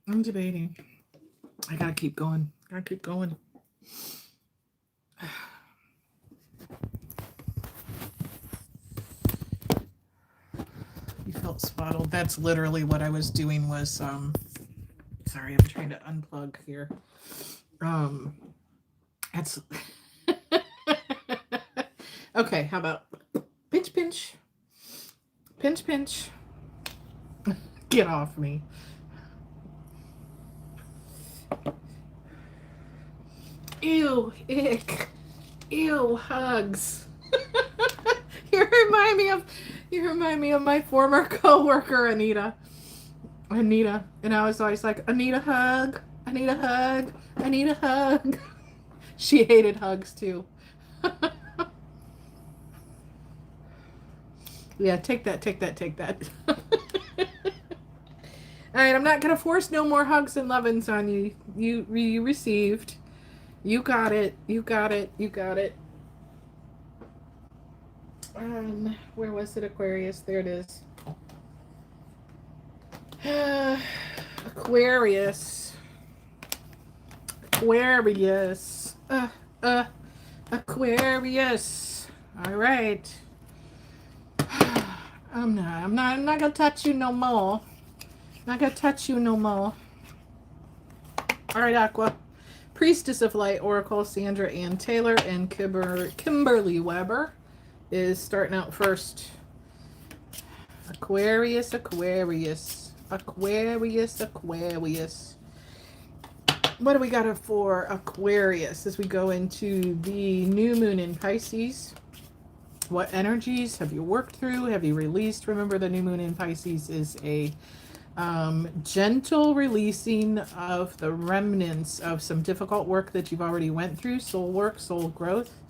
I'm debating. I gotta keep going. You felt swaddled. That's literally what I was doing was sorry, I'm trying to unplug here. That's okay, how about pinch. Get off me. Ew, ick. Ew, hugs. You remind me of my former coworker, Anita. And I was always like, I need a hug. She hated hugs too. Yeah, take that. All right, I'm not gonna force no more hugs and lovins on you. You received. You got it. Where was it, Aquarius? There it is. Aquarius. Aquarius. All right. I'm not gonna touch you no more. All right, Aqua. Priestess of Light Oracle, Sandra Ann Taylor and Kimberly Weber is starting out first. Aquarius. What do we got for Aquarius as we go into the new moon in Pisces? What energies have you worked through? Have you released? Remember, the new moon in Pisces is a gentle releasing of the remnants of some difficult work that you've already went through, soul work, soul growth.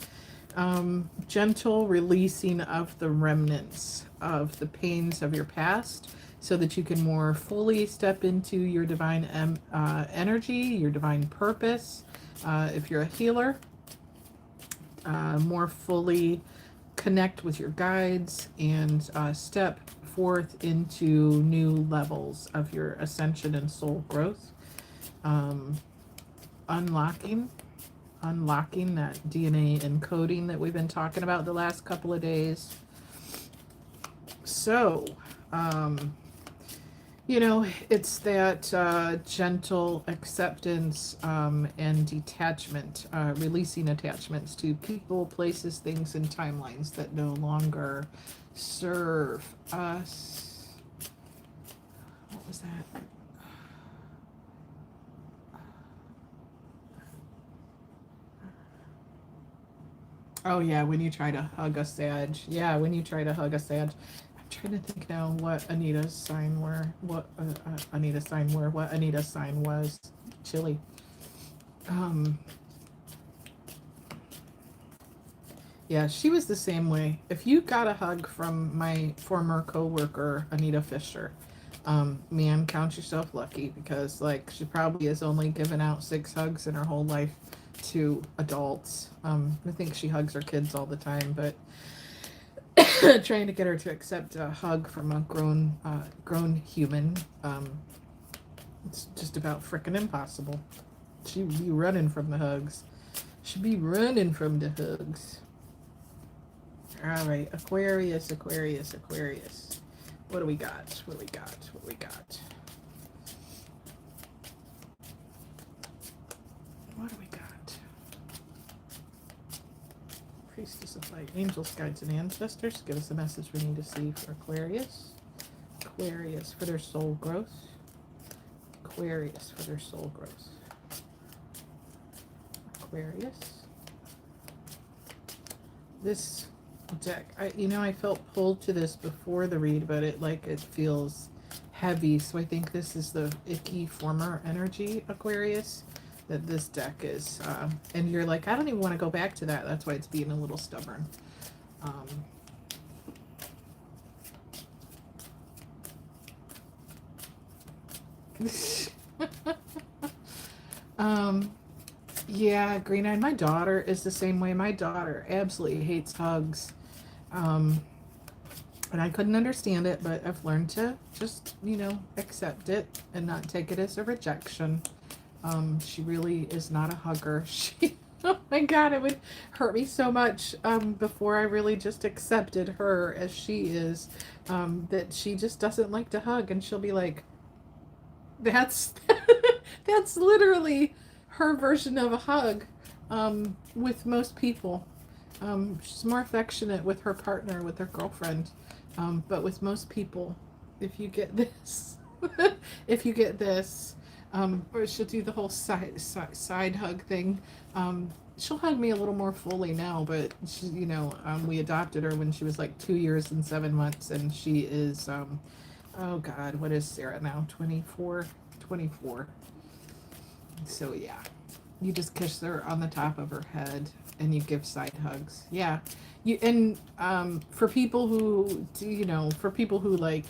Gentle releasing of the remnants of the pains of your past so that you can more fully step into your divine energy, your divine purpose. If you're a healer, more fully connect with your guides and step forth into new levels of your ascension and soul growth. Unlocking that DNA encoding that we've been talking about the last couple of days. So, you know, it's that gentle acceptance and detachment, releasing attachments to people, places, things, and timelines that no longer serve us. What was that? Oh yeah, when you try to hug a Sag. Yeah, when you try to hug a Sag. I'm trying to think now what Anita's sign were. What Anita's sign was. Chilly. Yeah, she was the same way. If you got a hug from my former co-worker, Anita Fisher, man, count yourself lucky, because like she probably has only given out 6 hugs in her whole life to adults. I think she hugs her kids all the time, but trying to get her to accept a hug from a grown human, it's just about frickin' impossible. She'd be running from the hugs. She'd be running from the hugs. All right, Aquarius. What do we got? What do we got? Priestess of Light, Angels, Guides, and Ancestors, give us a message we need to see for Aquarius. Aquarius for their soul growth. Aquarius. This deck, I felt pulled to this before the read, but it feels heavy, so I think this is the icky former energy, Aquarius, that this deck is, and you're like, I don't even want to go back to that. That's why it's being a little stubborn. Yeah, Green Eyed, my daughter is the same way. My daughter absolutely hates hugs. And I couldn't understand it, but I've learned to just, accept it and not take it as a rejection. She really is not a hugger. Oh my God, it would hurt me so much before I really just accepted her as she is, that she just doesn't like to hug, and she'll be like, that's literally her version of a hug. With most people, she's more affectionate with her partner, with her girlfriend, but with most people, if you get this, or she'll do the whole side hug thing. She'll hug me a little more fully now, but she, we adopted her when she was like 2 years and 7 months, and she is, oh God, what is Sarah now? 24. So yeah, you just kiss her on the top of her head and you give side hugs. Yeah, for people who like,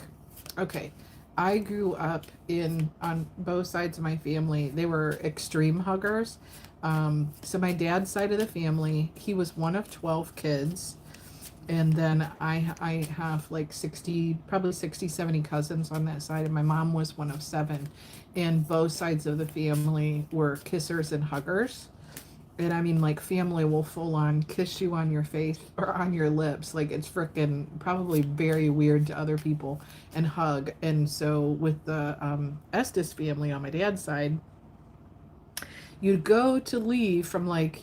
okay, I grew up on both sides of my family. They were extreme huggers. So my dad's side of the family, he was one of 12 kids. And then I have like 60, 70 cousins on that side. And my mom was one of 7. And both sides of the family were kissers and huggers. And I mean, like, family will full on kiss you on your face or on your lips. Like, it's freaking probably very weird to other people, and hug. And so with the Estes family on my dad's side, you'd go to leave from, like,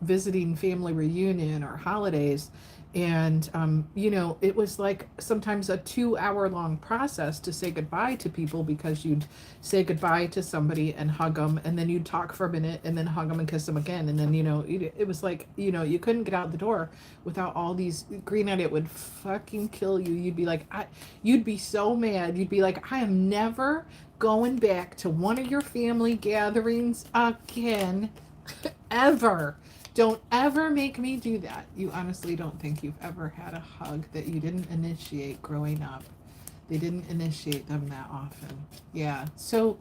visiting family reunion or holidays, And, you know, it was like sometimes a 2 hour long process to say goodbye to people, because you'd say goodbye to somebody and hug them, and then you'd talk for a minute and then hug them and kiss them again. And then, you know, it was like, you know, you couldn't get out the door without all these green eyed. It would fucking kill you. You'd be like, you'd be so mad. You'd be like, I am never going back to one of your family gatherings again, ever. Don't ever make me do that. You honestly don't think you've ever had a hug that you didn't initiate growing up. They didn't initiate them that often. Yeah. So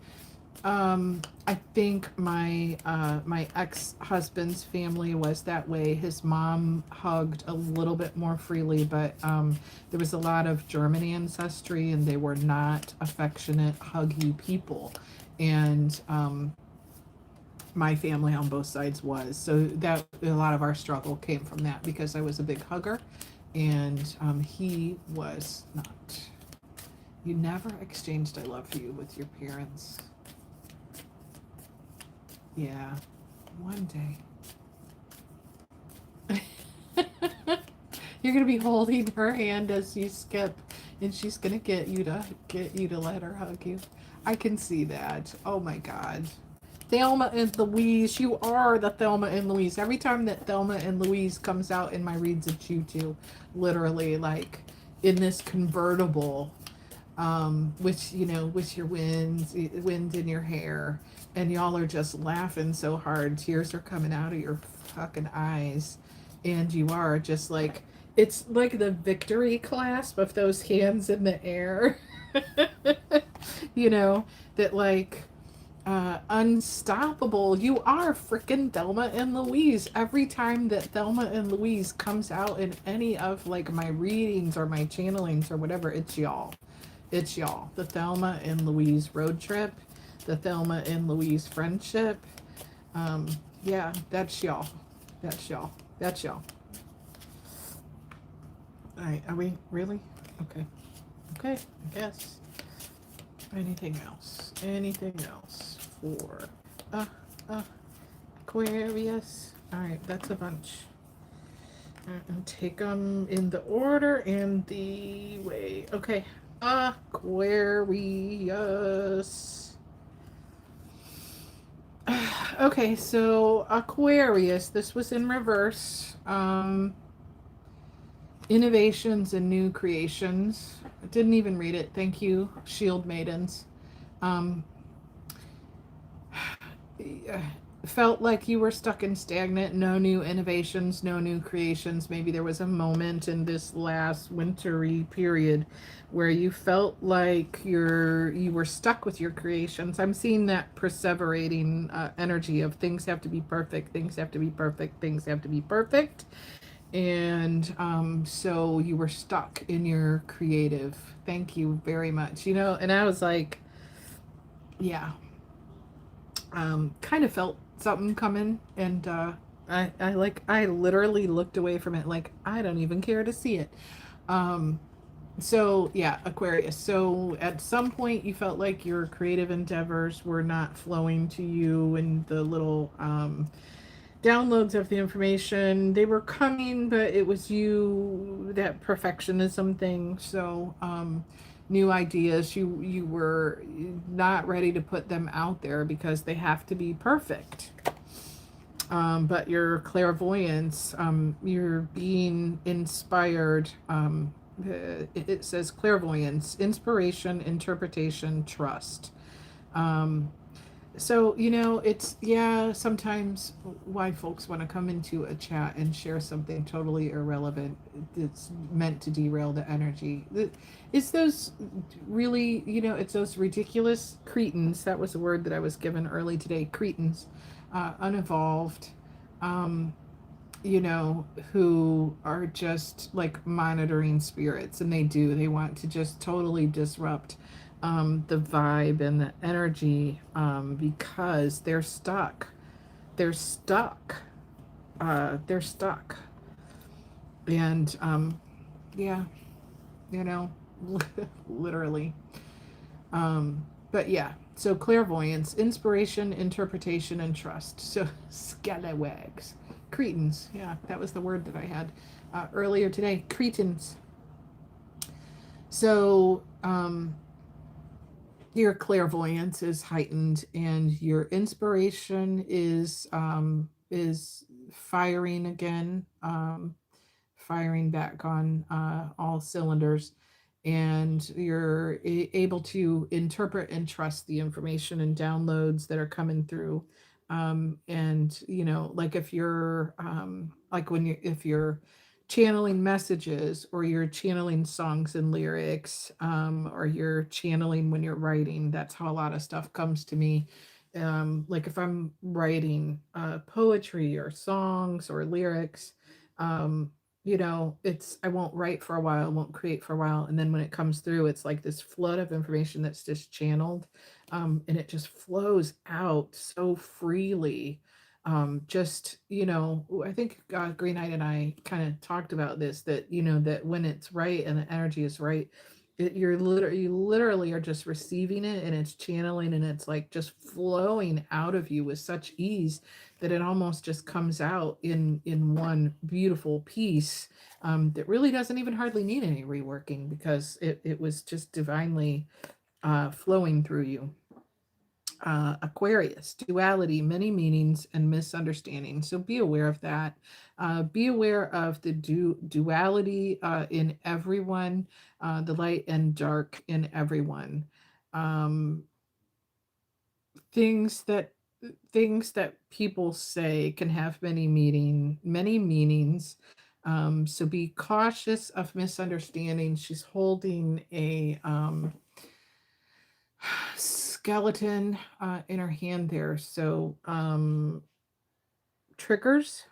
I think my my ex-husband's family was that way. His mom hugged a little bit more freely, but there was a lot of German ancestry, and they were not affectionate, huggy people. And my family on both sides was. So that a lot of our struggle came from that, because I was a big hugger, and he was not. You never exchanged I love you with your parents. Yeah, one day. You're gonna be holding her hand as you skip, and she's gonna get you to let her hug you. I can see that. Oh my God. Thelma and Louise, you are the Thelma and Louise. Every time that Thelma and Louise comes out in my reads, it's you two, literally, like in this convertible, with, you know, with your wind in your hair, and y'all are just laughing so hard, tears are coming out of your fucking eyes, and you are just like, it's like the victory clasp of those hands in the air, you know, that like. Unstoppable. You are freaking Thelma and Louise. Every time that Thelma and Louise comes out in any of like my readings or my channelings or whatever, it's y'all. It's y'all. The Thelma and Louise road trip, the Thelma and Louise friendship. Yeah, that's y'all. That's y'all. That's y'all. All right, are we really? Okay. Okay, I guess. Anything else? Anything else for Aquarius? All right, that's a bunch. And take them in the order and the way. Okay, Aquarius. Okay, so Aquarius. This was in reverse. Innovations and new creations. I didn't even read it. Thank you, Shield Maidens. Felt like you were stuck and stagnant. No new innovations, no new creations. Maybe there was a moment in this last wintry period where you felt like you were stuck with your creations. I'm seeing that perseverating energy of things have to be perfect, things have to be perfect, things have to be perfect. And so you were stuck in your creative. Thank you very much. You know, and I was like, yeah, kind of felt something coming, and I literally looked away from it like I don't even care to see it. So yeah, Aquarius. So at some point you felt like your creative endeavors were not flowing to you, and the little downloads of the information, they were coming, but it was you, that perfectionism thing. So new ideas, you were not ready to put them out there because they have to be perfect. But your clairvoyance, you're being inspired. It says clairvoyance, inspiration, interpretation, trust. So, you know, it's, yeah, sometimes why folks want to come into a chat and share something totally irrelevant that's meant to derail the energy. It's those really, you know, it's those ridiculous cretins. That was the word that I was given early today. Cretins, unevolved, you know, who are just like monitoring spirits, and they want to just totally disrupt the vibe and the energy, because they're stuck. They're stuck. And yeah, you know, literally. But yeah, so clairvoyance, inspiration, interpretation, and trust. So scalawags. Cretins, yeah, that was the word that I had. earlier today. Cretans. So your clairvoyance is heightened, and your inspiration is firing again, firing back on all cylinders, and you're able to interpret and trust the information and downloads that are coming through. And you know, like if you're like when you if you're channeling messages, or you're channeling songs and lyrics, or you're channeling when you're writing, that's how a lot of stuff comes to me. Like if I'm writing poetry or songs or lyrics, um, you know, it's I won't write for a while, won't create for a while, and then when it comes through, it's like this flood of information that's just channeled, and it just flows out so freely. Just, you know, I think Green Knight and I kind of talked about this, that you know, that when it's right and the energy is right, you literally are just receiving it, and it's channeling, and it's like just flowing out of you with such ease that it almost just comes out in one beautiful piece, that really doesn't even hardly need any reworking, because it was just divinely flowing through you. Aquarius, duality, many meanings and misunderstandings. So be aware of that. Be aware of the duality in everyone, the light and dark in everyone. Um, things that things that people say can have many meanings. So be cautious of misunderstanding. She's holding a skeleton in her hand there. So triggers,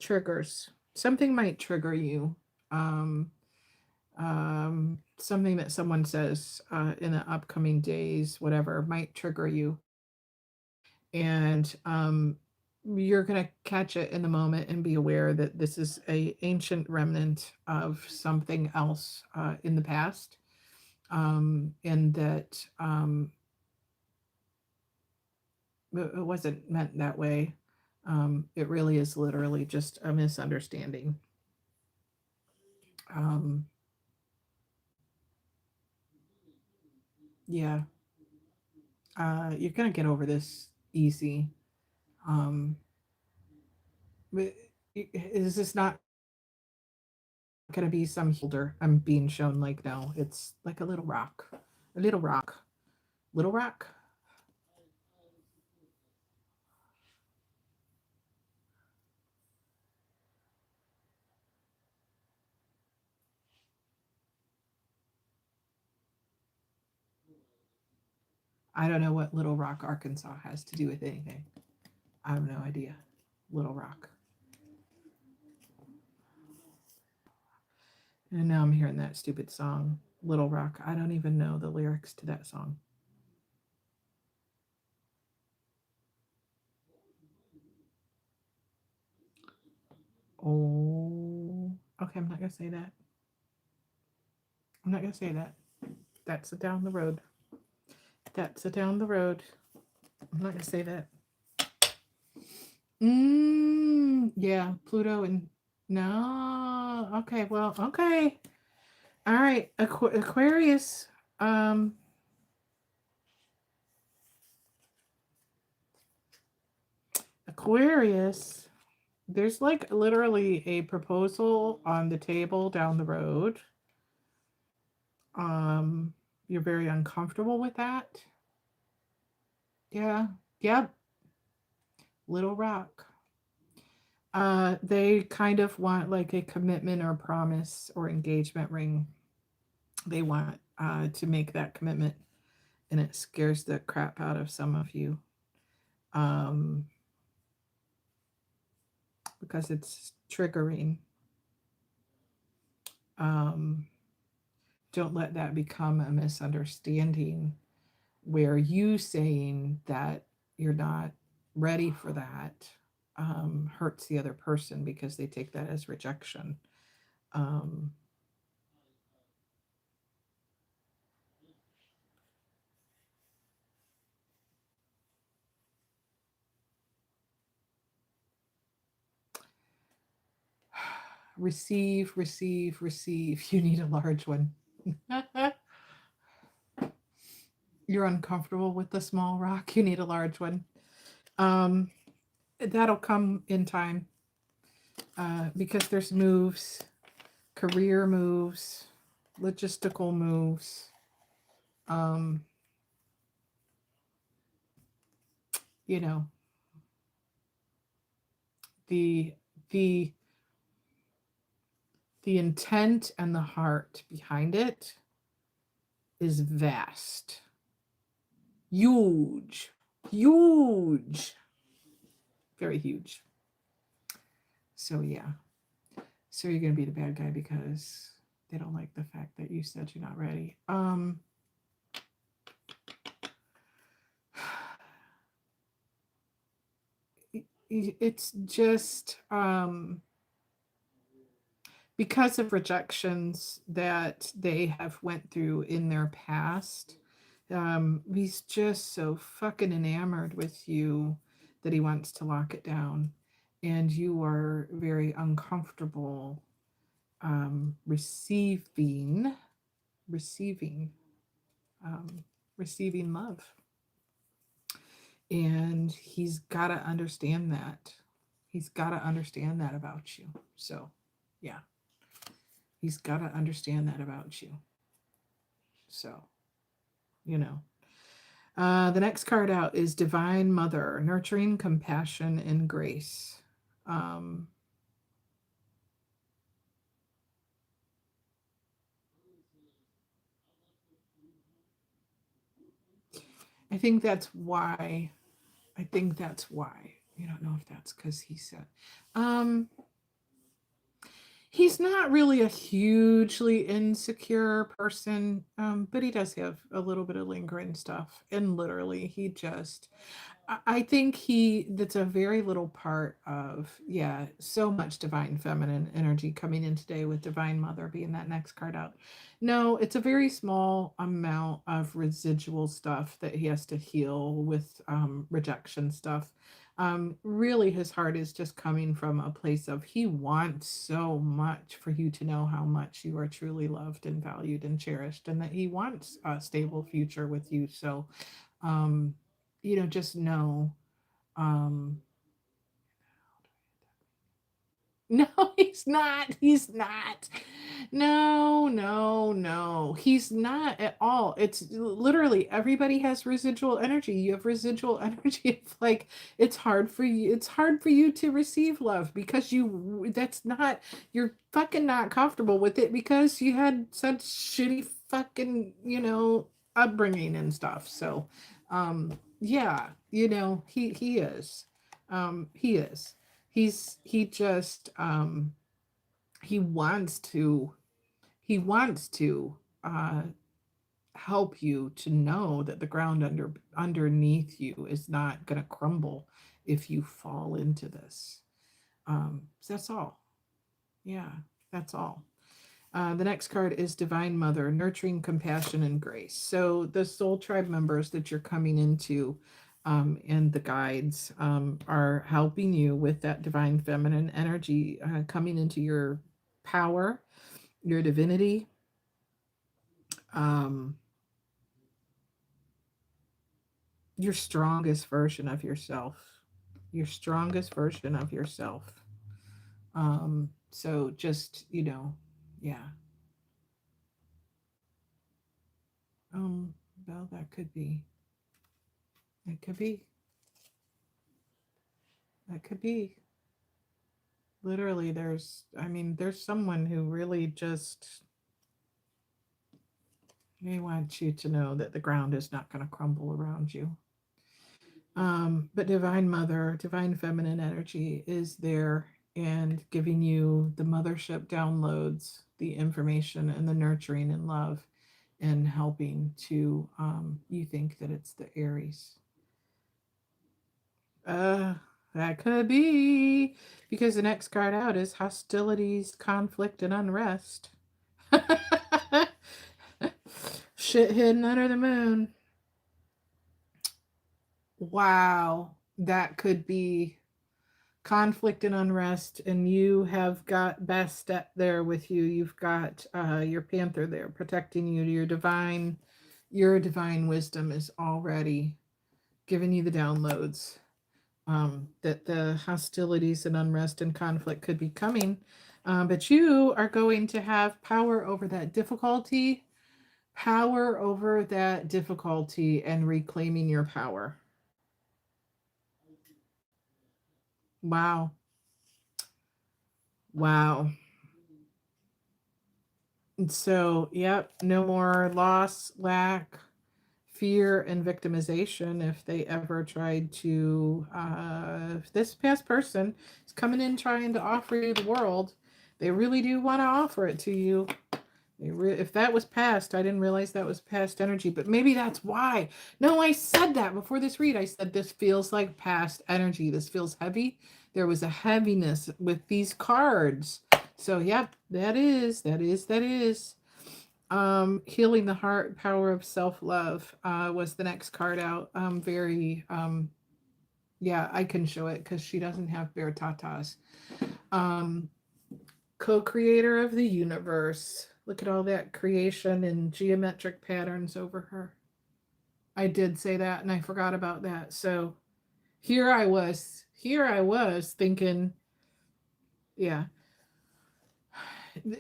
triggers. Something might trigger you. Um, Something that someone says in the upcoming days, whatever, might trigger you, and you're going to catch it in the moment and be aware that this is a ancient remnant of something else in the past, and that it wasn't meant that way. It really is literally just a misunderstanding. um, yeah, you're going to get over this easy. um, but is this not going to be some holder I'm being shown? Like, no, it's like a little rock. A little rock. Little rock. I don't know what Little Rock, Arkansas has to do with anything. I have no idea. Little Rock. And now I'm hearing that stupid song, Little Rock. I don't even know the lyrics to that song. Oh, okay. I'm not going to say that. I'm not going to say that. That's a down the road. That's a down the road. I'm not going to say that. Yeah, Pluto and no. Okay, well, okay. All right, Aquarius. Um, Aquarius. There's like literally a proposal on the table down the road. Um, you're very uncomfortable with that. Yeah. Yep. Little Rock. They kind of want like a commitment or promise or engagement ring. They want to make that commitment, and it scares the crap out of some of you, um, because it's triggering. Um, don't let that become a misunderstanding where you saying that you're not ready for that hurts the other person because they take that as rejection. Um, receive, receive, receive. You need a large one. You're uncomfortable with the small rock. You need a large one. That'll come in time, because there's moves, career moves, logistical moves. You know, the the the intent and the heart behind it is vast, huge, huge, very huge. So yeah, so you're gonna be the bad guy because they don't like the fact that you said you're not ready. It's just because of rejections that they have went through in their past. He's just so fucking enamored with you that he wants to lock it down, and you are very uncomfortable receiving receiving receiving love, and he's got to understand that. He's got to understand that about you. So yeah, he's got to understand that about you. So, you know. The next card out is Divine Mother, nurturing, compassion, and grace. I think that's why. I think that's why. You don't know if that's because he said. He's not really a hugely insecure person, but he does have a little bit of lingering stuff. And literally, he just, I think that's a very little part of, yeah, so much divine feminine energy coming in today with Divine Mother being that next card out. No, it's a very small amount of residual stuff that he has to heal with rejection stuff. Really, his heart is just coming from a place of he wants so much for you to know how much you are truly loved and valued and cherished, and that he wants a stable future with you. So, just know. Um, no, he's not. He's not. No, no, no. He's not at all. It's literally everybody has residual energy. You have residual energy. It's like it's hard for you. It's hard for you to receive love because you're fucking not comfortable with it because you had such shitty fucking, upbringing and stuff. So, yeah, he is. He is. He just he wants to uh help you to know that the ground underneath you is not going to crumble if you fall into this. So that's all. Yeah, that's all. The next card is Divine Mother, nurturing, compassion, and grace. So the soul tribe members that you're coming into, and the guides, are helping you with that divine feminine energy, coming into your power, your divinity. Um, your strongest version of yourself. Your strongest version of yourself. So just, yeah. Well, that could be. It could be. That could be. Literally, there's someone who really just, they want you to know that the ground is not going to crumble around you. But Divine Mother, Divine Feminine energy is there and giving you the mothership downloads, the information and the nurturing and love, and helping to, you think that it's the Aries. That could be because the next card out is hostilities, conflict, and unrest. Shit hidden under the moon. Wow, that could be conflict and unrest, and you have got Bastet there with you. You've got your Panther there protecting you. Your divine wisdom is already giving you the downloads, that the hostilities and unrest and conflict could be coming, but you are going to have power over that difficulty, and reclaiming your power. Wow. Wow. And so, yep, no more loss, lack, fear, and victimization. If they ever tried to, if this past person is coming in trying to offer you the world, they really do want to offer it to you. If that was past, I didn't realize that was past energy, but maybe that's why. No, I said that before this read. I said this feels like past energy. This feels heavy. There was a heaviness with these cards. So, yep, that is. Healing the heart, power of self-love was the next card out. Yeah, I can show it because she doesn't have bare tatas. Co-creator of the universe. Look at all that creation and geometric patterns over her. I did say that and I forgot about that. So here I was thinking, yeah.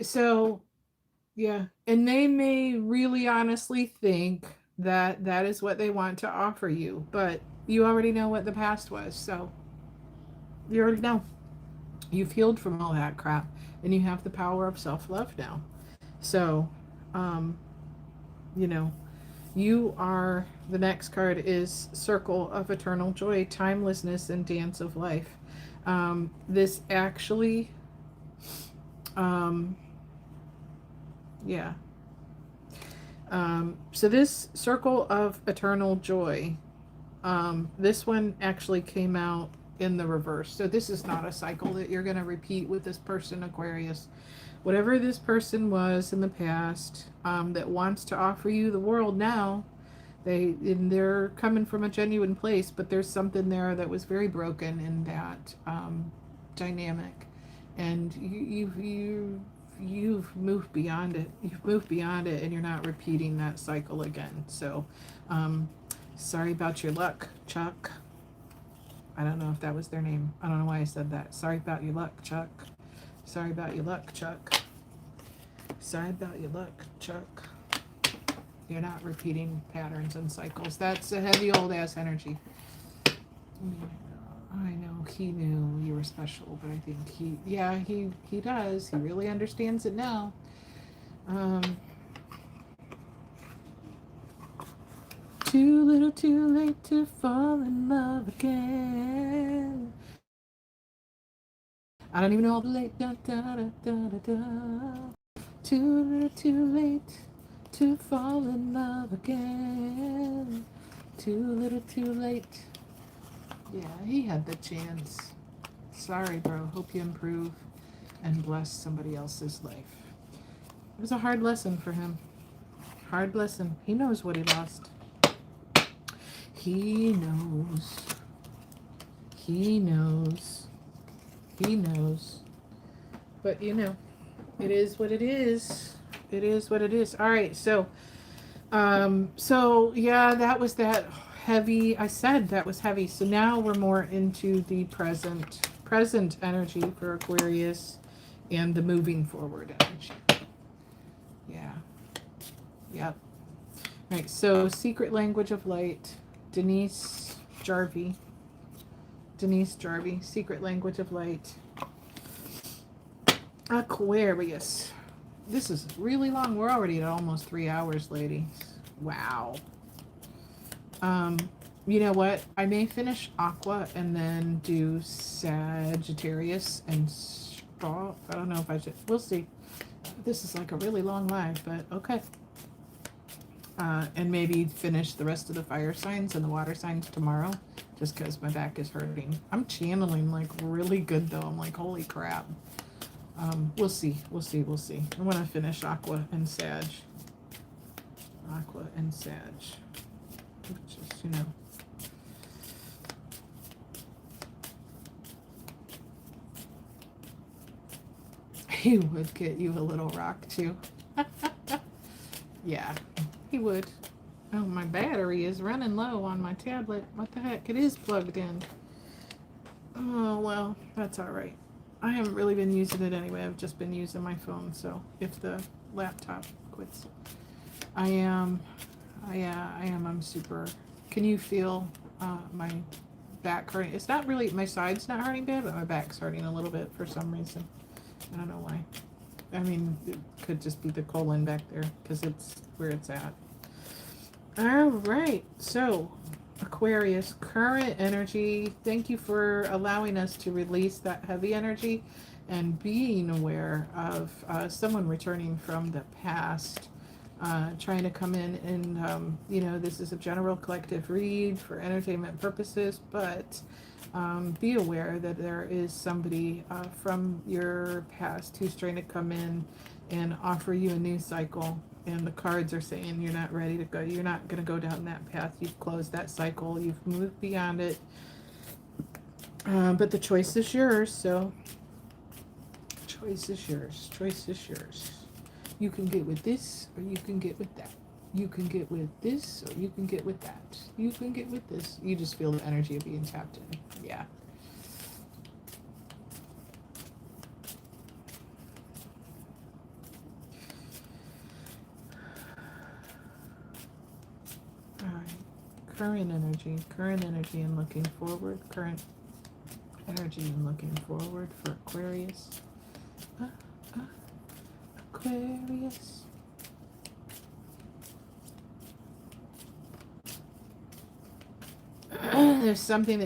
So, yeah. And they may really honestly think that that is what they want to offer you, but you already know what the past was. So you already know. You've healed from all that crap and you have the power of self-love now. So, you are, the next card is Circle of Eternal Joy, Timelessness, and Dance of Life. This actually, yeah. So this Circle of Eternal Joy, this one actually came out in the reverse. So this is not a cycle that you're going to repeat with this person, Aquarius. Whatever this person was in the past, that wants to offer you the world now, they're coming from a genuine place, but there's something there that was very broken in that dynamic, and you've moved beyond it. You've moved beyond it, and you're not repeating that cycle again. So, sorry about your luck, Chuck. I don't know if that was their name. I don't know why I said that. Sorry about your luck, Chuck. Sorry about your luck, Chuck. Sorry about your luck, Chuck. You're not repeating patterns and cycles. That's a heavy old ass energy. I know he knew you were special, but I think he does. He really understands it now. Too little too late to fall in love again. I don't even know all the late da da da da da da. Too little too late to fall in love again. Too little too late. Yeah, he had the chance. Sorry, bro. Hope you improve and bless somebody else's life. It was a hard lesson for him. Hard lesson. He knows what he lost. He knows. He knows. He knows. But it is what it is. It is what it is. All right, so yeah, that was that heavy. I said that was heavy. So now we're more into the present energy for Aquarius and the moving forward energy. Yeah. Yep. All right, so secret language of light, Denise Jarvie, secret language of light. Aquarius. This is really long. We're already at almost 3 hours, ladies. Wow. You know what? I may finish Aqua and then do Sagittarius and Straw. I don't know if I should. We'll see. This is like a really long live, but okay. And maybe finish the rest of the fire signs and the water signs tomorrow, just because my back is hurting. I'm channeling like really good though. I'm like, holy crap. We'll see. I want to finish Aqua and Sag. Which is, He would get you a little rock too. Yeah, he would. Oh, my battery is running low on my tablet. What the heck? It is plugged in. Oh, well, that's all right. I haven't really been using it anyway. I've just been using my phone, so if the laptop quits. I am. I'm super. Can you feel my back hurting? It's not really, my side's not hurting bad, but my back's hurting a little bit for some reason. I don't know why. I mean, it could just be the colon back there because it's where it's at. All right, so Aquarius, current energy. Thank you for allowing us to release that heavy energy and being aware of someone returning from the past, trying to come in and, you know, this is a general collective read for entertainment purposes, but be aware that there is somebody from your past who's trying to come in and offer you a new cycle. And the cards are saying you're not ready to go. You're not going to go down that path. You've closed that cycle. You've moved beyond it. But the choice is yours. So choice is yours. Choice is yours. You can get with this or you can get with that. You can get with this or you can get with that. You can get with this. You just feel the energy of being tapped in. Yeah. Current energy and looking forward, current energy and looking forward for Aquarius. Aquarius. There's something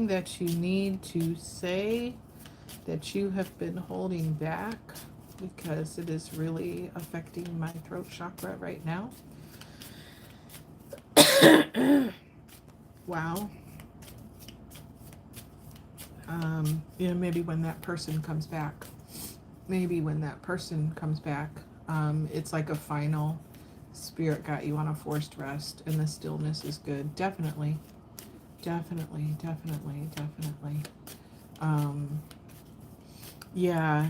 that you need to say that you have been holding back because it is really affecting my throat chakra right now. Wow. You know, maybe when that person comes back, it's like a final spirit got you on a forced rest and the stillness is good. Definitely. Yeah.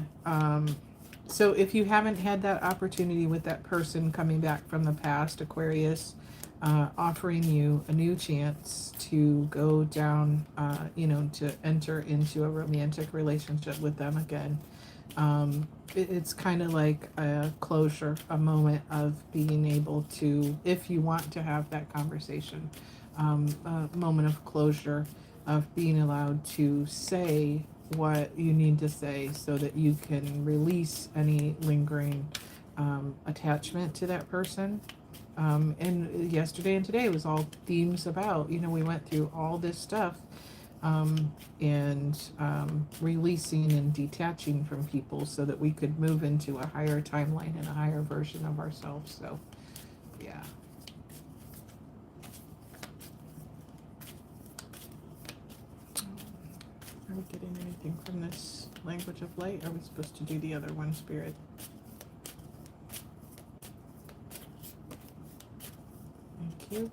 So if you haven't had that opportunity with that person coming back from the past, Aquarius, offering you a new chance to go down, you know, to enter into a romantic relationship with them again. It's kind of like a closure, a moment of being able to, if you want to have that conversation, a moment of closure, of being allowed to say what you need to say so that you can release any lingering attachment to that person. And yesterday and today was all themes about, you know, we went through all this stuff and releasing and detaching from people so that we could move into a higher timeline and a higher version of ourselves. So, yeah. Are we getting anything from this language of light? Are we supposed to do the other one, Spirit? Thank you.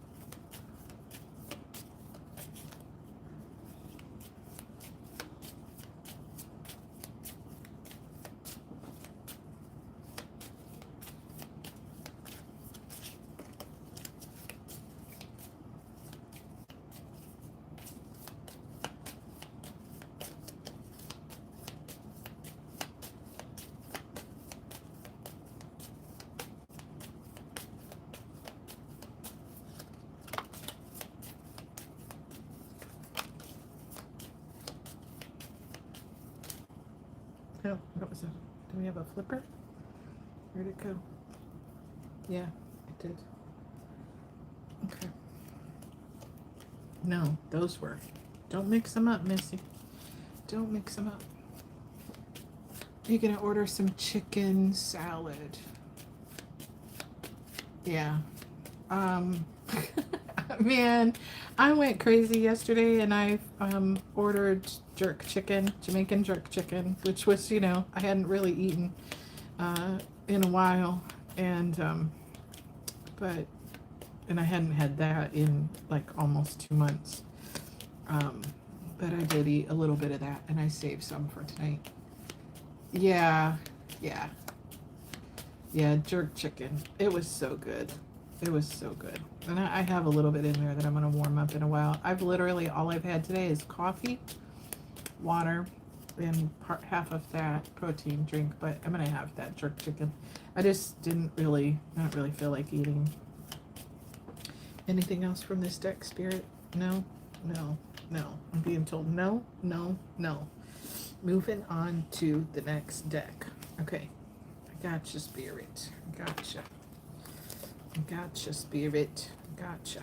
Oh, what was it? Do we have a flipper? Where'd it go? Yeah, it did. Okay. No, those were. Don't mix them up, Missy. Don't mix them up. You're gonna order some chicken salad. Yeah. Man, I went crazy yesterday and I ordered jerk chicken, Jamaican jerk chicken, which was, you know, I hadn't really eaten in a while, and I hadn't had that in like almost 2 months, but I did eat a little bit of that and I saved some for tonight. Yeah, yeah, yeah, jerk chicken. It was so good. It was so good. And I have a little bit in there that I'm going to warm up in a while. I've literally, all I've had today is coffee, water, and half of that protein drink, but I'm going to have that jerk chicken. I just I don't really feel like eating anything else from this deck, Spirit. No, no, no. I'm being told no, no, no. Moving on to the next deck. Okay. I gotcha, Spirit. Gotcha. Gotcha, Spirit. Gotcha.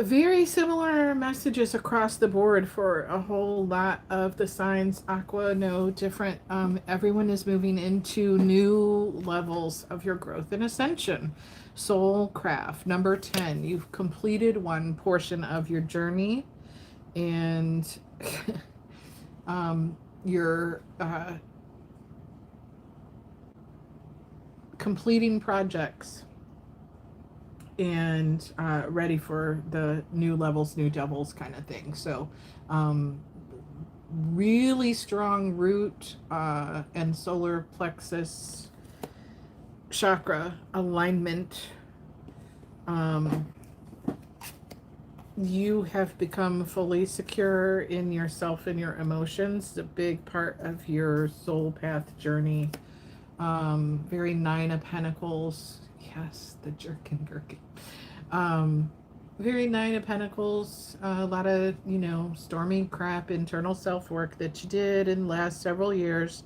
Very similar messages across the board for a whole lot of the signs. Aqua, no different. Everyone is moving into new levels of your growth and ascension. Soul craft, number 10. You've completed one portion of your journey, and you're completing projects and ready for the new levels, new doubles kind of thing. So really strong root and solar plexus chakra alignment. You have become fully secure in yourself and your emotions, a big part of your soul path journey. Very Nine of Pentacles. Yes, the jerk and gherkin. Very Nine of Pentacles. A lot of, stormy crap, internal self-work that you did in the last several years.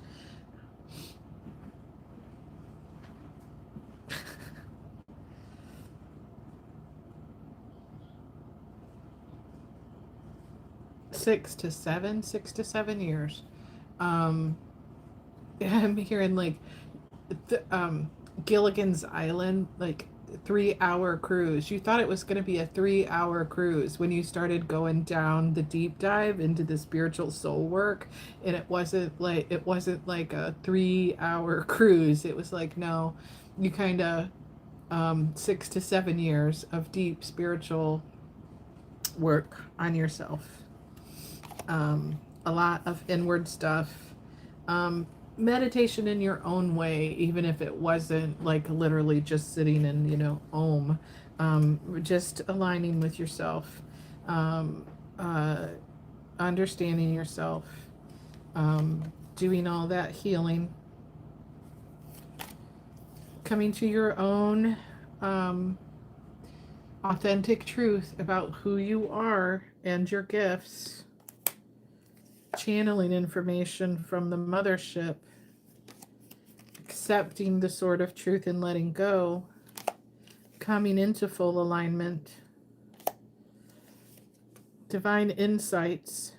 Six to seven years. I'm hearing like Gilligan's Island, like 3-hour cruise. You thought it was going to be a 3-hour cruise when you started going down the deep dive into the spiritual soul work, and it wasn't like a 3-hour cruise. It was like, no, you kind of 6 to 7 years of deep spiritual work on yourself. A lot of inward stuff. Meditation in your own way, even if it wasn't like literally just sitting in, Om. Just aligning with yourself, understanding yourself, doing all that healing, coming to your own authentic truth about who you are and your gifts, channeling information from the mothership, accepting the sword of truth and letting go, coming into full alignment, divine insights.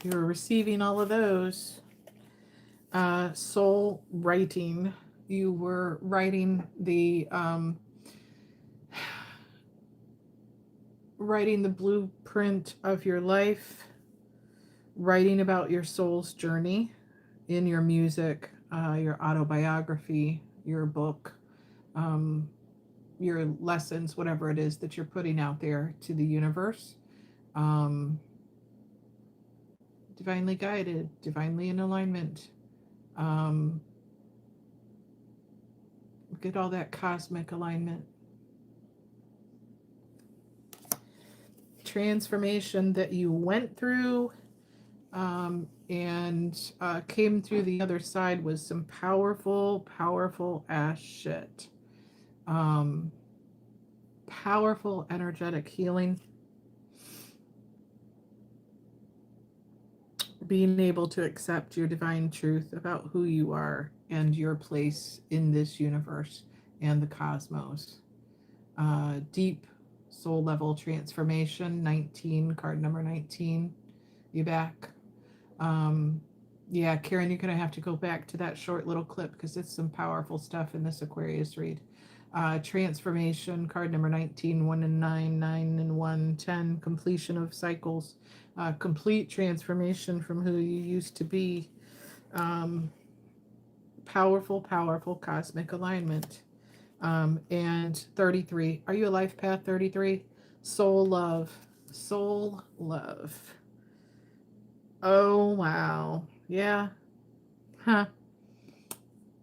You're receiving all of those. Soul writing. You were writing the blueprint of your life, writing about your soul's journey in your music, your autobiography, your book, your lessons, whatever it is that you're putting out there to the universe. Divinely guided, divinely in alignment. Get all that cosmic alignment. Transformation that you went through and came through the other side was some powerful ass shit. Powerful energetic healing. Being able to accept your divine truth about who you are and your place in this universe and the cosmos. Deep soul level transformation. 19, card number 19. You back? Yeah, Karen, you're going to have to go back to that short little clip because it's some powerful stuff in this Aquarius read. Transformation, card number 19, 1 and 9, 9 and 1, 10, completion of cycles, complete transformation from who you used to be. Powerful cosmic alignment. And 33, are you a life path 33? Soul love. Oh, wow. Yeah. Huh.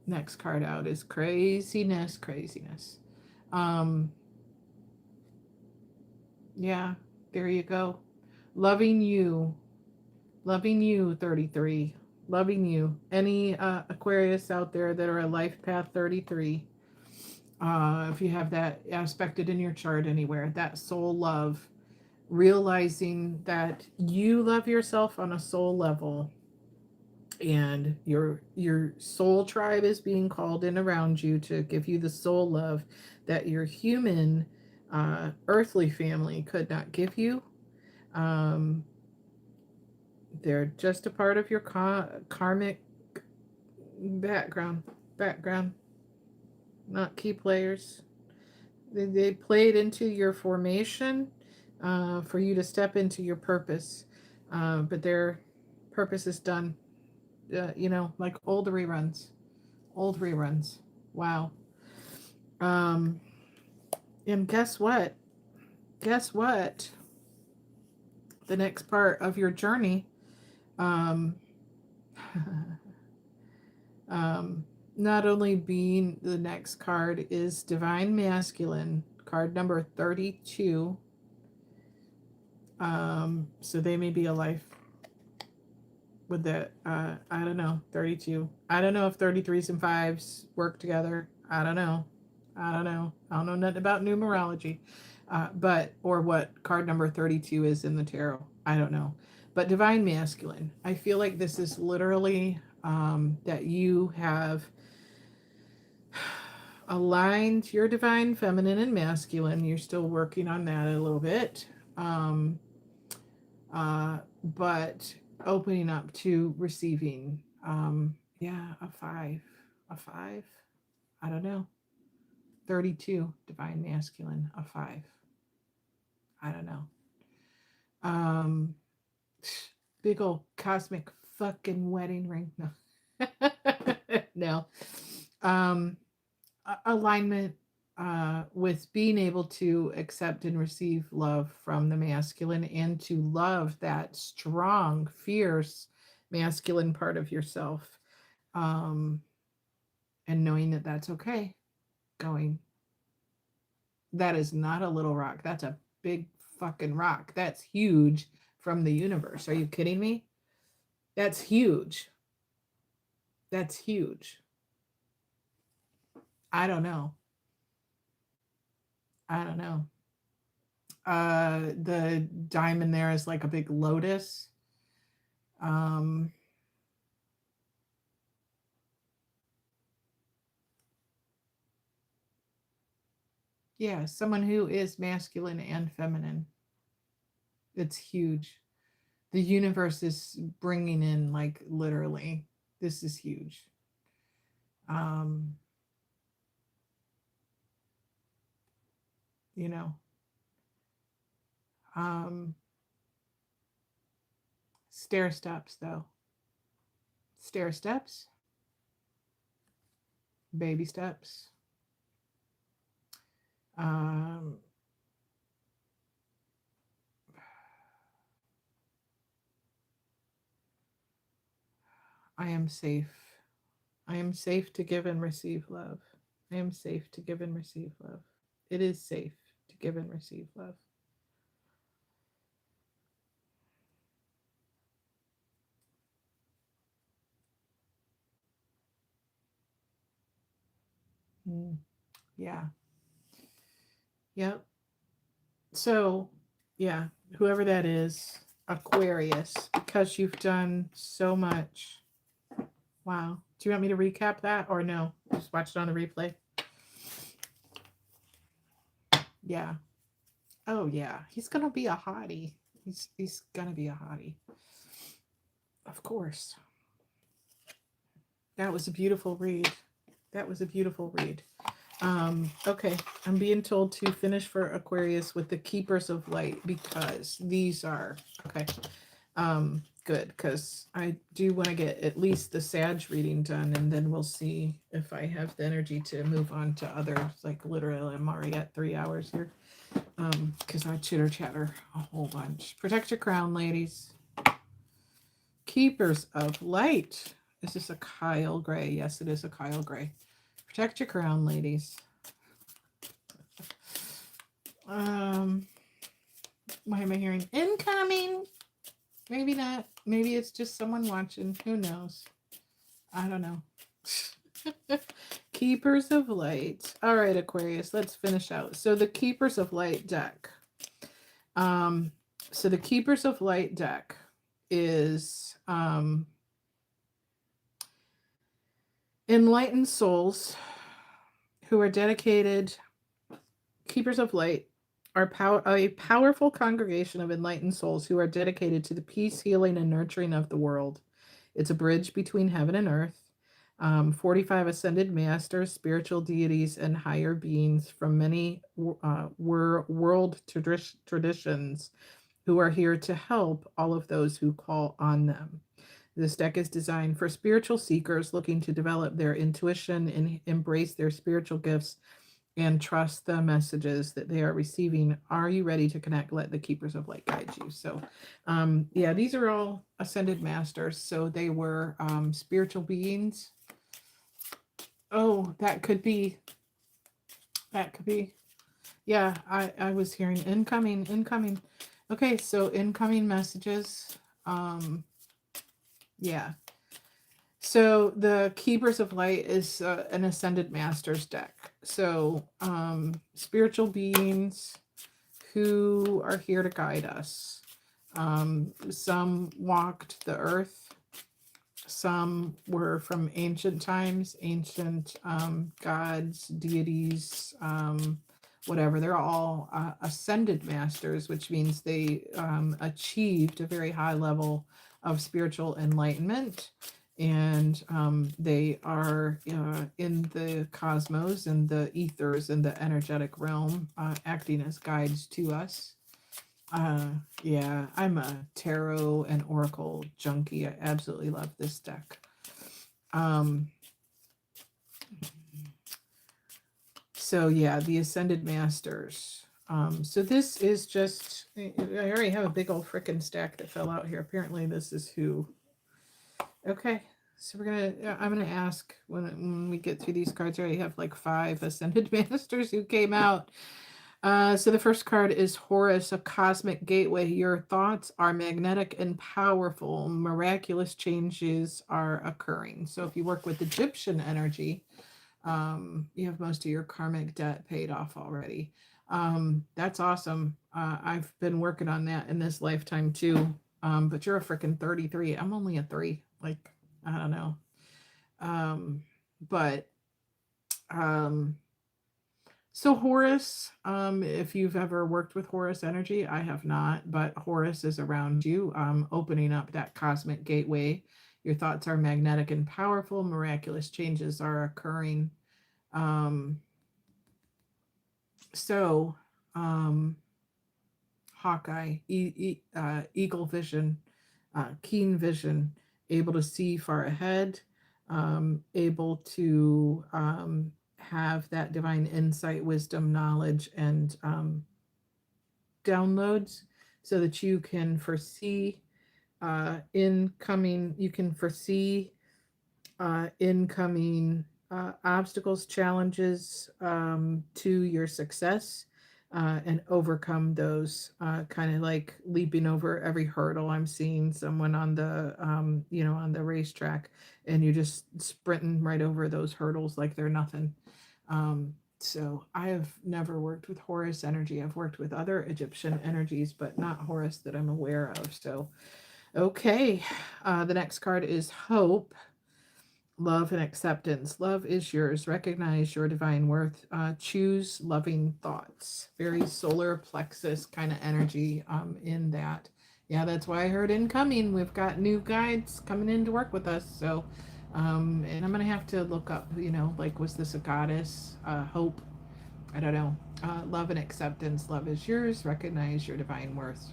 Next card out is craziness, craziness. Um, yeah, there you go. Loving you. Loving you, 33. Loving you. Any Aquarius out there that are a life path 33, if you have that aspected in your chart anywhere, that soul love, realizing that you love yourself on a soul level, and your soul tribe is being called in around you to give you the soul love that your human earthly family could not give you. um, they're just a part of your karmic background, not key players. They played into your formation for you to step into your purpose, but their purpose is done. Like old reruns. Wow. Um, and guess what? Guess what? The next part of your journey, um, not only being the next card is Divine Masculine, card number 32. So they may be a life with that. I don't know, 32. I don't know if 33s and 5s work together. I don't know. I don't know. I don't know nothing about numerology. But, or what card number 32 is in the tarot. I don't know. But Divine Masculine, I feel like this is literally that you have aligned your divine feminine and masculine. You're still working on that a little bit. But opening up to receiving, yeah, a 5. I don't know. 32, Divine Masculine, a 5. I don't know. Um, Big old cosmic fucking wedding ring. No. No. Um, Alignment with being able to accept and receive love from the masculine, and to love that strong, fierce masculine part of yourself. Um, and knowing that that's okay. Going, that is not a little rock. That's a big fucking rock. That's huge from the universe. Are you kidding me? That's huge. That's huge. I don't know. I don't know. The diamond there is like a big lotus. Um, yeah, someone who is masculine and feminine. It's huge. The universe is bringing in, like, literally, this is huge. Um, you know, um, stair steps though. Stair steps, baby steps. Um, I am safe. I am safe to give and receive love. I am safe to give and receive love. It is safe to give and receive love. Mm, yeah. Yep. So, yeah, whoever that is, Aquarius, because you've done so much. Wow. Do you want me to recap that or no? Just watch it on the replay. Yeah. Oh yeah. He's gonna be a hottie. He's gonna be a hottie. Of course. That was a beautiful read. That was a beautiful read. Okay, I'm being told to finish for Aquarius with the Keepers of Light, because these are okay. Good, because I do want to get at least the Sag reading done, and then we'll see if I have the energy to move on to others. Like, literally, I'm already at 3 hours here. Because I chitter chatter a whole bunch. Protect your crown, ladies. Keepers of light. Is this a Kyle Gray? Yes, it is a Kyle Gray. Protect your crown, ladies. Why am I hearing incoming? Maybe not. Maybe it's just someone watching. Who knows? I don't know. Keepers of light. All right, Aquarius, let's finish out. So the Keepers of Light deck. So the Keepers of Light deck is enlightened souls who are dedicated. Keepers of Light are a powerful congregation of enlightened souls who are dedicated to the peace, healing, and nurturing of the world. It's a bridge between heaven and earth. 45 ascended masters, spiritual deities, and higher beings from many world traditions who are here to help all of those who call on them. This deck is designed for spiritual seekers looking to develop their intuition and embrace their spiritual gifts and trust the messages that they are receiving. Are you ready to connect? Let the Keepers of Light guide you. So, yeah, these are all ascended masters. So they were spiritual beings. Oh, that could be. Yeah, I was hearing incoming. Okay, so incoming messages. Yeah. So the Keepers of Light is an Ascended Masters deck. So spiritual beings who are here to guide us. Some walked the earth. Some were from ancient times, ancient gods, deities, whatever. They're all Ascended Masters, which means they achieved a very high level of spiritual enlightenment. And they are in the cosmos and the ethers and the energetic realm, acting as guides to us. Yeah, I'm a tarot and oracle junkie. I absolutely love this deck. So yeah, the Ascended Masters. So this is just, I already have a big old frickin' stack that fell out here. Apparently this is who. Okay, so I'm gonna ask when we get through these cards. I already have like 5 Ascended Masters who came out. So the first card is Horus, a cosmic gateway. Your thoughts are magnetic and powerful. Miraculous changes are occurring. So if you work with Egyptian energy, you have most of your karmic debt paid off already. That's awesome. I've been working on that in this lifetime too. But you're a freaking 33. I'm only a 3. Like, I don't know. So Horus, if you've ever worked with Horus energy, I have not, but Horus is around you, opening up that cosmic gateway. Your thoughts are magnetic and powerful. Miraculous changes are occurring. Hawkeye, eagle vision, keen vision, able to see far ahead, able to have that divine insight, wisdom, knowledge, and downloads so that you can foresee incoming obstacles, challenges to your success, and overcome those, kind of like leaping over every hurdle. I'm seeing someone on the on the racetrack, and you're just sprinting right over those hurdles like they're nothing. So I have never worked with Horus energy. I've worked with other Egyptian energies, but not Horus that I'm aware of. So okay, the next card is Hope. Love and acceptance. Love is yours. Recognize your divine worth. Choose loving thoughts. Very solar plexus kind of energy in that. Yeah, that's why I heard incoming. We've got new guides coming in to work with us. So, and I'm going to have to look up, like, was this a goddess? Hope? I don't know. Love and acceptance. Love is yours. Recognize your divine worth.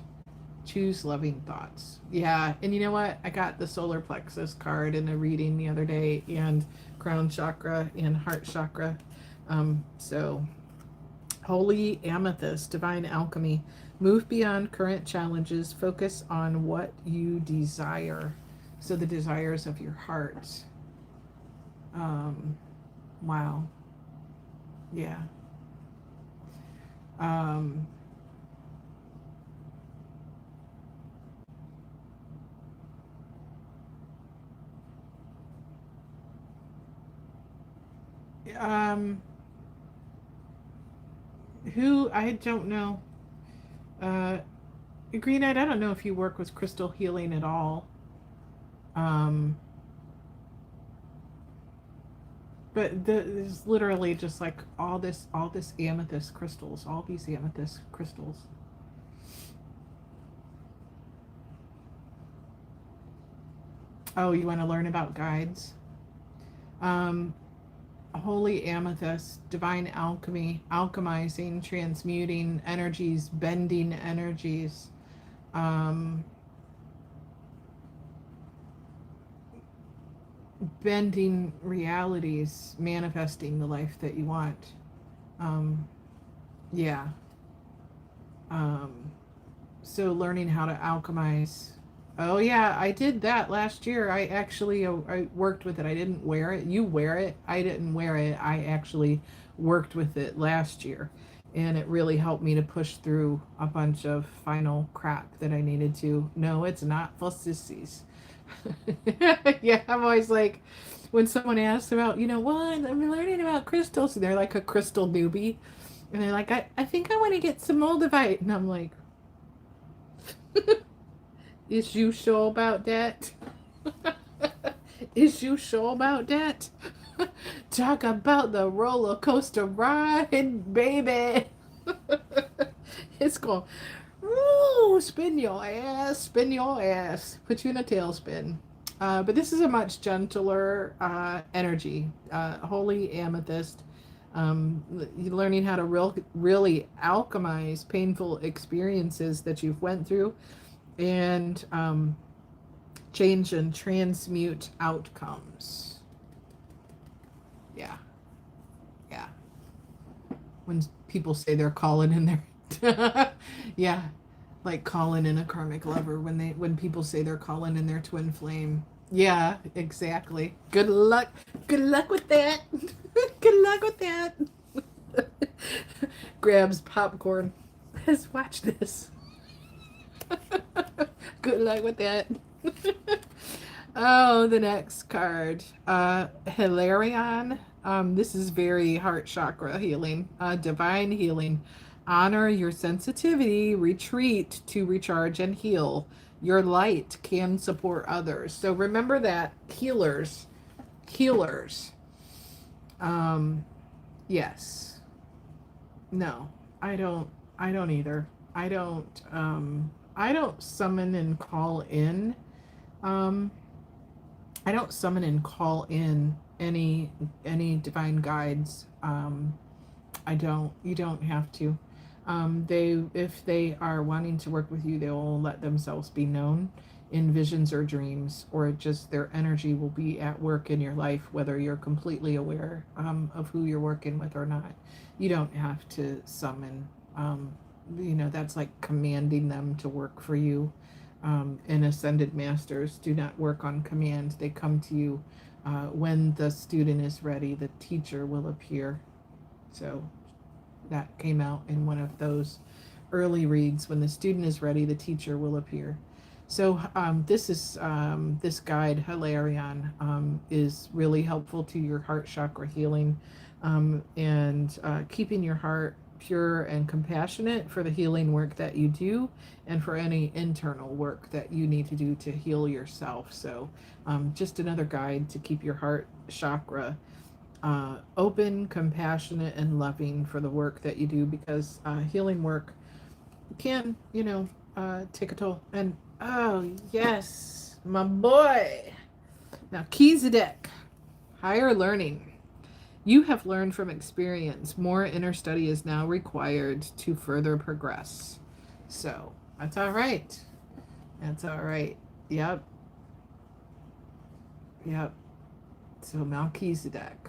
Choose loving thoughts. Yeah, and you know what? I got the solar plexus card in a reading the other day, and crown chakra and heart chakra. So holy amethyst, divine alchemy. Move beyond current challenges. Focus on what you desire. So the desires of your heart. Wow. Yeah. Um, who, I don't know. Uh, Green Eyed, I don't know if you work with crystal healing at all. Um, but there's literally just like all this amethyst crystals, all these amethyst crystals. Oh, you want to learn about guides? Um, Holy amethyst, divine alchemy, alchemizing, transmuting energies, bending energies, um, bending realities, manifesting the life that you want. Um, yeah. Um, so learning how to alchemize. Oh yeah, I did that last year. I actually I worked with it. I didn't wear it. You wear it. I didn't wear it. I actually worked with it last year, and it really helped me to push through a bunch of final crap that I needed to. No, it's not for sissies. Yeah, I'm always like, when someone asks about, well, I'm learning about crystals, and they're like a crystal newbie, and they're like, I think I want to get some moldavite, and I'm like, is you sure about that? Is you sure about that? Talk about the roller coaster ride, baby. It's going, woo, spin your ass, put you in a tailspin. But this is a much gentler energy. Holy amethyst. Learning how to really alchemize painful experiences that you've went through, and change and transmute outcomes. Yeah, yeah. When people say they're calling in their, yeah, like calling in a karmic lover. When people say they're calling in their twin flame. Yeah, exactly. Good luck. Good luck with that. Good luck with that. Grabs popcorn. Let's watch this. Good luck with that. Oh, the next card. Hilarion. This is very heart chakra healing. Divine healing. Honor your sensitivity. Retreat to recharge and heal. Your light can support others. So remember that. Healers. Healers. Yes. No, I don't either. I don't summon and call in. Um, I don't summon and call in any divine guides. I don't. You don't have to. They, if they are wanting to work with you, they will let themselves be known in visions or dreams, or just their energy will be at work in your life, whether you're completely aware of who you're working with or not. You don't have to summon. That's like commanding them to work for you. And ascended masters do not work on command. They come to you when the student is ready. The teacher will appear. So that came out in one of those early reads. When the student is ready, the teacher will appear. So this guide, Hilarion, is really helpful to your heart chakra healing, and keeping your heart pure and compassionate for the healing work that you do, and for any internal work that you need to do to heal yourself. So just another guide to keep your heart chakra open, compassionate, and loving for the work that you do, because healing work can, take a toll. And oh, yes, my boy. Now, Kizadek, higher learning. You have learned from experience. More inner study is now required to further progress. So, that's all right. That's all right. Yep. Yep. So, Melchizedek.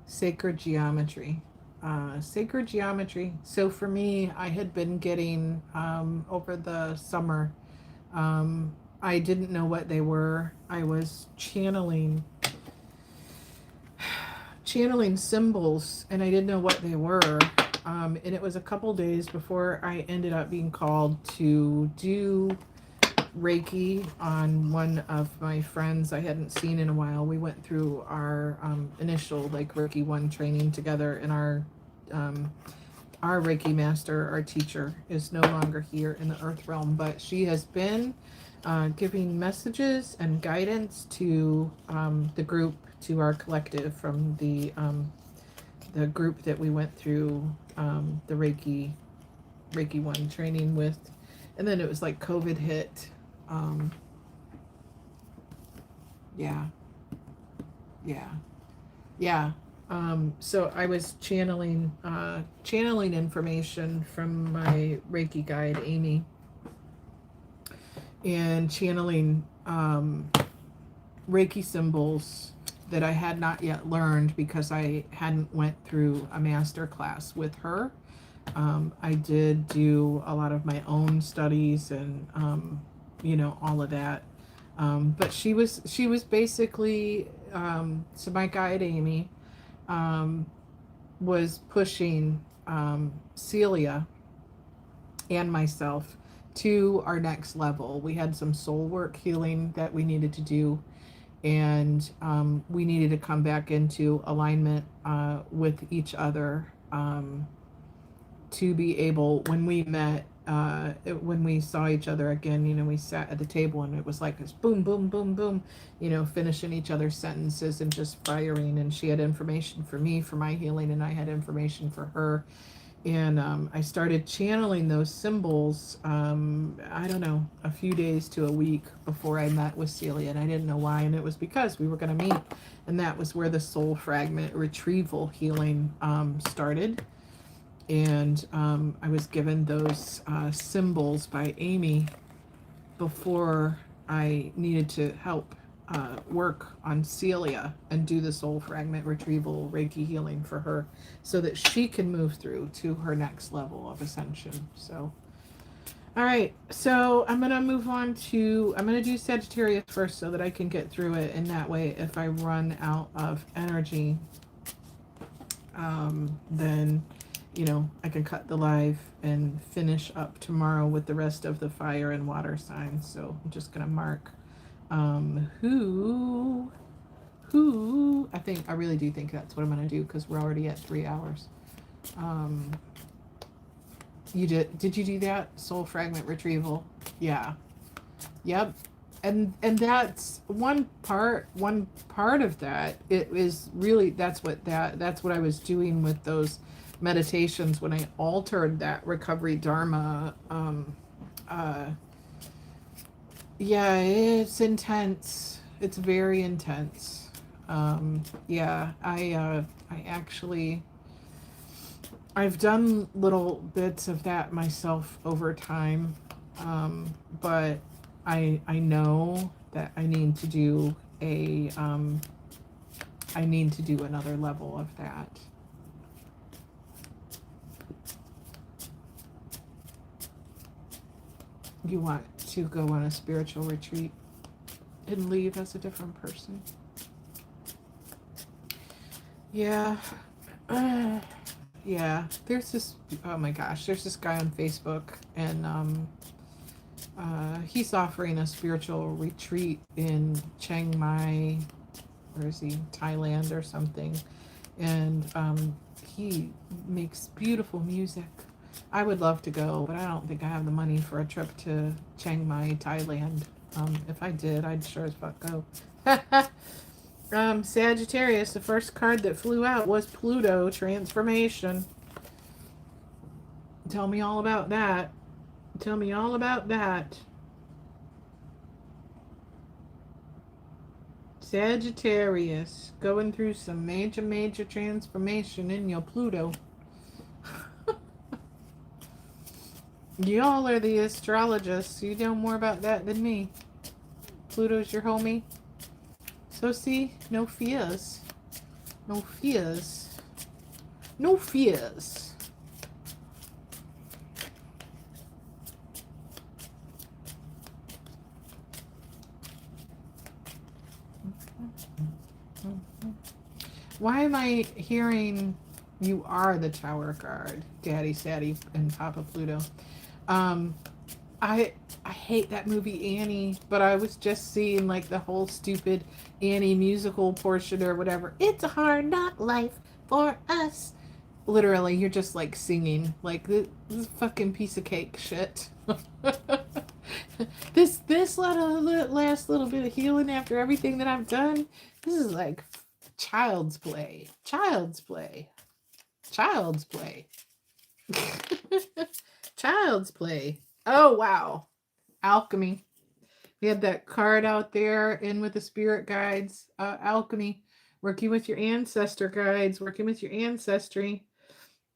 Sacred geometry. sacred geometry. So for me, I had been getting, over the summer, I didn't know what they were. I was channeling symbols, and I didn't know what they were. And it was a couple days before I ended up being called to do Reiki on one of my friends I hadn't seen in a while. We went through our initial like Reiki 1 training together, and our Reiki master, our teacher, is no longer here in the earth realm, but she has been giving messages and guidance to the group, to our collective, from the group that we went through the Reiki 1 training with. And then it was like COVID hit. So I was channeling information from my Reiki guide, Amy, and channeling Reiki symbols that I had not yet learned because I hadn't went through a master class with her. I did do a lot of my own studies and all of that. But she was basically, so my guide Amy was pushing Celia and myself to our next level. We had some soul work healing that we needed to do, and we needed to come back into alignment with each other to be able, when we met, when we saw each other again, we sat at the table, and it was like this boom, boom, boom, boom, finishing each other's sentences and just firing. And she had information for me for my healing, and I had information for her. And I started channeling those symbols, I don't know, a few days to a week before I met with Celia, and I didn't know why. And it was because we were going to meet, and that was where the soul fragment retrieval healing started. And I was given those symbols by Amy before I needed to help work on Celia and do the soul fragment retrieval Reiki healing for her, so that she can move through to her next level of ascension. So, all right, so I'm going to move on to, I'm going to do Sagittarius first so that I can get through it. And that way, if I run out of energy, then I can cut the live and finish up tomorrow with the rest of the fire and water signs. So I'm just going to mark who I really do think that's what I'm going to do, because we're already at 3 hours. Did you do that soul fragment retrieval? Yeah. Yep. And that's one part of that. It is really, that's what I was doing with those meditations when I altered that recovery dharma. Yeah, it's intense. It's very intense. I've done little bits of that myself over time. But I know that I need to do another level of that. You want to go on a spiritual retreat and leave as a different person. Yeah. Yeah. There's this, oh my gosh, there's this guy on Facebook, and he's offering a spiritual retreat in Chiang Mai, where is he? Thailand or something. And he makes beautiful music. I would love to go, but I don't think I have the money for a trip to Chiang Mai, Thailand. If I did, I'd sure as fuck go. Sagittarius, the first card that flew out was Pluto transformation. Tell me all about that. Tell me all about that. Sagittarius, going through some major transformation in your Pluto. Y'all are the astrologists. You know more about that than me. Pluto's your homie. So see, no fears. No fears. No fears. Why am I hearing you are the Tower card, Daddy, Saddy, and Papa Pluto? I hate that movie Annie, but I was just seeing like the whole stupid Annie musical portion or whatever. It's a hard knock life for us. Literally, you're just like singing like this fucking piece of cake shit. this last little bit of healing after everything that I've done. This is like child's play. Child's play. Child's play. Child's play. Oh, wow. Alchemy. We had that card out there in with the spirit guides. Alchemy. Working with your ancestor guides. Working with your ancestry.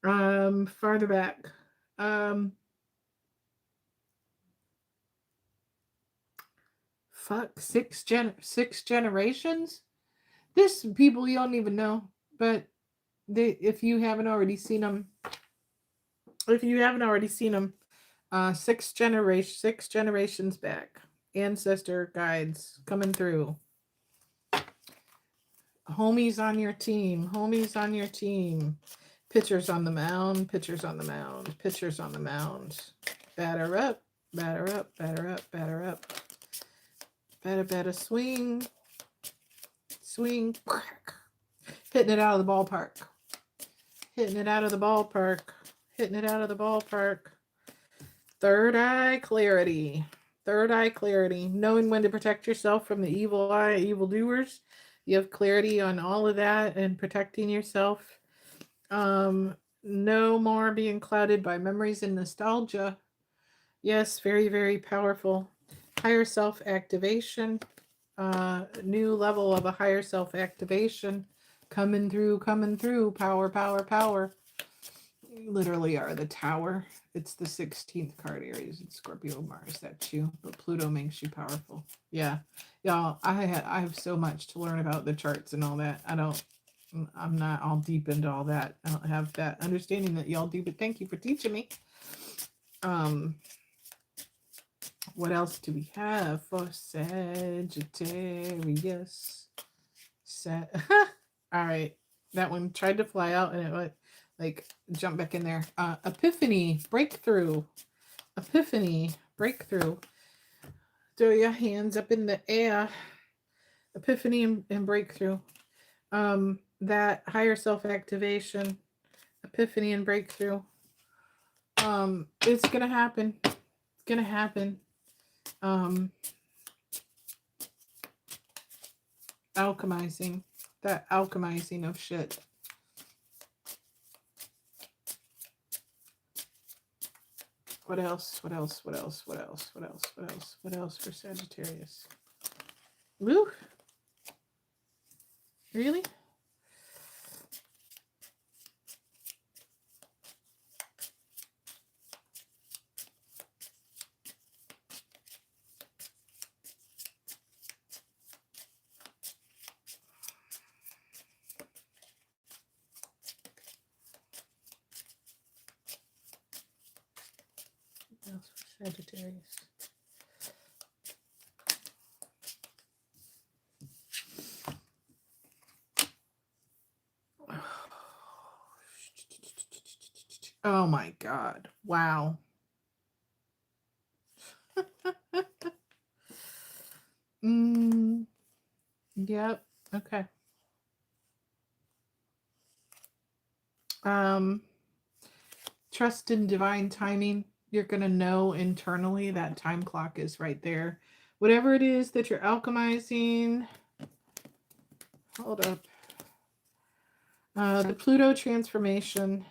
Farther back. Fuck. Six generations? This people you don't even know. But if you haven't already seen them. If you haven't already seen them. Six generations back. Ancestor guides coming through. Homies on your team. Homies on your team. Pitchers on the mound. Pitchers on the mound. Pitchers on the mound. Batter up. Batter up. Batter up. Batter up. Batter swing. Swing. Crack. Hitting it out of the ballpark. Hitting it out of the ballpark. Hitting it out of the ballpark. Third eye clarity. Third eye clarity. Knowing when to protect yourself from the evil eye, evildoers. You have clarity on all of that and protecting yourself. No more being clouded by memories and nostalgia. Yes, very, very powerful. Higher self activation. New level of a higher self activation. Coming through. Power, power, power. You literally are the Tower. It's the 16th card, Aries and Scorpio, Mars. That's you. But Pluto makes you powerful. Yeah. Y'all, I have so much to learn about the charts and all that. I'm not all deep into all that. I don't have that understanding that y'all do, but thank you for teaching me. What else do we have for Sagittarius? All right. That one tried to fly out and it went like jump back in there. Epiphany, breakthrough. Epiphany, breakthrough. Throw your hands up in the air. Epiphany and breakthrough. That higher self activation. Epiphany and breakthrough. It's gonna happen. It's gonna happen. Alchemizing. That alchemizing of shit. What else? What else? What else? What else? What else? What else? What else for Sagittarius? Woo! Really? What else for Sagittarius? Oh my God. Wow. Yep. Okay. Trust in divine timing. You're going to know internally that time clock is right there. Whatever it is that you're alchemizing. Hold up. The Pluto transformation.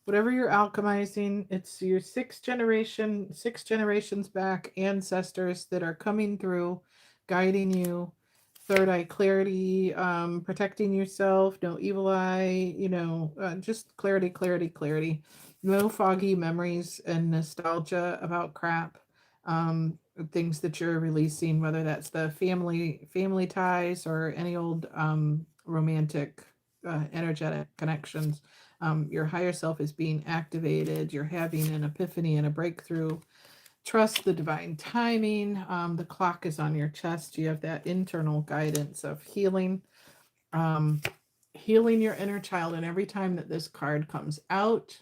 Whatever you're alchemizing, it's your six generations back ancestors that are coming through, guiding you. Third eye clarity, protecting yourself, no evil eye, just clarity. No foggy memories and nostalgia about crap. Things that you're releasing, whether that's the family ties or any old romantic energetic connections. Your higher self is being activated. You're having an epiphany and a breakthrough. Trust the divine timing. The clock is on your chest. You have that internal guidance of healing. Healing your inner child. And every time that this card comes out,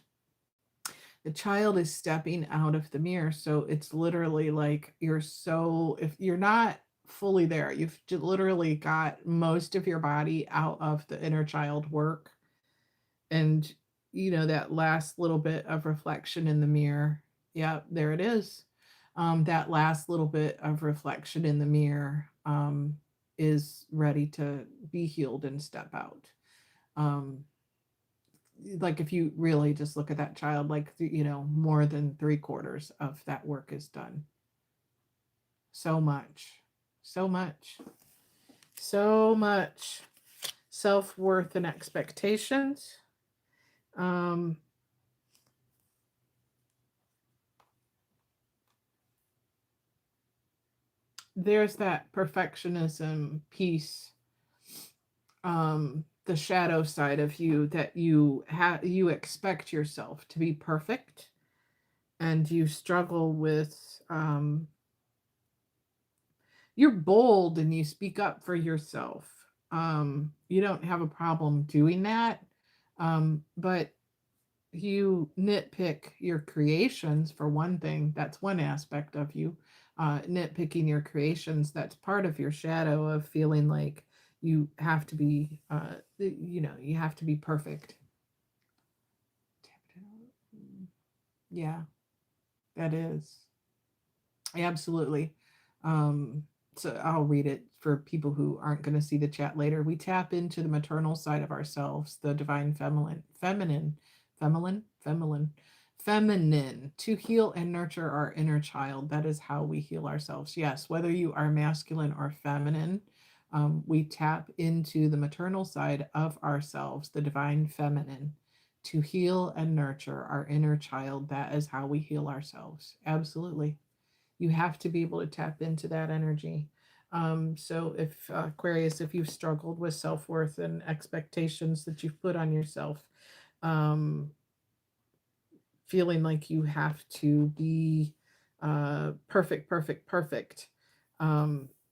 the child is stepping out of the mirror. So it's literally like if you're not fully there, you've literally got most of your body out of the inner child work. And, that last little bit of reflection in the mirror. Yeah, there it is. That last little bit of reflection in the mirror is ready to be healed and step out. Like if you really just look at that child, like, more than 3/4 of that work is done. So much, so much, so much self-worth and expectations. There's that perfectionism piece, the shadow side of you that you expect yourself to be perfect, and you struggle with, you're bold and you speak up for yourself. You don't have a problem doing that, but you nitpick your creations, for one thing. That's one aspect of you. Nitpicking your creations, that's part of your shadow of feeling like you have to be, you have to be perfect. Yeah, that is. Absolutely. So I'll read it for people who aren't going to see the chat later. We tap into the maternal side of ourselves, the divine feminine to heal and nurture our inner child. That is how we heal ourselves. Yes, whether you are masculine or feminine, we tap into the maternal side of ourselves, the divine feminine, to heal and nurture our inner child. That is how we heal ourselves. Absolutely. You have to be able to tap into that energy. So if Aquarius, if you've struggled with self-worth and expectations that you've put on yourself, feeling like you have to be perfect,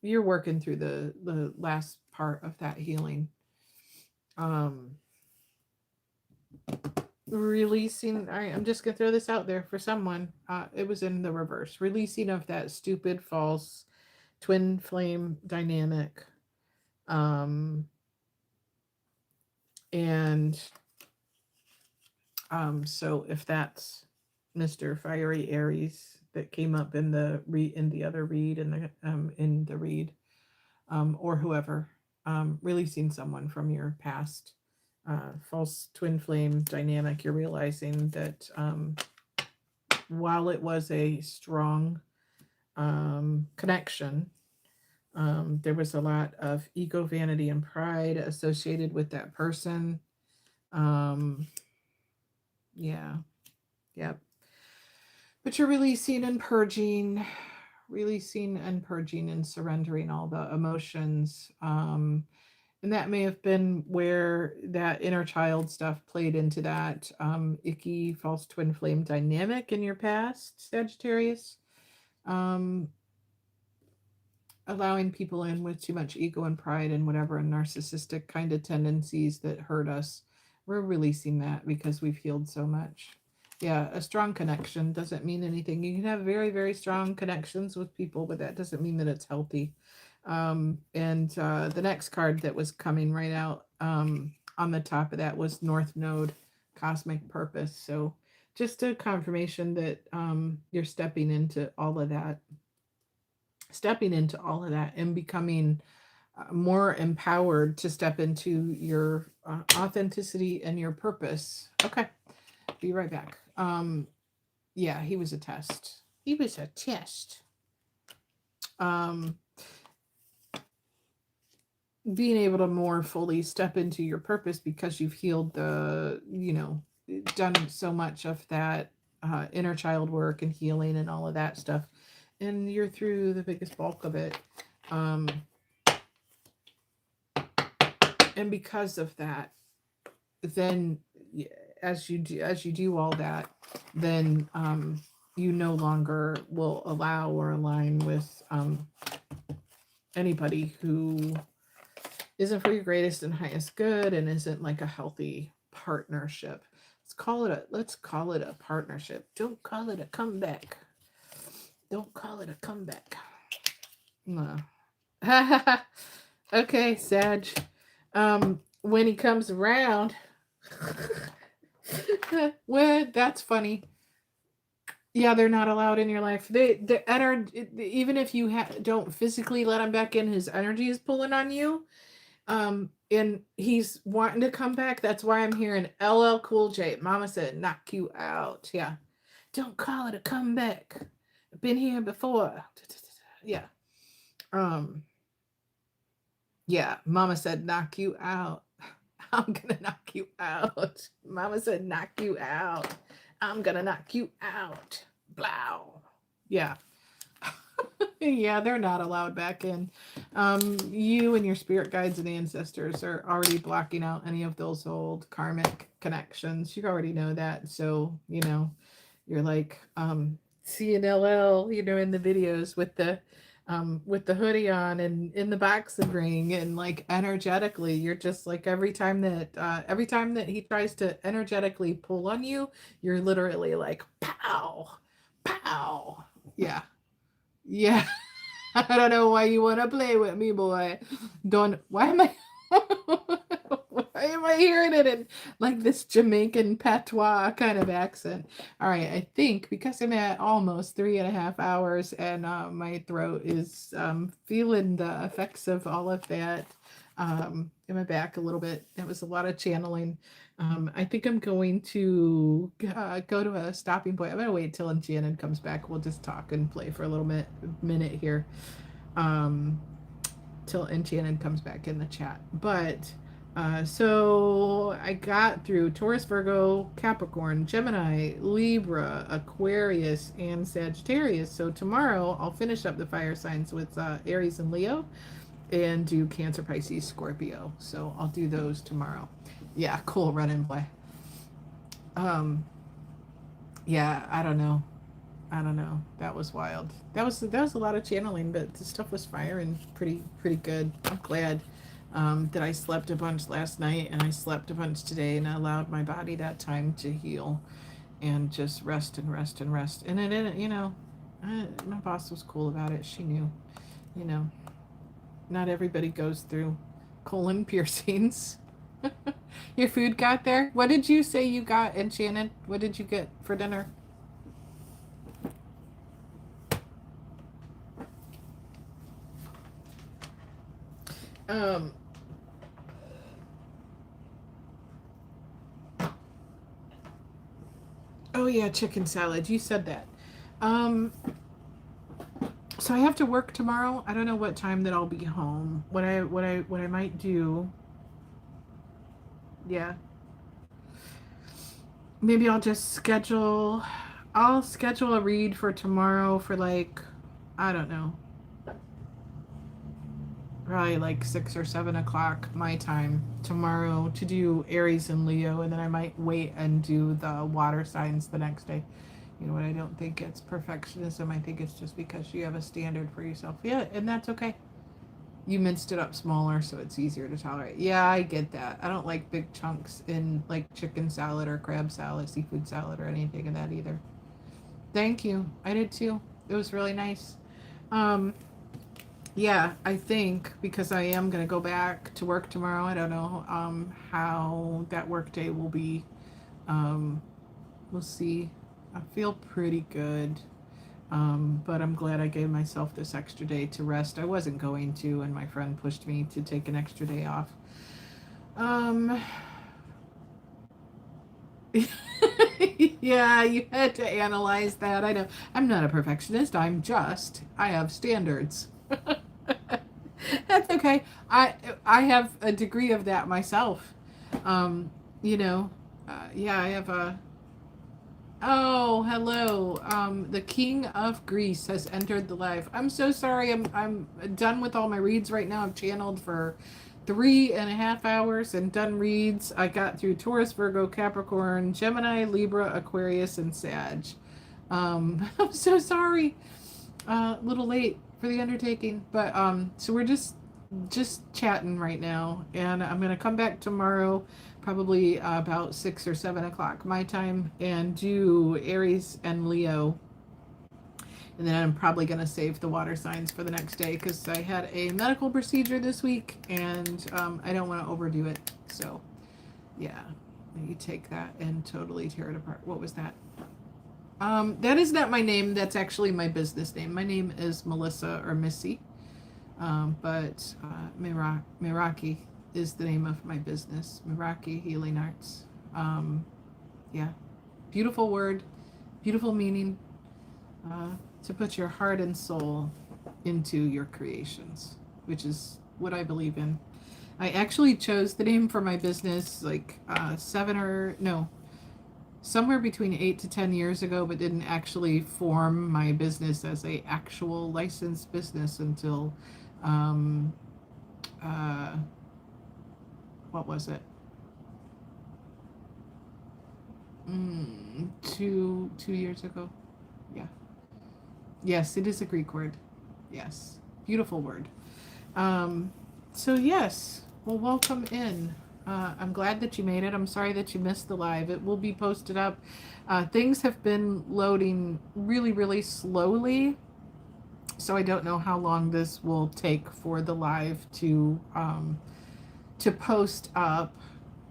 you're working through the last part of that healing. Releasing, all right, I'm just gonna throw this out there for someone. It was in the reverse. Releasing of that stupid false twin flame dynamic. And so if that's Mr. Fiery Aries that came up in the other read, in the read, or whoever, releasing someone from your past false twin flame dynamic, you're realizing that while it was a strong connection, there was a lot of ego, vanity, and pride associated with that person. Yeah. Yep. But you're releasing and purging and surrendering all the emotions. And that may have been where that inner child stuff played into that icky false twin flame dynamic in your past, Sagittarius. Allowing people in with too much ego and pride and whatever, and narcissistic kind of tendencies that hurt us. We're releasing that because we've healed so much. Yeah, a strong connection doesn't mean anything. You can have very, very strong connections with people, but that doesn't mean that it's healthy. And the next card that was coming right out on the top of that was North Node, Cosmic Purpose. So just a confirmation that you're stepping into all of that. And becoming more empowered to step into your authenticity and your purpose. Okay, be right back. Yeah, he was a test. Being able to more fully step into your purpose because you've healed done so much of that inner child work and healing and all of that stuff. And you're through the biggest bulk of it. And because of that, then as you do all that, then you no longer will allow or align with anybody who isn't for your greatest and highest good and isn't like a healthy partnership. Let's call it a partnership. Don't call it a comeback. Don't call it a comeback. No. Okay, Sag. When he comes around, well, that's funny. Yeah, they're not allowed in your life. The energy, even if you don't physically let him back in, his energy is pulling on you. And he's wanting to come back. That's why I'm hearing LL Cool J. Mama said, knock you out. Yeah. Don't call it a comeback. I've been here before. Yeah. Yeah. Mama said, knock you out. I'm gonna knock you out. Mama said, knock you out. I'm gonna knock you out. Blow. Yeah. Yeah, they're not allowed back in. You and your spirit guides and ancestors are already blocking out any of those old karmic connections. You already know that. So, you know, you're like seeing LL, you know, in the videos with the hoodie on and in the boxing ring, and like energetically, you're just like every time that he tries to energetically pull on you, you're literally like pow, pow. Yeah. Yeah. I don't know why you want to play with me, boy. Why am I hearing it in like this Jamaican patois kind of accent? All right, I think because I'm at almost 3.5 hours and my throat is feeling the effects of all of that in my back a little bit. That was a lot of channeling. I think I'm going to go to a stopping point. I'm going to wait till Enchanted comes back. We'll just talk and play for a little minute here. Till Enchanted comes back in the chat. But so I got through Taurus, Virgo, Capricorn, Gemini, Libra, Aquarius, and Sagittarius. So tomorrow I'll finish up the fire signs with Aries and Leo and do Cancer, Pisces, Scorpio. So I'll do those tomorrow. Yeah, cool running boy. Yeah, I don't know. That was wild. That was a lot of channeling, but the stuff was firing pretty good. I'm glad that I slept a bunch last night and I slept a bunch today, and I allowed my body that time to heal and just rest and rest and rest. And it didn't, you know, my boss was cool about it. She knew, you know, not everybody goes through colon piercings. Your food got there? What did you say you got, Enchanted? What did you get for dinner? Oh yeah, chicken salad. You said that. So I have to work tomorrow. I don't know what time that I'll be home. What I might do. Yeah. Maybe I'll schedule a read for tomorrow for like, I don't know, probably like 6 or 7 o'clock my time tomorrow to do Aries and Leo, and then I might wait and do the water signs the next day. You know what? I don't think it's perfectionism. I think it's just because you have a standard for yourself. Yeah, and that's okay. You minced it up smaller so it's easier to tolerate. Yeah, I get that. I don't like big chunks in like chicken salad or crab salad, seafood salad, or anything of that either. Thank you. I did too. It was really nice. Yeah, I think because I am going to go back to work tomorrow. I don't know how that work day will be. We'll see. I feel pretty good. But I'm glad I gave myself this extra day to rest. I wasn't going to, and my friend pushed me to take an extra day off. Yeah, you had to analyze that. I know. I'm not a perfectionist. I have standards. That's okay. I have a degree of that myself. You know, yeah, I have a. Oh, hello. The King of Greece has entered the live. I'm so sorry. I'm done with all my reads right now. I've channeled for 3.5 hours and done reads. I got through Taurus, Virgo, Capricorn, Gemini, Libra, Aquarius, and Sag. I'm so sorry. A little late for the undertaking, but so we're just chatting right now, and I'm gonna come back tomorrow, probably about 6 or 7 o'clock my time, and do Aries and Leo. And then I'm probably going to save the water signs for the next day because I had a medical procedure this week, and I don't want to overdo it. So, yeah, you take that and totally tear it apart. What was that? That is not my name. That's actually my business name. My name is Melissa or Missy, but Meraki is the name of my business. Meraki Healing Arts. Yeah, beautiful word, beautiful meaning. To put your heart and soul into your creations, which is what I believe in. I actually chose the name for my business like somewhere between 8 to 10 years ago, but didn't actually form my business as a actual licensed business until what was it? 2 years ago. Yeah. Yes, it is a Greek word. Yes. Beautiful word. So yes, well, welcome in. I'm glad that you made it. I'm sorry that you missed the live. It will be posted up. Things have been loading really, really slowly. So I don't know how long this will take for the live to post up.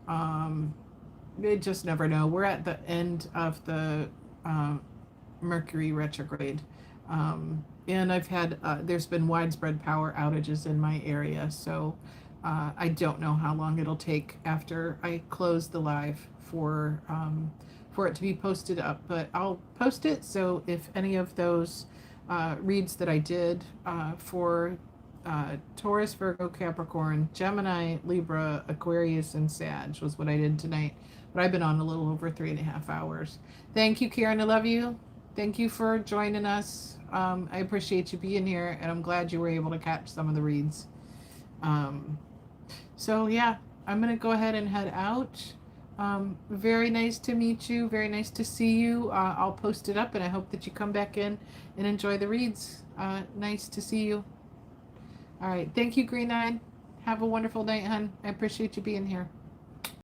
You just never know. We're at the end of the Mercury retrograde. And I've had, there's been widespread power outages in my area, so I don't know how long it'll take after I close the live for it to be posted up, but I'll post it, so if any of those reads that I did for Taurus, Virgo, Capricorn, Gemini, Libra, Aquarius, and Sag was what I did tonight, but I've been on a little over 3.5 hours. Thank you, Karen, I love you. Thank you for joining us. I appreciate you being here, and I'm glad you were able to catch some of the reads. So yeah, I'm going to go ahead and head out. Very nice to meet you. Very nice to see you. I'll post it up, and I hope that you come back in and enjoy the reads. Nice to see you. All right. Thank you, Green Nine. Have a wonderful night, hon. I appreciate you being here.